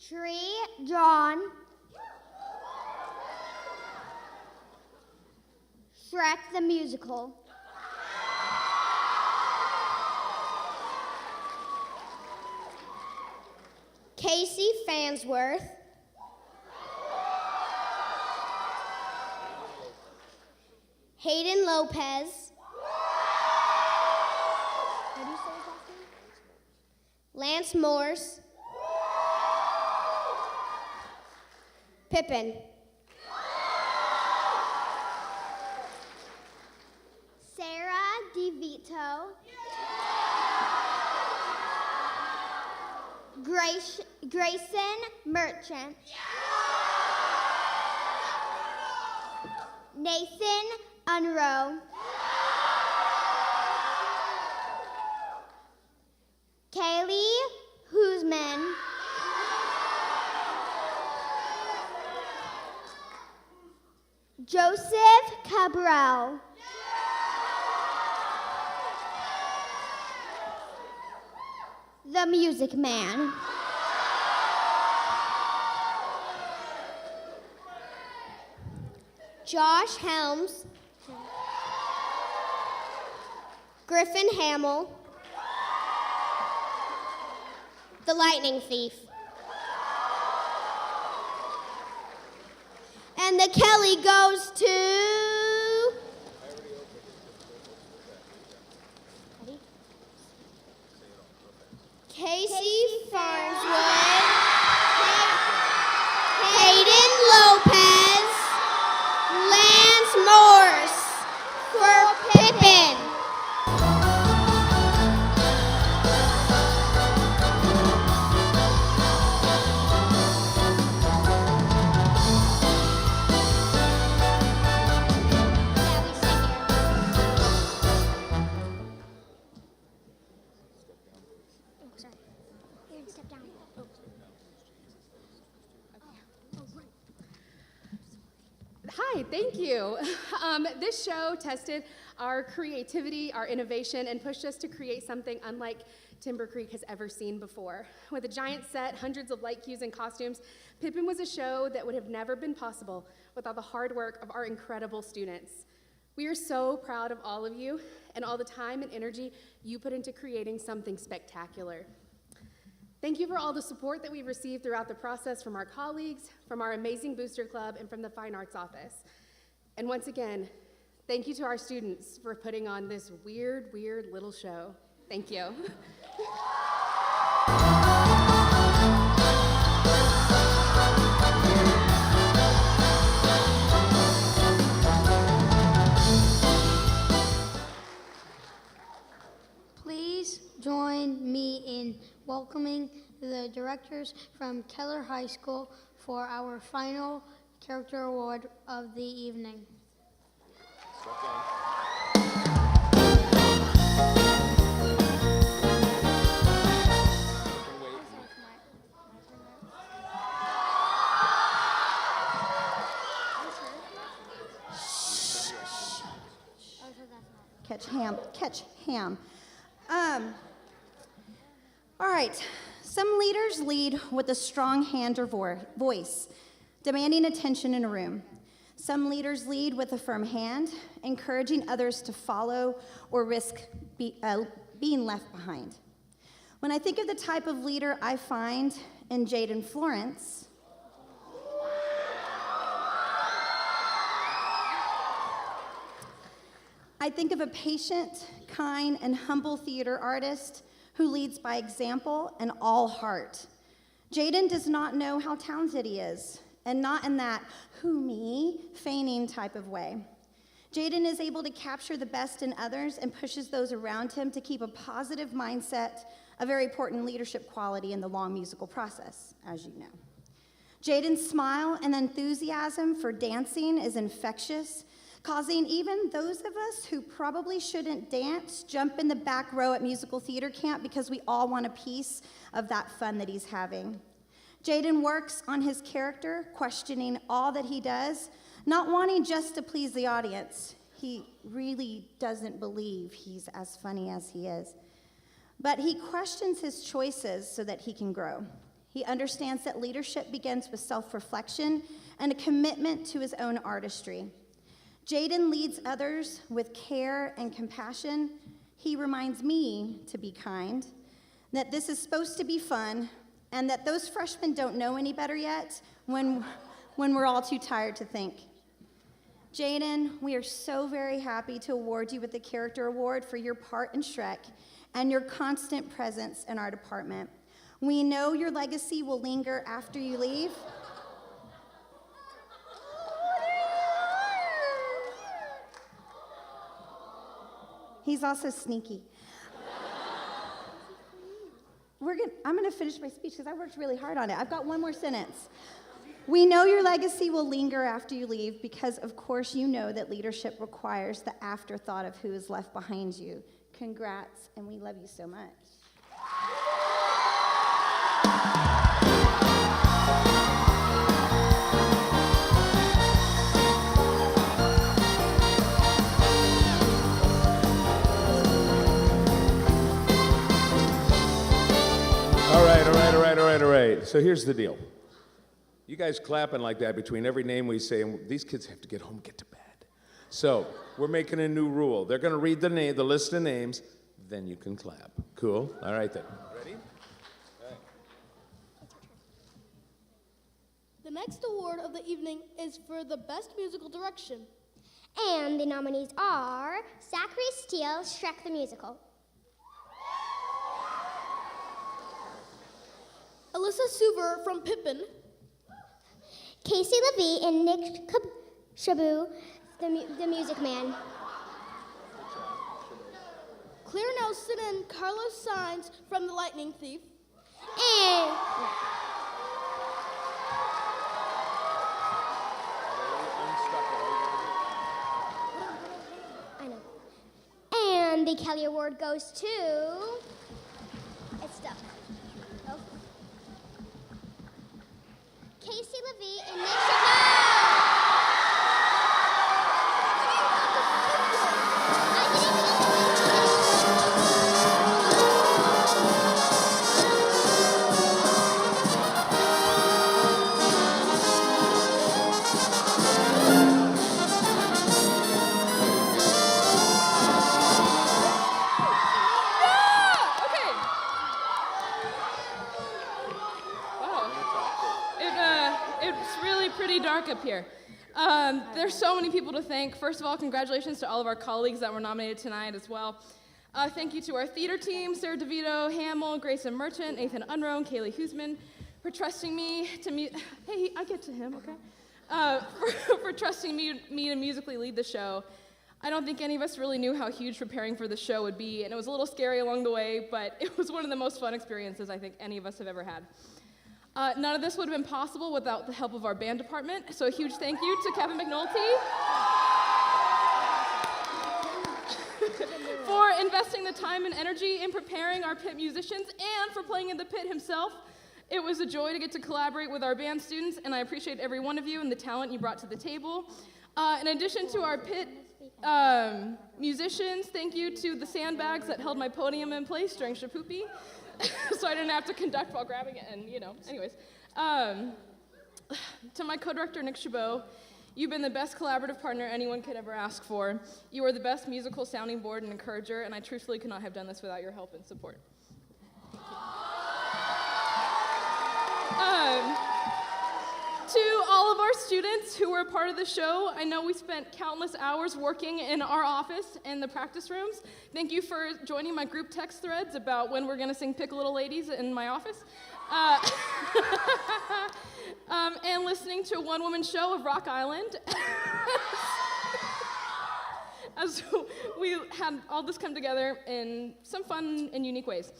Tree John, Shrek the Musical, Casey Fansworth, Hayden Lopez, how do you say his last name? Lance Morse, Pippin, Sarah DeVito, Grayson Merchant, Nathan Unroe, Kelley Husman, Joseph Cabral, the Music Man, Josh Helms, Griffin Hamill, the Lightning Thief, and the Kelley goes to Casey Farnsworth, Hayden Lopez, Lance Morse for Pippin. Hi, thank you. This show tested our creativity, our innovation, and pushed us to create something unlike Timber Creek has ever seen before. With a giant set, hundreds of light cues and costumes, Pippin was a show that would have never been possible without the hard work of our incredible students. We are so proud of all of you and all the time and energy you put into creating something spectacular. Thank you for all the support that we've received throughout the process from our colleagues, from our amazing Booster Club, and from the Fine Arts Office. And once again, thank you to our students for putting on this weird little show. Thank you. Please join me in welcoming welcoming the directors from Keller High School for our final character award of the evening. Catch ham. All right, some leaders lead with a strong hand or voice, demanding attention in a room. Some leaders lead with a firm hand, encouraging others to follow or risk being left behind. When I think of the type of leader I find in Jaden Florence, I think of a patient, kind, and humble theater artist who leads by example and all heart. Jaden does not know how talented he is, and not in that who me, feigning type of way. Jaden is able to capture the best in others and pushes those around him to keep a positive mindset, a very important leadership quality in the long musical process, as you know. Jaden's smile and enthusiasm for dancing is infectious, causing even those of us who probably shouldn't dance jump in the back row at musical theater camp because we all want a piece of that fun that he's having. Jaden works on his character, questioning all that he does, not wanting just to please the audience. He really doesn't believe he's as funny as he is. But he questions his choices so that he can grow. He understands that leadership begins with self-reflection and a commitment to his own artistry. Jaden leads others with care and compassion. He reminds me to be kind, that this is supposed to be fun, and that those freshmen don't know any better yet when we're all too tired to think. Jaden, we are so very happy to award you with the Character Award for your part in Shrek and your constant presence in our department. We know your legacy will linger after you leave. He's also sneaky. I'm going to finish my speech because I worked really hard on it. I've got one more sentence. We know your legacy will linger after you leave because, of course, you know that leadership requires the afterthought of who is left behind you. Congrats, and we love you so much. All right. So here's the deal. You guys clapping like that between every name we say, and these kids have to get home and get to bed. So we're making a new rule. They're going to read the list of names, then you can clap. Cool? All right, then. Ready? All right. The next award of the evening is for the Best Musical Direction. And the nominees are Zachary Steele, Shrek the Musical. Alyssa Suver from Pippin. Casey Levy and Nick Shabu, the Music Man. Claire Nelson and Carlos Sainz from The Lightning Thief. And And the Kelley Award goes to... It's stuck. Oh. Casey Levy and Nick Up here. There's so many people to thank. First of all, congratulations to all of our colleagues that were nominated tonight as well. Thank you to our theater team, Sarah DeVito, Hamill, Grayson Merchant, Nathan Unroe, Kaylee Huseman, for trusting me to hey, I get to him, okay? For trusting me to musically lead the show. I don't think any of us really knew how huge preparing for the show would be, and it was a little scary along the way, but it was one of the most fun experiences I think any of us have ever had. None of this would have been possible without the help of our band department, so a huge thank you to Kevin McNulty for investing the time and energy in preparing our pit musicians and for playing in the pit himself. It was a joy to get to collaborate with our band students, and I appreciate every one of you and the talent you brought to the table. In addition to our pit musicians, thank you to the sandbags that held my podium in place during Shapoopy, so I didn't have to conduct while grabbing it, and anyways. To my co-director, Nick Chabot, you've been the best collaborative partner anyone could ever ask for. You are the best musical sounding board and encourager, and I truthfully could not have done this without your help and support. To all of our students who were a part of the show, I know we spent countless hours working in our office and the practice rooms. Thank you for joining my group text threads about when we're going to sing Pick a Little Ladies in my office. And listening to a one-woman show of Rock Island. As we had all this come together in some fun and unique ways.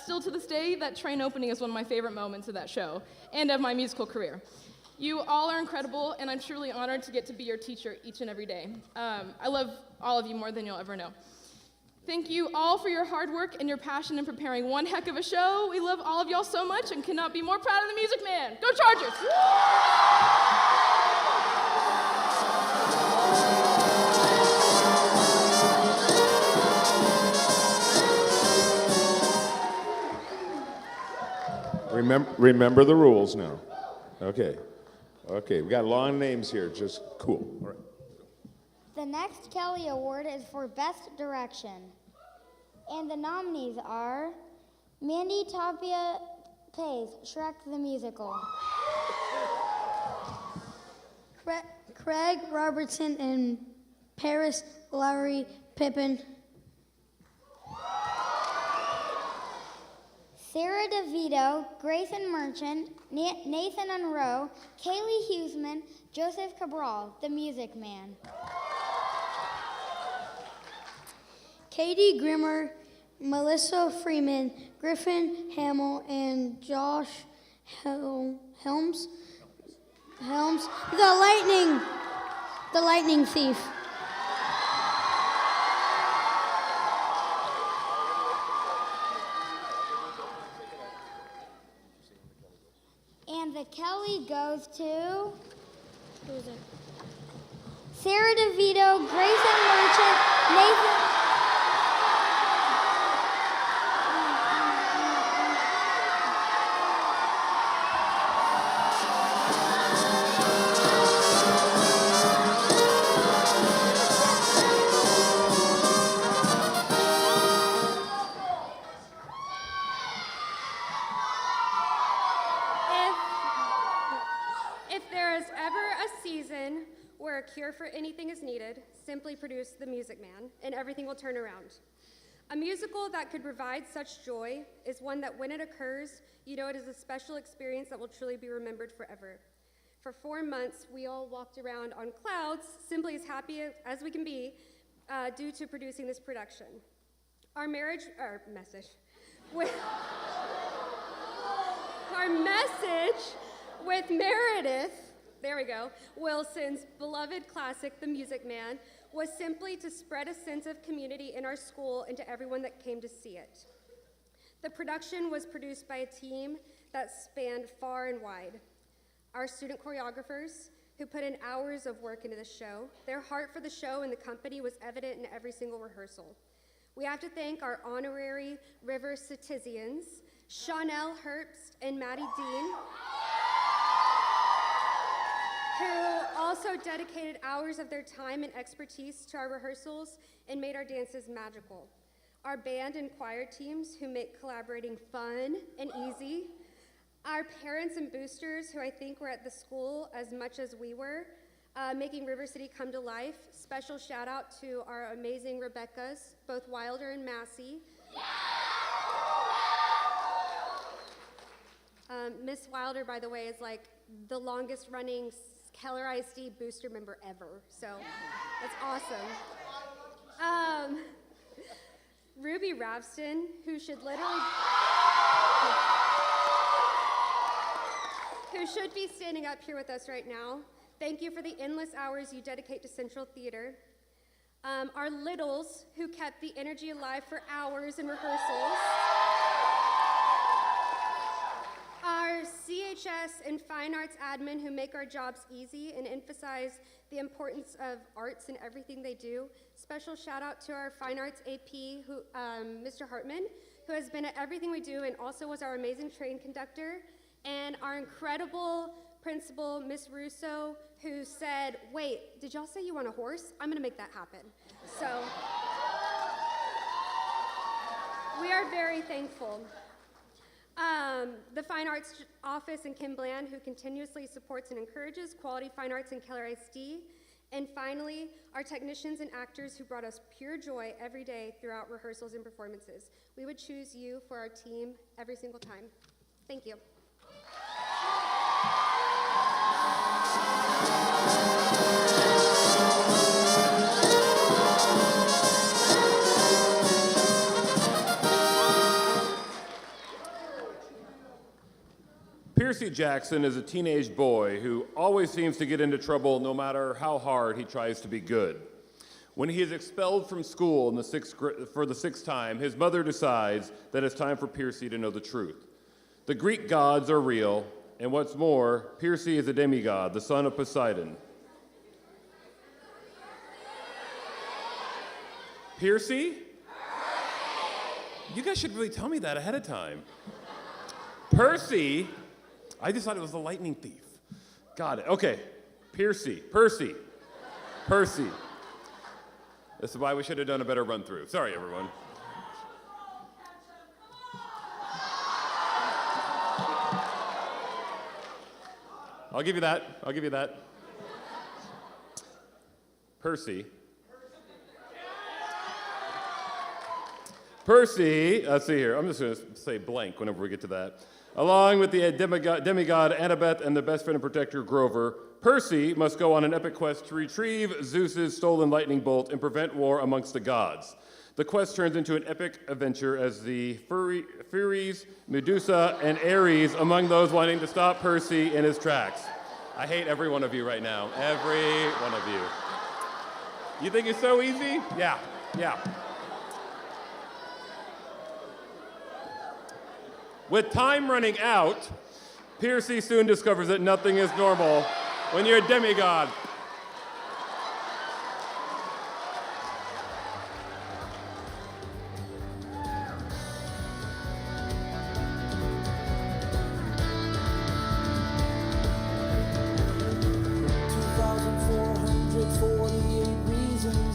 Still to this day, that train opening is one of my favorite moments of that show and of my musical career. You all are incredible, and I'm truly honored to get to be your teacher each and every day. I love all of you more than you'll ever know. Thank you all for your hard work and your passion in preparing one heck of a show. We love all of y'all so much and cannot be more proud of the Music Man. Go Chargers! Remember the rules now. Okay, we got long names here, just cool. All right. The next Kelley Award is for Best Direction. And the nominees are Mandy Tapia Pays, Shrek the Musical. Craig Robertson and Paris Lowry Pippin. Sarah DeVito, Grayson Merchant, Nathan Unroe, Kaylee Huseman, Joseph Cabral, The Music Man. Katie Grimmer, Melissa Freeman, Griffin Hamill, and Josh Helms, the lightning thief. And the Kelley goes to Sarah DeVito, Grayson Merchant, Nathan. Where a cure for anything is needed, simply produce The Music Man, and everything will turn around. A musical that could provide such joy is one that when it occurs, you know it is a special experience that will truly be remembered forever. For 4 months, we all walked around on clouds, simply as happy as we can be, due to producing this production. Our message with Meredith, there we go, Wilson's beloved classic, The Music Man, was simply to spread a sense of community in our school and to everyone that came to see it. The production was produced by a team that spanned far and wide. Our student choreographers, who put in hours of work into the show, their heart for the show and the company was evident in every single rehearsal. We have to thank our honorary River citizens, Chanel Herbst and Maddie Dean, who also dedicated hours of their time and expertise to our rehearsals and made our dances magical. Our band and choir teams who make collaborating fun and easy. Our parents and boosters who I think were at the school as much as we were, making River City come to life. Special shout out to our amazing Rebeccas, both Wilder and Massey. Miss Wilder, by the way, is like the longest running Keller ISD booster member ever. So that's awesome. Ruby Ravston, who should be standing up here with us right now. Thank you for the endless hours you dedicate to Central Theater. Our littles, who kept the energy alive for hours in rehearsals. Our CHS and fine arts admin, who make our jobs easy and emphasize the importance of arts in everything they do. Special shout out to our fine arts AP, Mr. Hartman, who has been at everything we do and also was our amazing train conductor. And our incredible principal, Miss Russo, who said, wait, did y'all say you want a horse? I'm gonna make that happen. So, we are very thankful. The Fine Arts Office and Kim Bland, who continuously supports and encourages quality fine arts in Keller ISD. And finally, our technicians and actors who brought us pure joy every day throughout rehearsals and performances. We would choose you for our team every single time. Thank you. Piercy Jackson is a teenage boy who always seems to get into trouble no matter how hard he tries to be good. When he is expelled from school for the sixth time, his mother decides that it's time for Piercy to know the truth. The Greek gods are real, and what's more, Piercy is a demigod, the son of Poseidon. Piercy? You guys should really tell me that ahead of time. Percy? I just thought it was the lightning thief. Got it. Okay. Percy. This is why we should have done a better run through. Sorry, everyone. I'll give you that. Percy, let's see here. I'm just going to say blank whenever we get to that. Along with the demigod Annabeth and the best friend and protector Grover, Percy must go on an epic quest to retrieve Zeus's stolen lightning bolt and prevent war amongst the gods. The quest turns into an epic adventure as the Furies, Medusa, and Ares among those wanting to stop Percy in his tracks. I hate every one of you right now. Every one of you. You think it's so easy? Yeah. With time running out, Piercy soon discovers that nothing is normal when you're a demigod.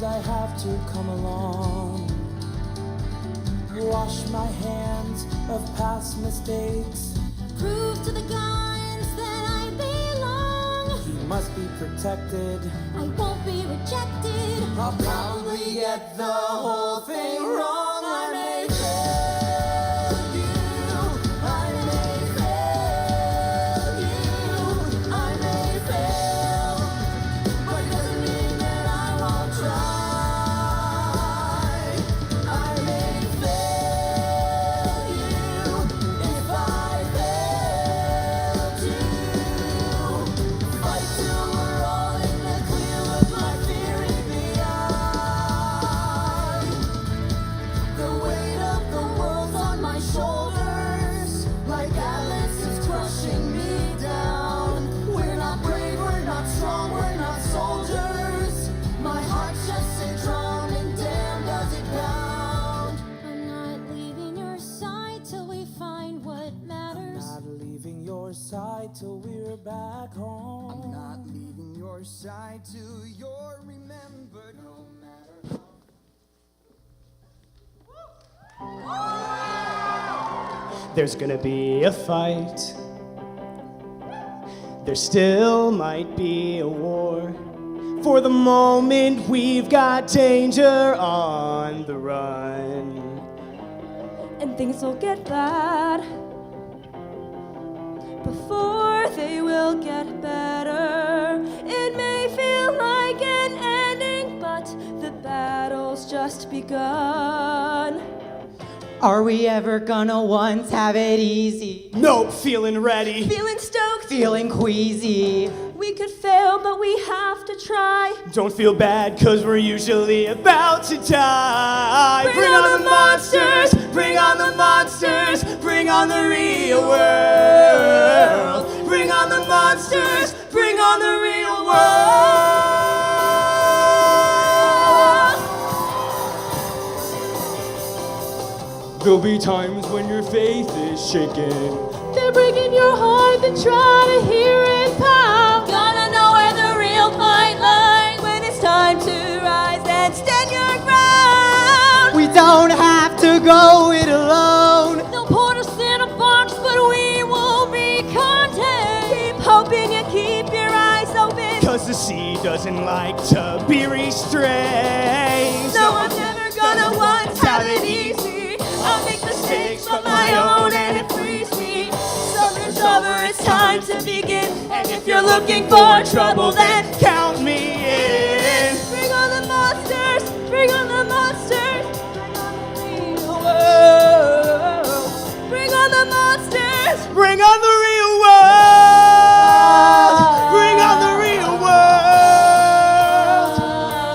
I have to come along. Wash my hands of past mistakes. Prove to the gods that I belong. He must be protected. I won't be rejected. I'll probably get the whole thing wrong. I may fail you. I may fail you. I may fail, but it doesn't mean that I won't try. Till we're back home. I'm not leaving your side till you're remembered, no matter how. There's gonna be a fight. There still might be a war. For the moment, we've got danger on the run. And things will get bad before they will get better. begun. Are we ever gonna once have it easy? Nope, feeling ready. Feeling stoked. Feeling queasy. We could fail, but we have to try. Don't feel bad, cause we're usually about to die. Bring on the monsters, bring on the monsters, bring on the real world. Bring on the monsters, bring on the real world. There'll be times when your faith is shaken. They're breaking your heart, then try to hear it pound. Gonna know where the real fight lies when it's time to rise and stand your ground. We don't have to go it alone. They'll put us in a box, but we will be content. Keep hoping and keep your eyes open. Cause the sea doesn't like to be restrained. No, I'm never gonna once have it easy. I'll make mistakes of my own and it frees me. Summer's over, it's time to begin. And if you're looking for trouble, then count me in. Bring on the monsters, bring on the monsters. Bring on the real world. Bring on the monsters. Bring on the real world. Bring on the real world.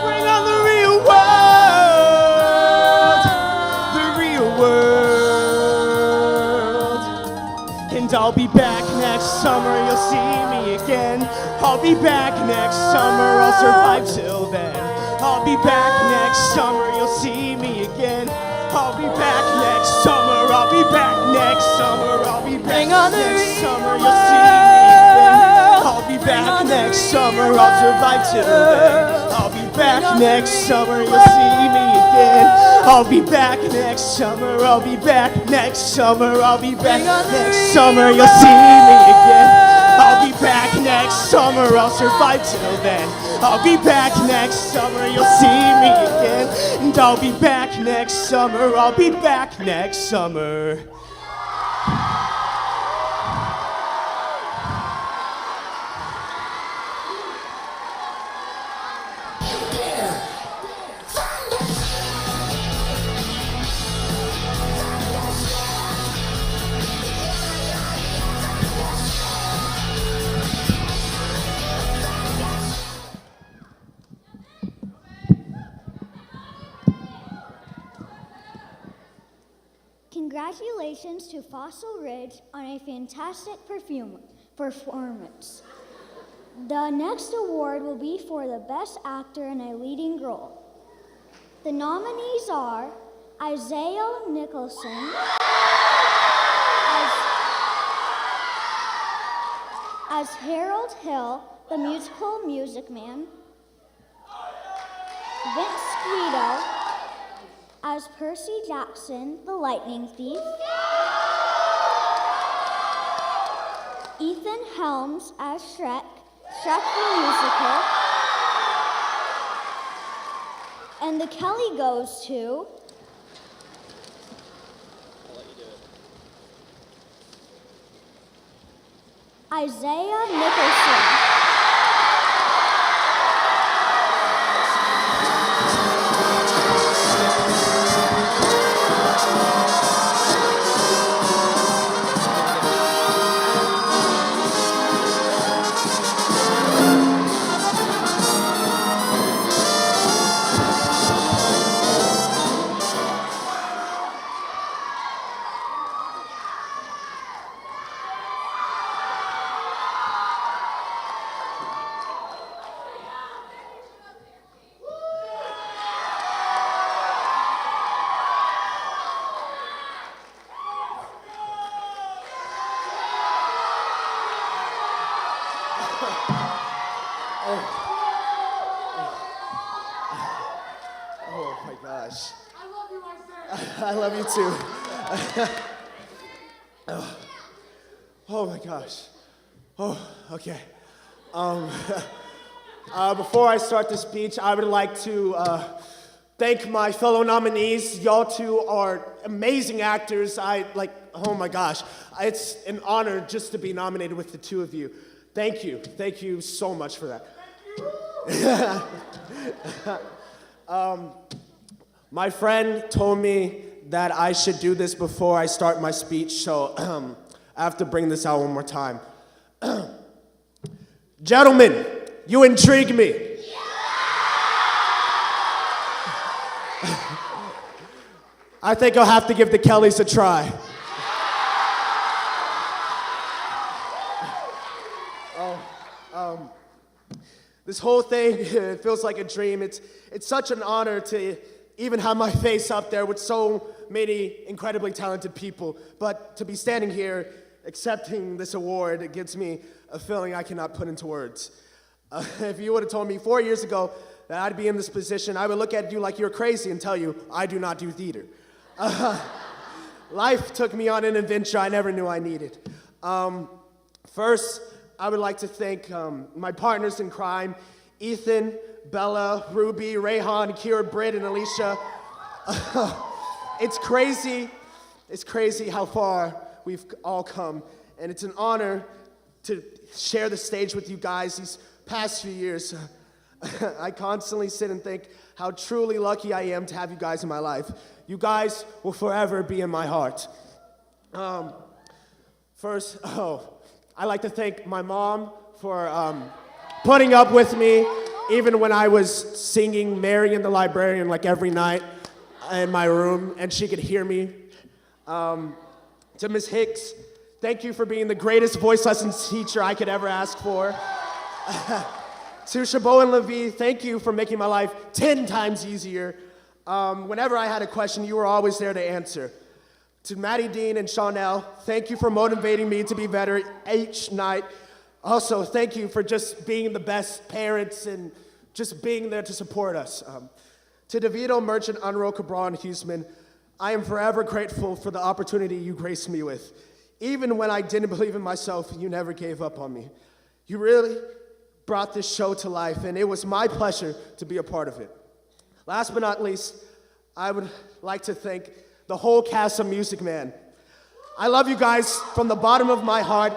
Bring on the real world. The real world. And I'll be back next summer, you'll see me again. I'll be back next summer, I'll survive till then. I'll be back next summer, you'll see me again. I'll be back next summer, I'll be back next summer, I'll be back next summer, you'll see me again. I'll be back next summer, I'll survive till then. I'll be back next summer, you'll see me again. I'll be back next summer, I'll be back next summer, I'll be back next summer, you'll see me again. I'll be back next summer, I'll survive till then. I'll be back next summer, you'll see me again. And I'll be back next summer, I'll be back next summer. Congratulations to Fossil Ridge on a fantastic performance. The next award will be for the Best Actor in a Leading Role. The nominees are Isaiah Nicholson as Harold Hill, the musical Music Man, Vince Guido as Percy Jackson, the Lightning Thief, Ethan Helms as Shrek the Musical, and the Kelley goes to Isaiah Nicholson. Oh my gosh. I love you too. Oh my gosh. Oh, okay. Before I start the speech, I would like to thank my fellow nominees. Y'all two are amazing actors. Oh my gosh. It's an honor just to be nominated with the two of you. Thank you. Thank you so much for that. My friend told me that I should do this before I start my speech, so I have to bring this out one more time. Gentlemen, you intrigue me. I think I'll have to give the Kelleys a try. This whole thing, it feels like a dream. It's such an honor to even have my face up there with so many incredibly talented people. But to be standing here accepting this award, it gives me a feeling I cannot put into words. If you would have told me 4 years ago that I'd be in this position, I would look at you like you're crazy and tell you, I do not do theater. Life took me on an adventure I never knew I needed. First, I would like to thank my partners in crime, Ethan, Bella, Ruby, Rayhan, Kira, Britt, and Alicia. It's crazy how far we've all come, and it's an honor to share the stage with you guys these past few years. I constantly sit and think how truly lucky I am to have you guys in my life. You guys will forever be in my heart. First, I'd like to thank my mom for putting up with me even when I was singing Mary and the Librarian like every night in my room and she could hear me. To Ms. Hicks, thank you for being the greatest voice lessons teacher I could ever ask for. To Chabot and Levy, thank you for making my life 10 times easier. Whenever I had a question, you were always there to answer. To Maddie Dean and Chanel, thank you for motivating me to be better each night. Also, thank you for just being the best parents and just being there to support us. To DeVito, Merchant, Unroll, Cabral, and Huseman, I am forever grateful for the opportunity you graced me with. Even when I didn't believe in myself, you never gave up on me. You really brought this show to life, and it was my pleasure to be a part of it. Last but not least, I would like to thank the whole cast of Music Man. I love you guys from the bottom of my heart,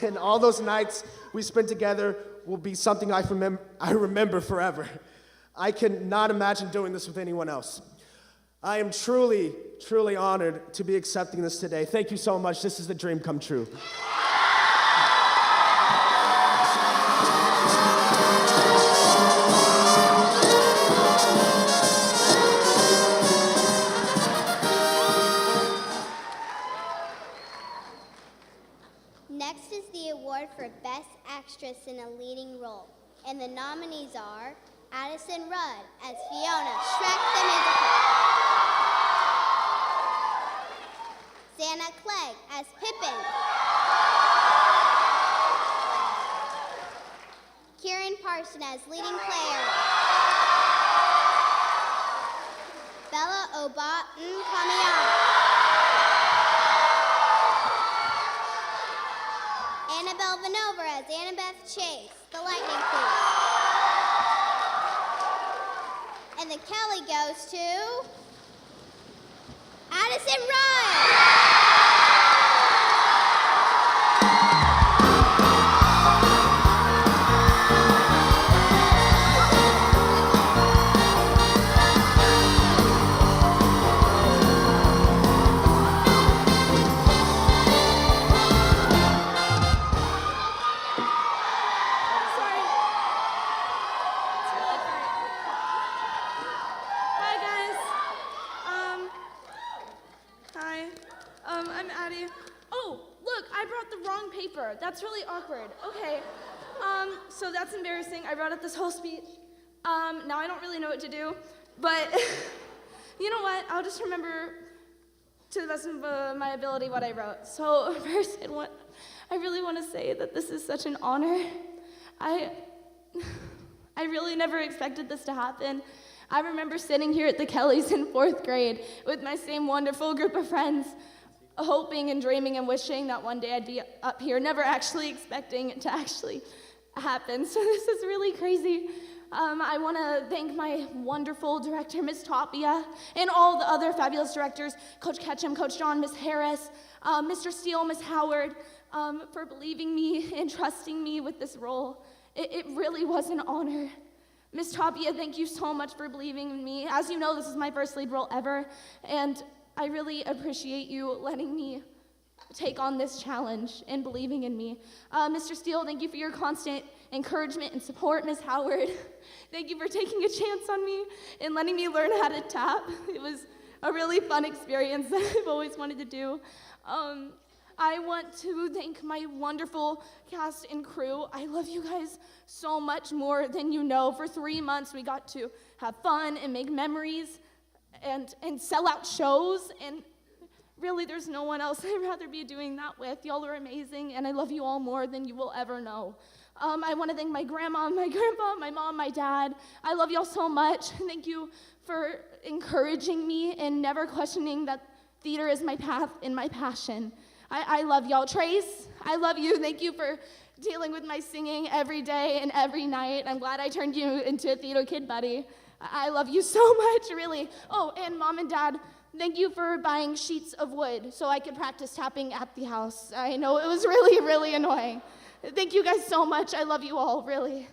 and all those nights we spent together will be something I remember forever. I cannot imagine doing this with anyone else. I am truly, truly honored to be accepting this today. Thank you so much. This is the dream come true. Next is the award for Best Actress in a Leading Role. And the nominees are Addison Rudd as Fiona, Shrek the Musical. Xana Clegg as Pippin. Kieran Parson as leading player. Bella Oba-Nkamiana. Annabelle Vanover as Annabeth Chase, the Lightning Thief. And the Kelley goes to Addison Rudd. I'm Addie. Oh, look, I brought the wrong paper. That's really awkward. Okay. So that's embarrassing. I wrote out this whole speech. Now I don't really know what to do, but you know what? I'll just remember to the best of my ability what I wrote. So first, I really want to say that this is such an honor. I really never expected this to happen. I remember sitting here at the Kelleys in 4th grade with my same wonderful group of friends, hoping and dreaming and wishing that one day I'd be up here, never actually expecting it to actually happen. So this is really crazy. I want to thank my wonderful director, Miss Tapia, and all the other fabulous directors, Coach Ketchum, Coach John, Miss Harris, Mr. Steele, Miss Howard, for believing me and trusting me with this role. It really was an honor. Miss Tapia, thank you so much for believing in me. As you know, this is my first lead role ever, and I really appreciate you letting me take on this challenge and believing in me. Mr. Steele, thank you for your constant encouragement and support. Ms. Howard, thank you for taking a chance on me and letting me learn how to tap. It was a really fun experience that I've always wanted to do. I want to thank my wonderful cast and crew. I love you guys so much more than you know. For 3 months, we got to have fun and make memories and sell out shows, and really, there's no one else I'd rather be doing that with. Y'all are amazing, and I love you all more than you will ever know. I want to thank my grandma, my grandpa, my mom, my dad. I love y'all so much. Thank you for encouraging me and never questioning that theater is my path and my passion. I love y'all. Trace, I love you. Thank you for dealing with my singing every day and every night. I'm glad I turned you into a theater kid, buddy. I love you so much, really. Oh, and Mom and Dad, thank you for buying sheets of wood so I could practice tapping at the house. I know it was really, really annoying. Thank you guys so much. I love you all, really.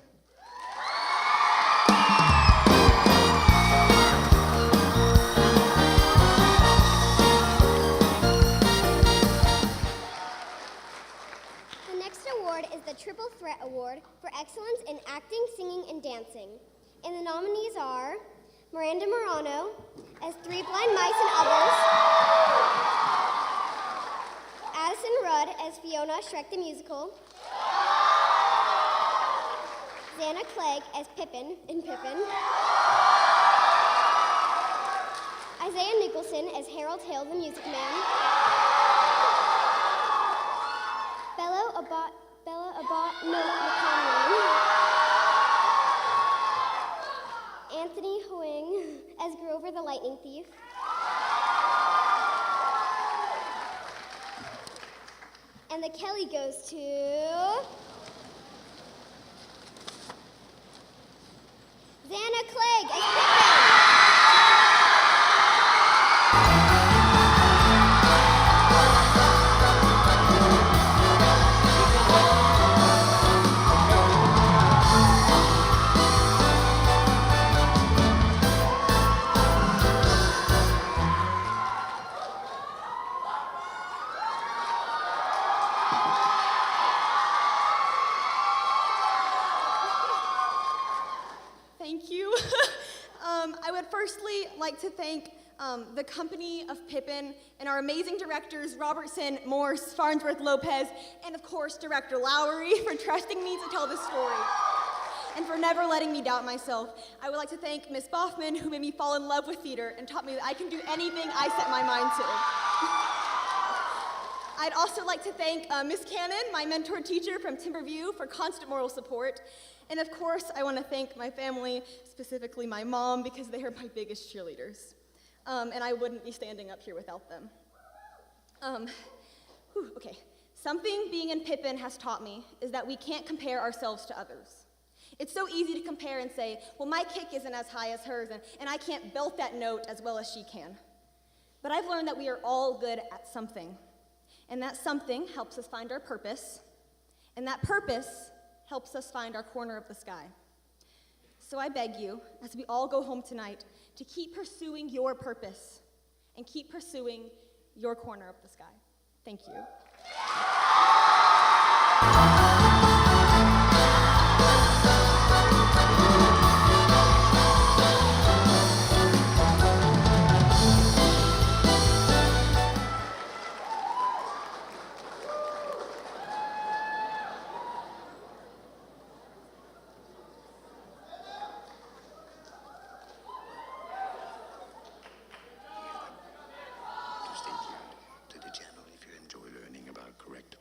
The next award is the Triple Threat Award for Excellence in Acting, Singing, and Dancing. And the nominees are Miranda Morano as Three Blind Mice and Others, Addison Rudd as Fiona Shrek the Musical, Xana Clegg as Pippin in Pippin, Isaiah Nicholson as Harold Hill the Music Man, Bella Abbott McConaughey, Anthony Hoang as Grover the Lightning Thief, and the Kelley goes to Xana Clegg as Pippin. Thank you. I would firstly like to thank the company of Pippin and our amazing directors, Robertson, Morse, Farnsworth, Lopez, and of course, Director Lowry for trusting me to tell this story and for never letting me doubt myself. I would like to thank Miss Boffman, who made me fall in love with theater and taught me that I can do anything I set my mind to. I'd also like to thank Miss Cannon, my mentor teacher from Timberview, for constant moral support. And of course, I want to thank my family, specifically my mom, because they are my biggest cheerleaders. And I wouldn't be standing up here without them. Okay. Something being in Pippin has taught me is that we can't compare ourselves to others. It's so easy to compare and say, well, my kick isn't as high as hers, and I can't belt that note as well as she can. But I've learned that we are all good at something. And that something helps us find our purpose. And that purpose helps us find our corner of the sky. So I beg you, as we all go home tonight, to keep pursuing your purpose and keep pursuing your corner of the sky. Thank you.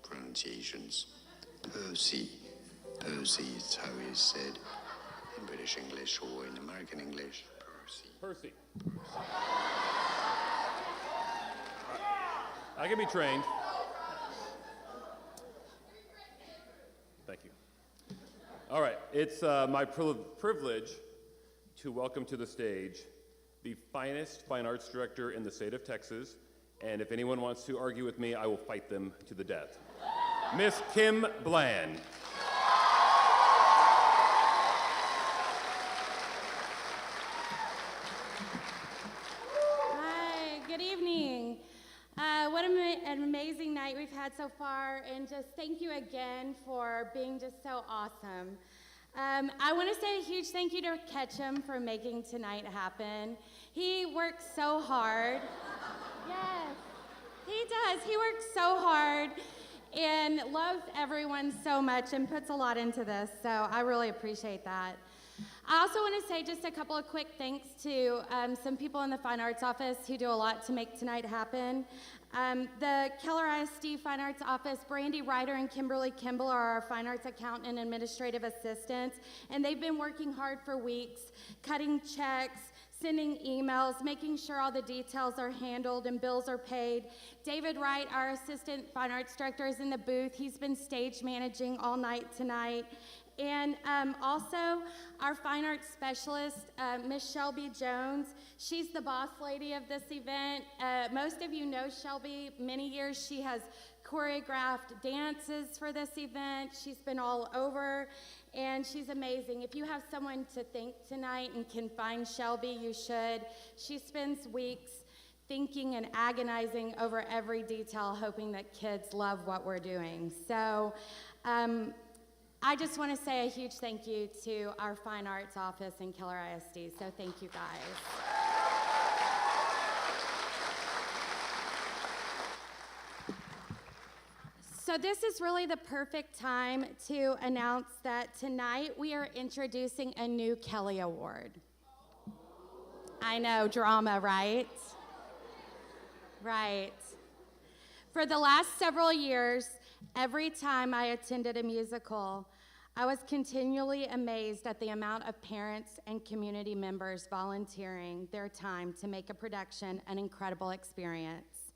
Pronunciations. Percy. Percy is how it's said in British English or in American English. Percy. Percy. I can be trained. Thank you. All right, it's my privilege to welcome to the stage the finest fine arts director in the state of Texas, and if anyone wants to argue with me, I will fight them to the death. Miss Kim Bland. we've had so far, and just thank you again for being just so awesome. I want to say a huge thank you to Ketchum for making tonight happen. He works so hard. Yes, he does. He works so hard and loves everyone so much and puts a lot into this, so I really appreciate that. I also want to say just a couple of quick thanks to some people in the Fine Arts Office who do a lot to make tonight happen. The Keller ISD Fine Arts Office, Brandy Ryder and Kimberly Kimball are our Fine Arts Accountant and Administrative Assistants, and they've been working hard for weeks, cutting checks, sending emails, making sure all the details are handled and bills are paid. David Wright, our Assistant Fine Arts Director, is in the booth. He's been stage managing all night tonight. And also, our fine arts specialist, Miss Shelby Jones, she's the boss lady of this event. Most of you know Shelby. Many years she has choreographed dances for this event. She's been all over, and she's amazing. If you have someone to thank tonight and can find Shelby, you should. She spends weeks thinking and agonizing over every detail, hoping that kids love what we're doing. So, I just want to say a huge thank you to our Fine Arts Office and Keller ISD, so thank you guys. So this is really the perfect time to announce that tonight we are introducing a new Kelley Award. I know, drama, right? Right. For the last several years, every time I attended a musical, I was continually amazed at the amount of parents and community members volunteering their time to make a production an incredible experience.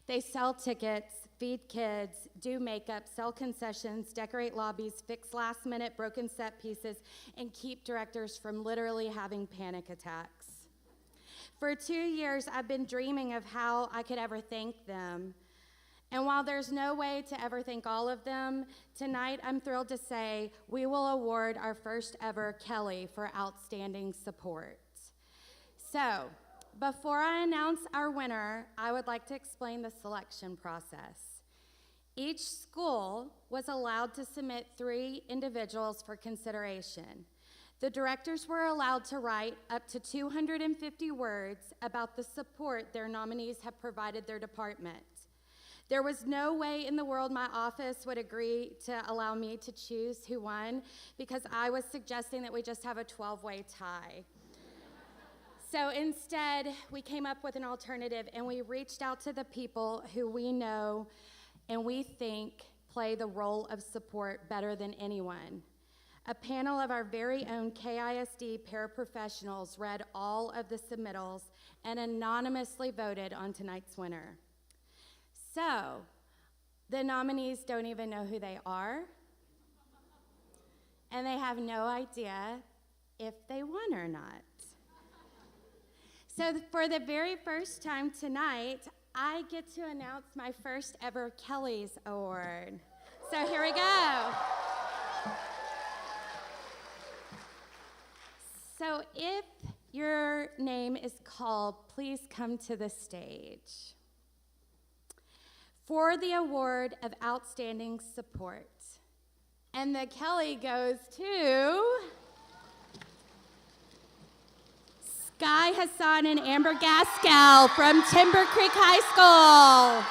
They sell tickets, feed kids, do makeup, sell concessions, decorate lobbies, fix last-minute broken set pieces, and keep directors from literally having panic attacks. For 2 years, I've been dreaming of how I could ever thank them. And while there's no way to ever thank all of them, tonight I'm thrilled to say we will award our first ever Kelley for outstanding support. So, before I announce our winner, I would like to explain the selection process. Each school was allowed to submit 3 individuals for consideration. The directors were allowed to write up to 250 words about the support their nominees have provided their department. There was no way in the world my office would agree to allow me to choose who won, because I was suggesting that we just have a 12-way tie. So instead, we came up with an alternative, and we reached out to the people who we know and we think play the role of support better than anyone. A panel of our very own KISD paraprofessionals read all of the submittals and anonymously voted on tonight's winner. So, the nominees don't even know who they are, and they have no idea if they won or not. So for the very first time tonight, I get to announce my first ever Kelley's Award. So here we go. So if your name is called, please come to the stage. For the award of outstanding support. And the Kelley goes to Sky Hassan and Amber Gaskell from Timber Creek High School.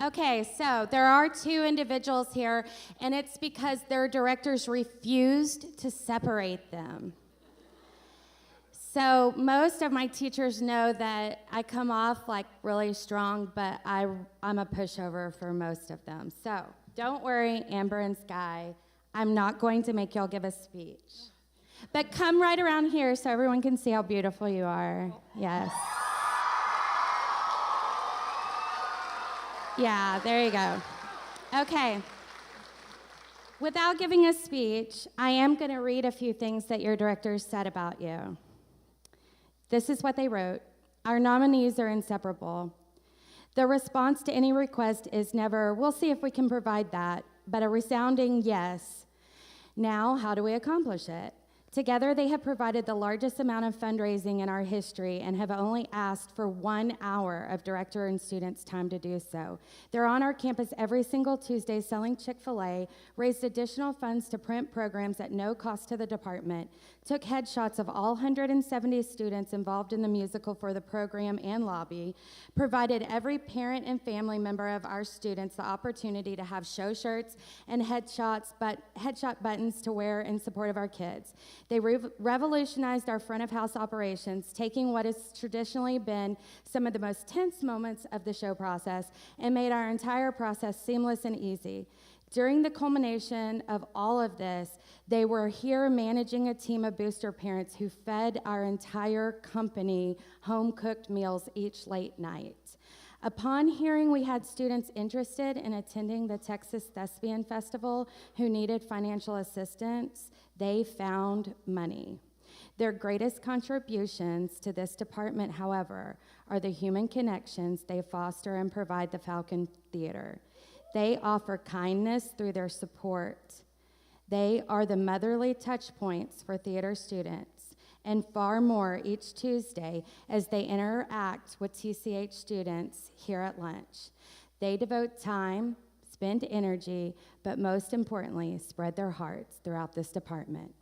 Okay, so there are 2 individuals here, and it's because their directors refused to separate them. So most of my teachers know that I come off like really strong, but I'm a pushover for most of them. So don't worry, Amber and Sky, I'm not going to make y'all give a speech. But come right around here so everyone can see how beautiful you are. Yes. Yeah, there you go. Okay. Without giving a speech, I am going to read a few things that your directors said about you. This is what they wrote. Our nominees are inseparable. The response to any request is never, we'll see if we can provide that, but a resounding yes. Now, how do we accomplish it? Together, they have provided the largest amount of fundraising in our history and have only asked for 1 hour of director and students' time to do so. They're on our campus every single Tuesday selling Chick-fil-A, raised additional funds to print programs at no cost to the department, took headshots of all 170 students involved in the musical for the program and lobby, provided every parent and family member of our students the opportunity to have show shirts and headshot buttons to wear in support of our kids. They revolutionized our front of house operations, taking what has traditionally been some of the most tense moments of the show process and made our entire process seamless and easy. During the culmination of all of this, they were here managing a team of booster parents who fed our entire company home-cooked meals each late night. Upon hearing we had students interested in attending the Texas Thespian Festival who needed financial assistance, they found money. Their greatest contributions to this department, however, are the human connections they foster and provide the Falcon Theater. They offer kindness through their support. They are the motherly touch points for theater students, and far more each Tuesday as they interact with TCH students here at lunch. They devote time, spend energy, but most importantly, spread their hearts throughout this department.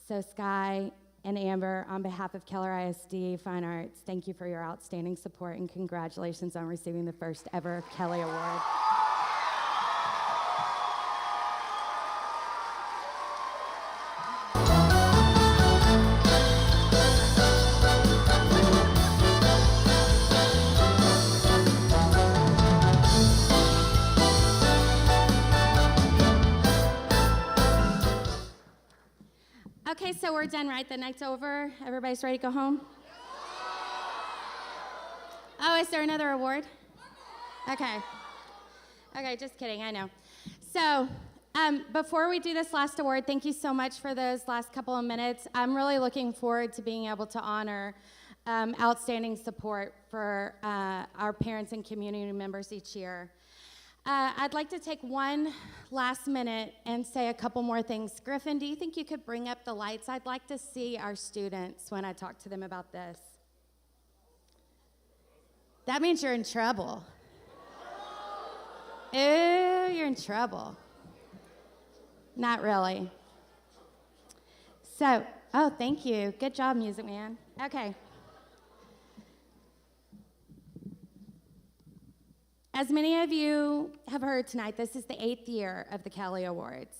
So Sky and Amber, on behalf of Keller ISD Fine Arts, thank you for your outstanding support and congratulations on receiving the first ever Kelley Award. Okay, so we're done, right? The night's over. Everybody's ready to go home? Oh, is there another award? Okay. Okay, just kidding, I know. So, before we do this last award, thank you so much for those last couple of minutes. I'm really looking forward to being able to honor outstanding support for our parents and community members each year. I'd like to take one last minute and say a couple more things. Griffin, do you think you could bring up the lights? I'd like to see our students when I talk to them about this. That means you're in trouble. Ooh, you're in trouble. Not really. So, oh, thank you. Good job, Music Man. Okay. As many of you have heard tonight, this is the 8th year of the Kelley Awards.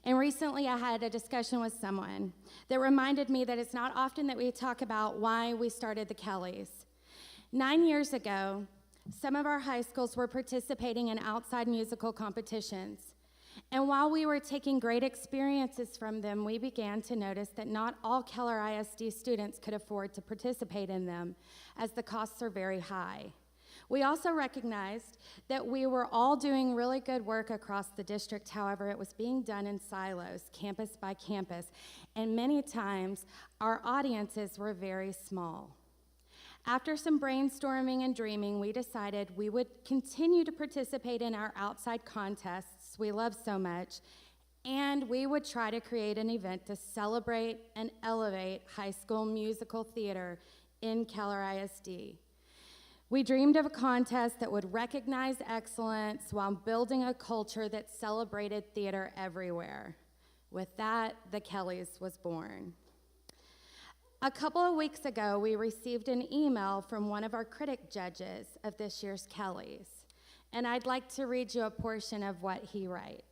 And recently I had a discussion with someone that reminded me that it's not often that we talk about why we started the Kelleys. 9 years ago, some of our high schools were participating in outside musical competitions. And while we were taking great experiences from them, we began to notice that not all Keller ISD students could afford to participate in them, as the costs are very high. We also recognized that we were all doing really good work across the district. However, it was being done in silos, campus by campus, and many times our audiences were very small. After some brainstorming and dreaming, we decided we would continue to participate in our outside contests we love so much, and we would try to create an event to celebrate and elevate high school musical theater in Keller ISD. We dreamed of a contest that would recognize excellence while building a culture that celebrated theater everywhere. With that, the Kelleys was born. A couple of weeks ago, we received an email from one of our critic judges of this year's Kelleys, and I'd like to read you a portion of what he writes.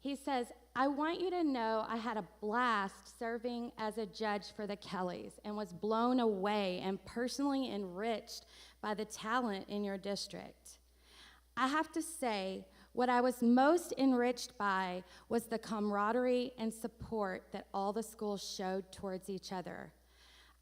He says, I want you to know I had a blast serving as a judge for the Kelleys and was blown away and personally enriched by the talent in your district. I have to say, what I was most enriched by was the camaraderie and support that all the schools showed towards each other.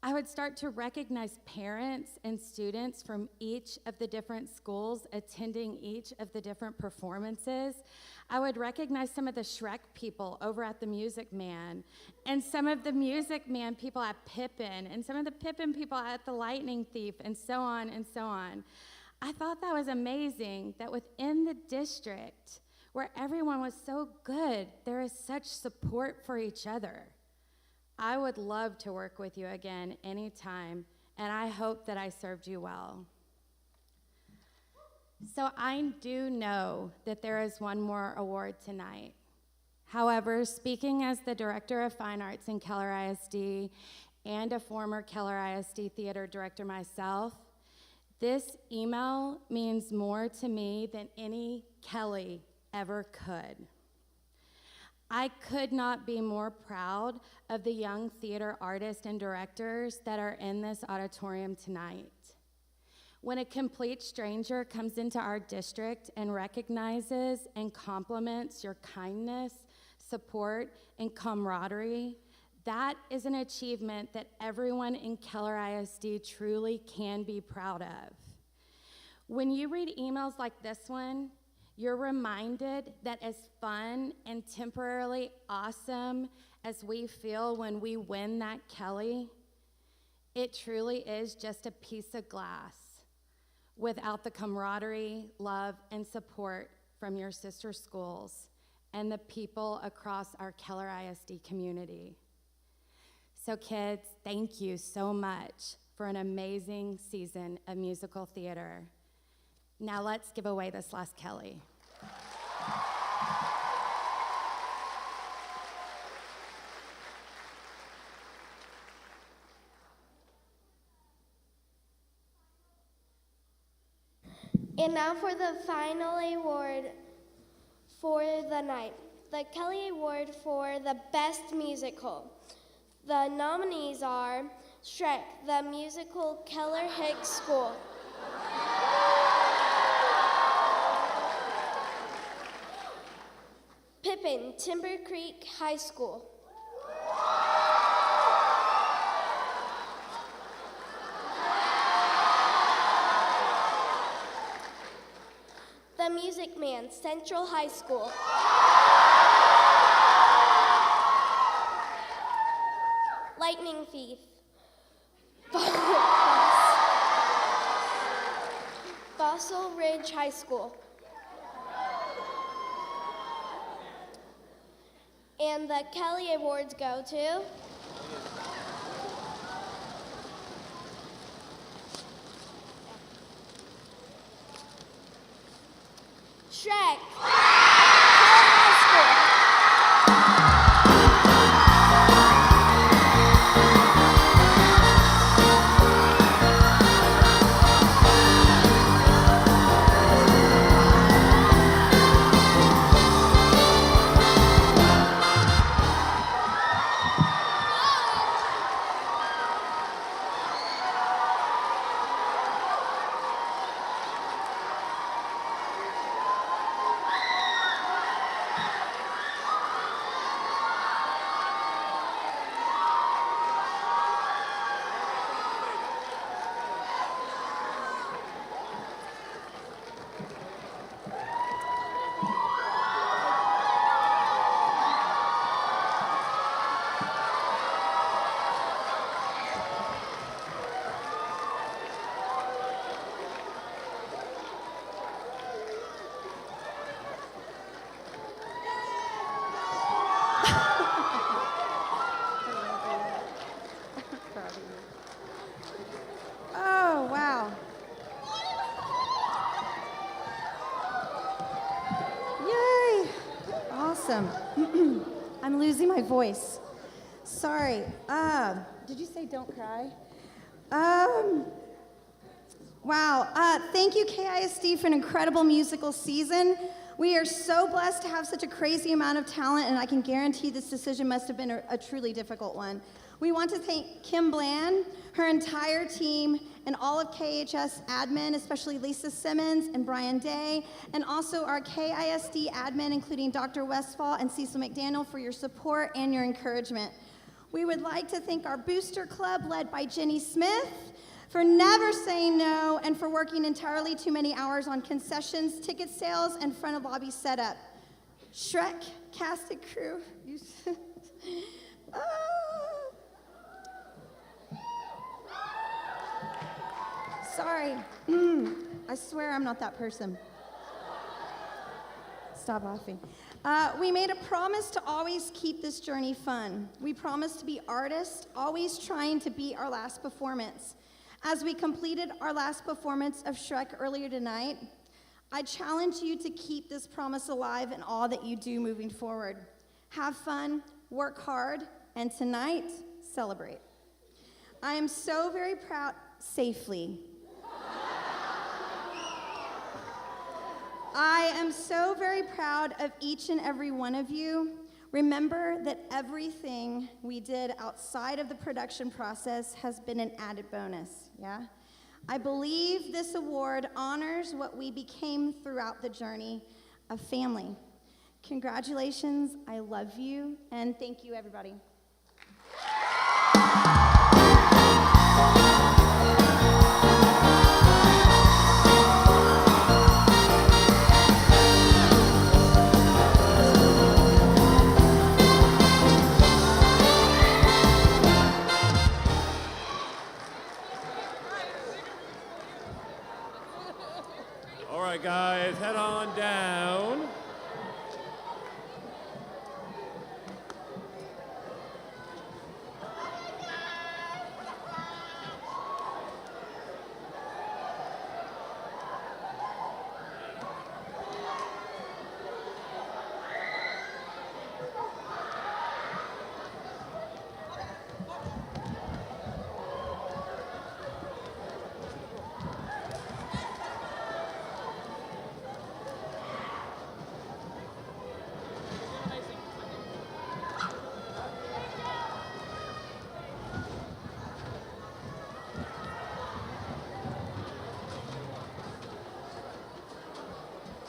I would start to recognize parents and students from each of the different schools attending each of the different performances. I would recognize some of the Shrek people over at the Music Man, and some of the Music Man people at Pippin, and some of the Pippin people at the Lightning Thief, and so on and so on. I thought that was amazing that within the district, where everyone was so good, there is such support for each other. I would love to work with you again anytime, and I hope that I served you well. So I do know that there is one more award tonight. However, speaking as the Director of Fine Arts in Keller ISD and a former Keller ISD theater director myself, this email means more to me than any Kelley ever could. I could not be more proud of the young theater artists and directors that are in this auditorium tonight. When a complete stranger comes into our district and recognizes and compliments your kindness, support, and camaraderie, that is an achievement that everyone in Keller ISD truly can be proud of. When you read emails like this one, you're reminded that as fun and temporarily awesome as we feel when we win that Kelley, it truly is just a piece of glass without the camaraderie, love, and support from your sister schools and the people across our Keller ISD community. So kids, thank you so much for an amazing season of musical theater. Now let's give away this last Kelley. And now for the final award for the night, the Kelley Award for the Best Musical. The nominees are Shrek, the musical Keller Hicks School. Pippin, Timber Creek High School. The Music Man, Central High School. Lightning Thief. Fossil Ridge High School. And the Kelley Awards go to Shrek. Oh, wow. Yay! Awesome. I'm losing my voice. Sorry. Did you say don't cry? Wow. Thank you, KISD, for an incredible musical season. We are so blessed to have such a crazy amount of talent, and I can guarantee this decision must have been a truly difficult one. We want to thank Kim Bland, her entire team, and all of KHS admin, especially Lisa Simmons and Brian Day, and also our KISD admin, including Dr. Westfall and Cecil McDaniel, for your support and your encouragement. We would like to thank our booster club led by Jenny Smith for never saying no and for working entirely too many hours on concessions, ticket sales, and front of lobby setup. Shrek cast and crew. Sorry. I swear I'm not that person. Stop laughing. We made a promise to always keep this journey fun. We promised to be artists, always trying to beat our last performance. As we completed our last performance of Shrek earlier tonight, I challenge you to keep this promise alive in all that you do moving forward. Have fun, work hard, and tonight, celebrate. I am so very proud, safely. I am so very proud of each and every one of you. Remember that everything we did outside of the production process has been an added bonus, yeah? I believe this award honors what we became throughout the journey of family. Congratulations, I love you, and thank you, everybody. All right, guys, head on down.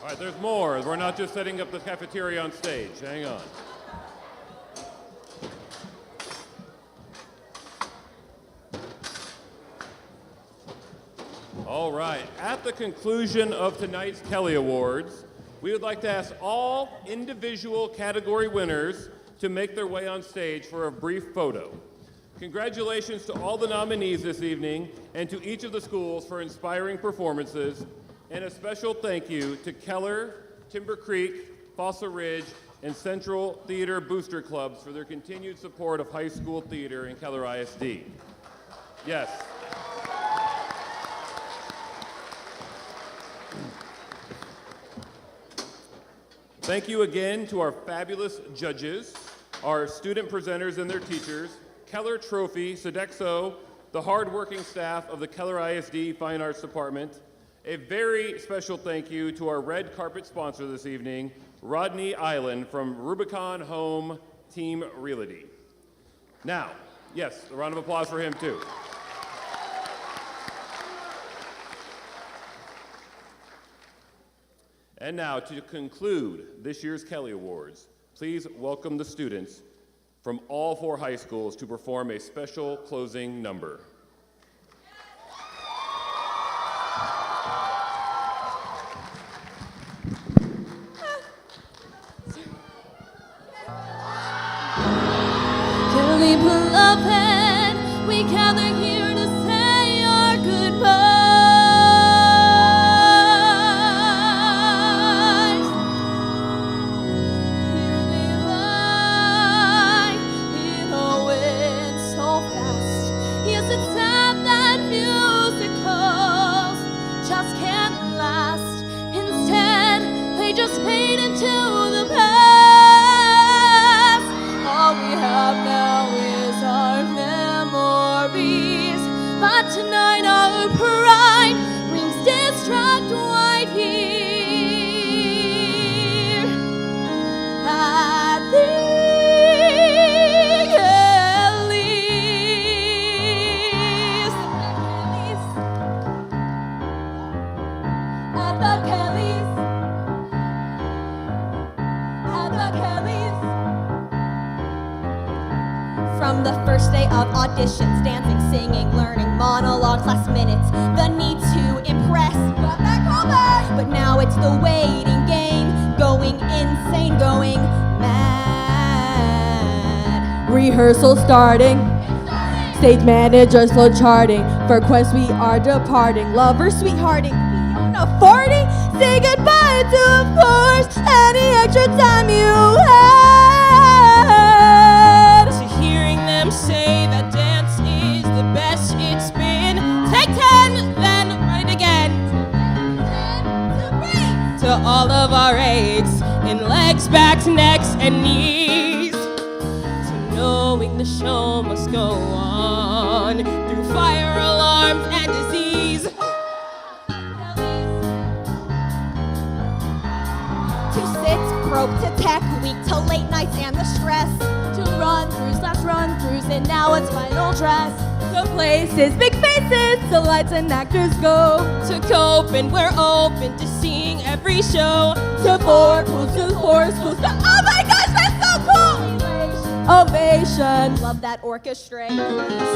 All right, there's more. We're not just setting up the cafeteria on stage. Hang on. All right, at the conclusion of tonight's Kelley Awards, we would like to ask all individual category winners to make their way on stage for a brief photo. Congratulations to all the nominees this evening and to each of the schools for inspiring performances. And a special thank you to Keller, Timber Creek, Fossil Ridge, and Central Theater Booster Clubs for their continued support of high school theater in Keller ISD. Yes. Thank you again to our fabulous judges, our student presenters and their teachers, Keller Trophy, Sodexo, the hardworking staff of the Keller ISD Fine Arts Department. A very special thank you to our red carpet sponsor this evening, Rodney Island from Rubicon Home Team Realty. Now, yes, a round of applause for him too. And now, to conclude this year's Kelley Awards, please welcome the students from all 4 high schools to perform a special closing number. Kelley beloved, we gather here to say our goodbyes. Here they lie, it all went so fast. Yes, it's From the first day of auditions, dancing, singing, learning, monologues, last minutes, the need to impress. Got that callback! But now it's the waiting game, going insane, going mad. Rehearsal starting. Stage managers flow charting. For quest we are departing. Lovers sweethearting. Beyond affording. Say goodbye to, of course, any extra time you had. To hearing them say that dance is the best it's been. Take 10, then run it again. To all of our aches in legs, backs, necks, and knees. To knowing the show must go on through fire alarms and disease. To sit, broke to tech, weak to late nights and the stress. To run-throughs, and now it's final dress. The places, big faces, the lights and actors go. To cope and we're open to seeing every show. To four schools, to four schools, to oh my gosh, that's so cool! Ovation. Love that orchestra.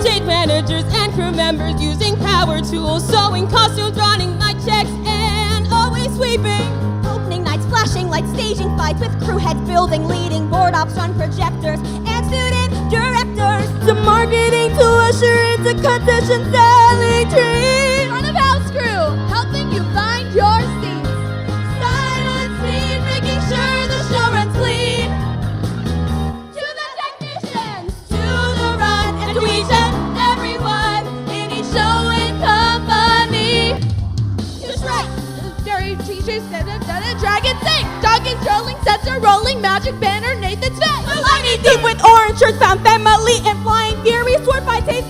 Stage managers and crew members using power tools, sewing costumes, running mic checks, and always sweeping. Opening nights, flashing lights, staging fights with crew heads, building, leading, board ops on projectors, and student directors. To marketing, to usher into concession selling trees. Front of house crew, helping you find your seats. Silent scene, making sure the show runs clean. To the technicians, To the run, and to each and everyone in each show and company. to Shrek, Jerry teaches, dragon sing, dogging, strolling, sets are rolling, magic banner, Nathan's face. The lightning thief with orange shirts found family and flying fury, sword by taste,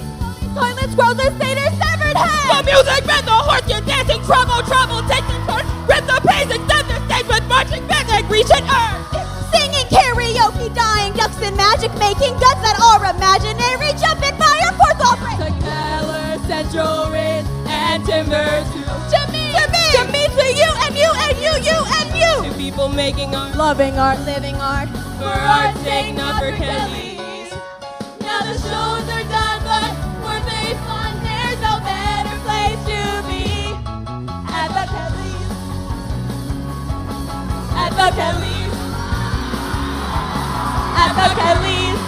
toilet scrolls and satyrs severed heads. The music band, the horse, you're dancing, trouble, take the turn, rip the pace, extend the stage with marching band and reach an earth. Singing karaoke, dying ducks and magic, making guts that are imaginary, jumping fire, fourth all break. To Keller, Central Ridge, and Timber To me, to you and you and you and you. To people making art, Loving art, Living art. for art's sake, not for Kelley's. Now the shows are done, but we're based on there's no better place to be. At the Kelley's. At the Kelley's. At the Kelley's.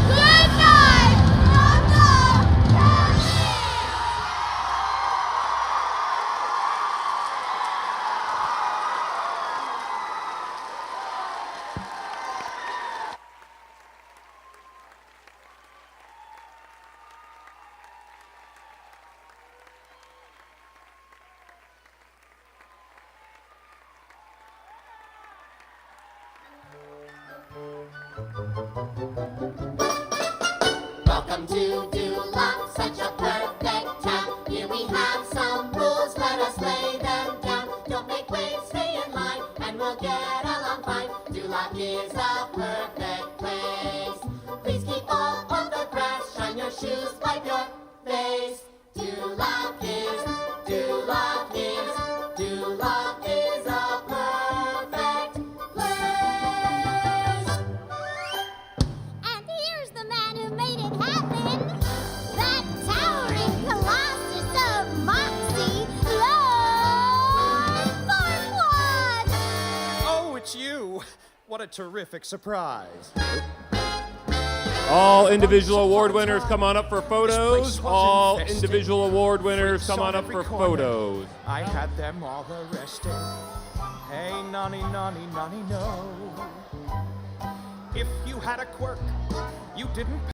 good night from the Kelley. Welcome to Dulac, such a perfect town. Here we have some rules, let us lay them down. Don't make waves, stay in line, and we'll get along fine. Dulac is a perfect place. Please keep all of the grass, shine your shoes, wipe your face. Dulac is a perfect place. And here's the man who made it happen. That towering colossus of moxie, Lord Farquaad. Oh, it's you. What a terrific surprise. All individual award winners come on up for photos. This place was All infested. individual award winners come on up every for corner. photos. I had them all arrested. Hey, nonny, nonny, nonny, no. If you had a quirk, you didn't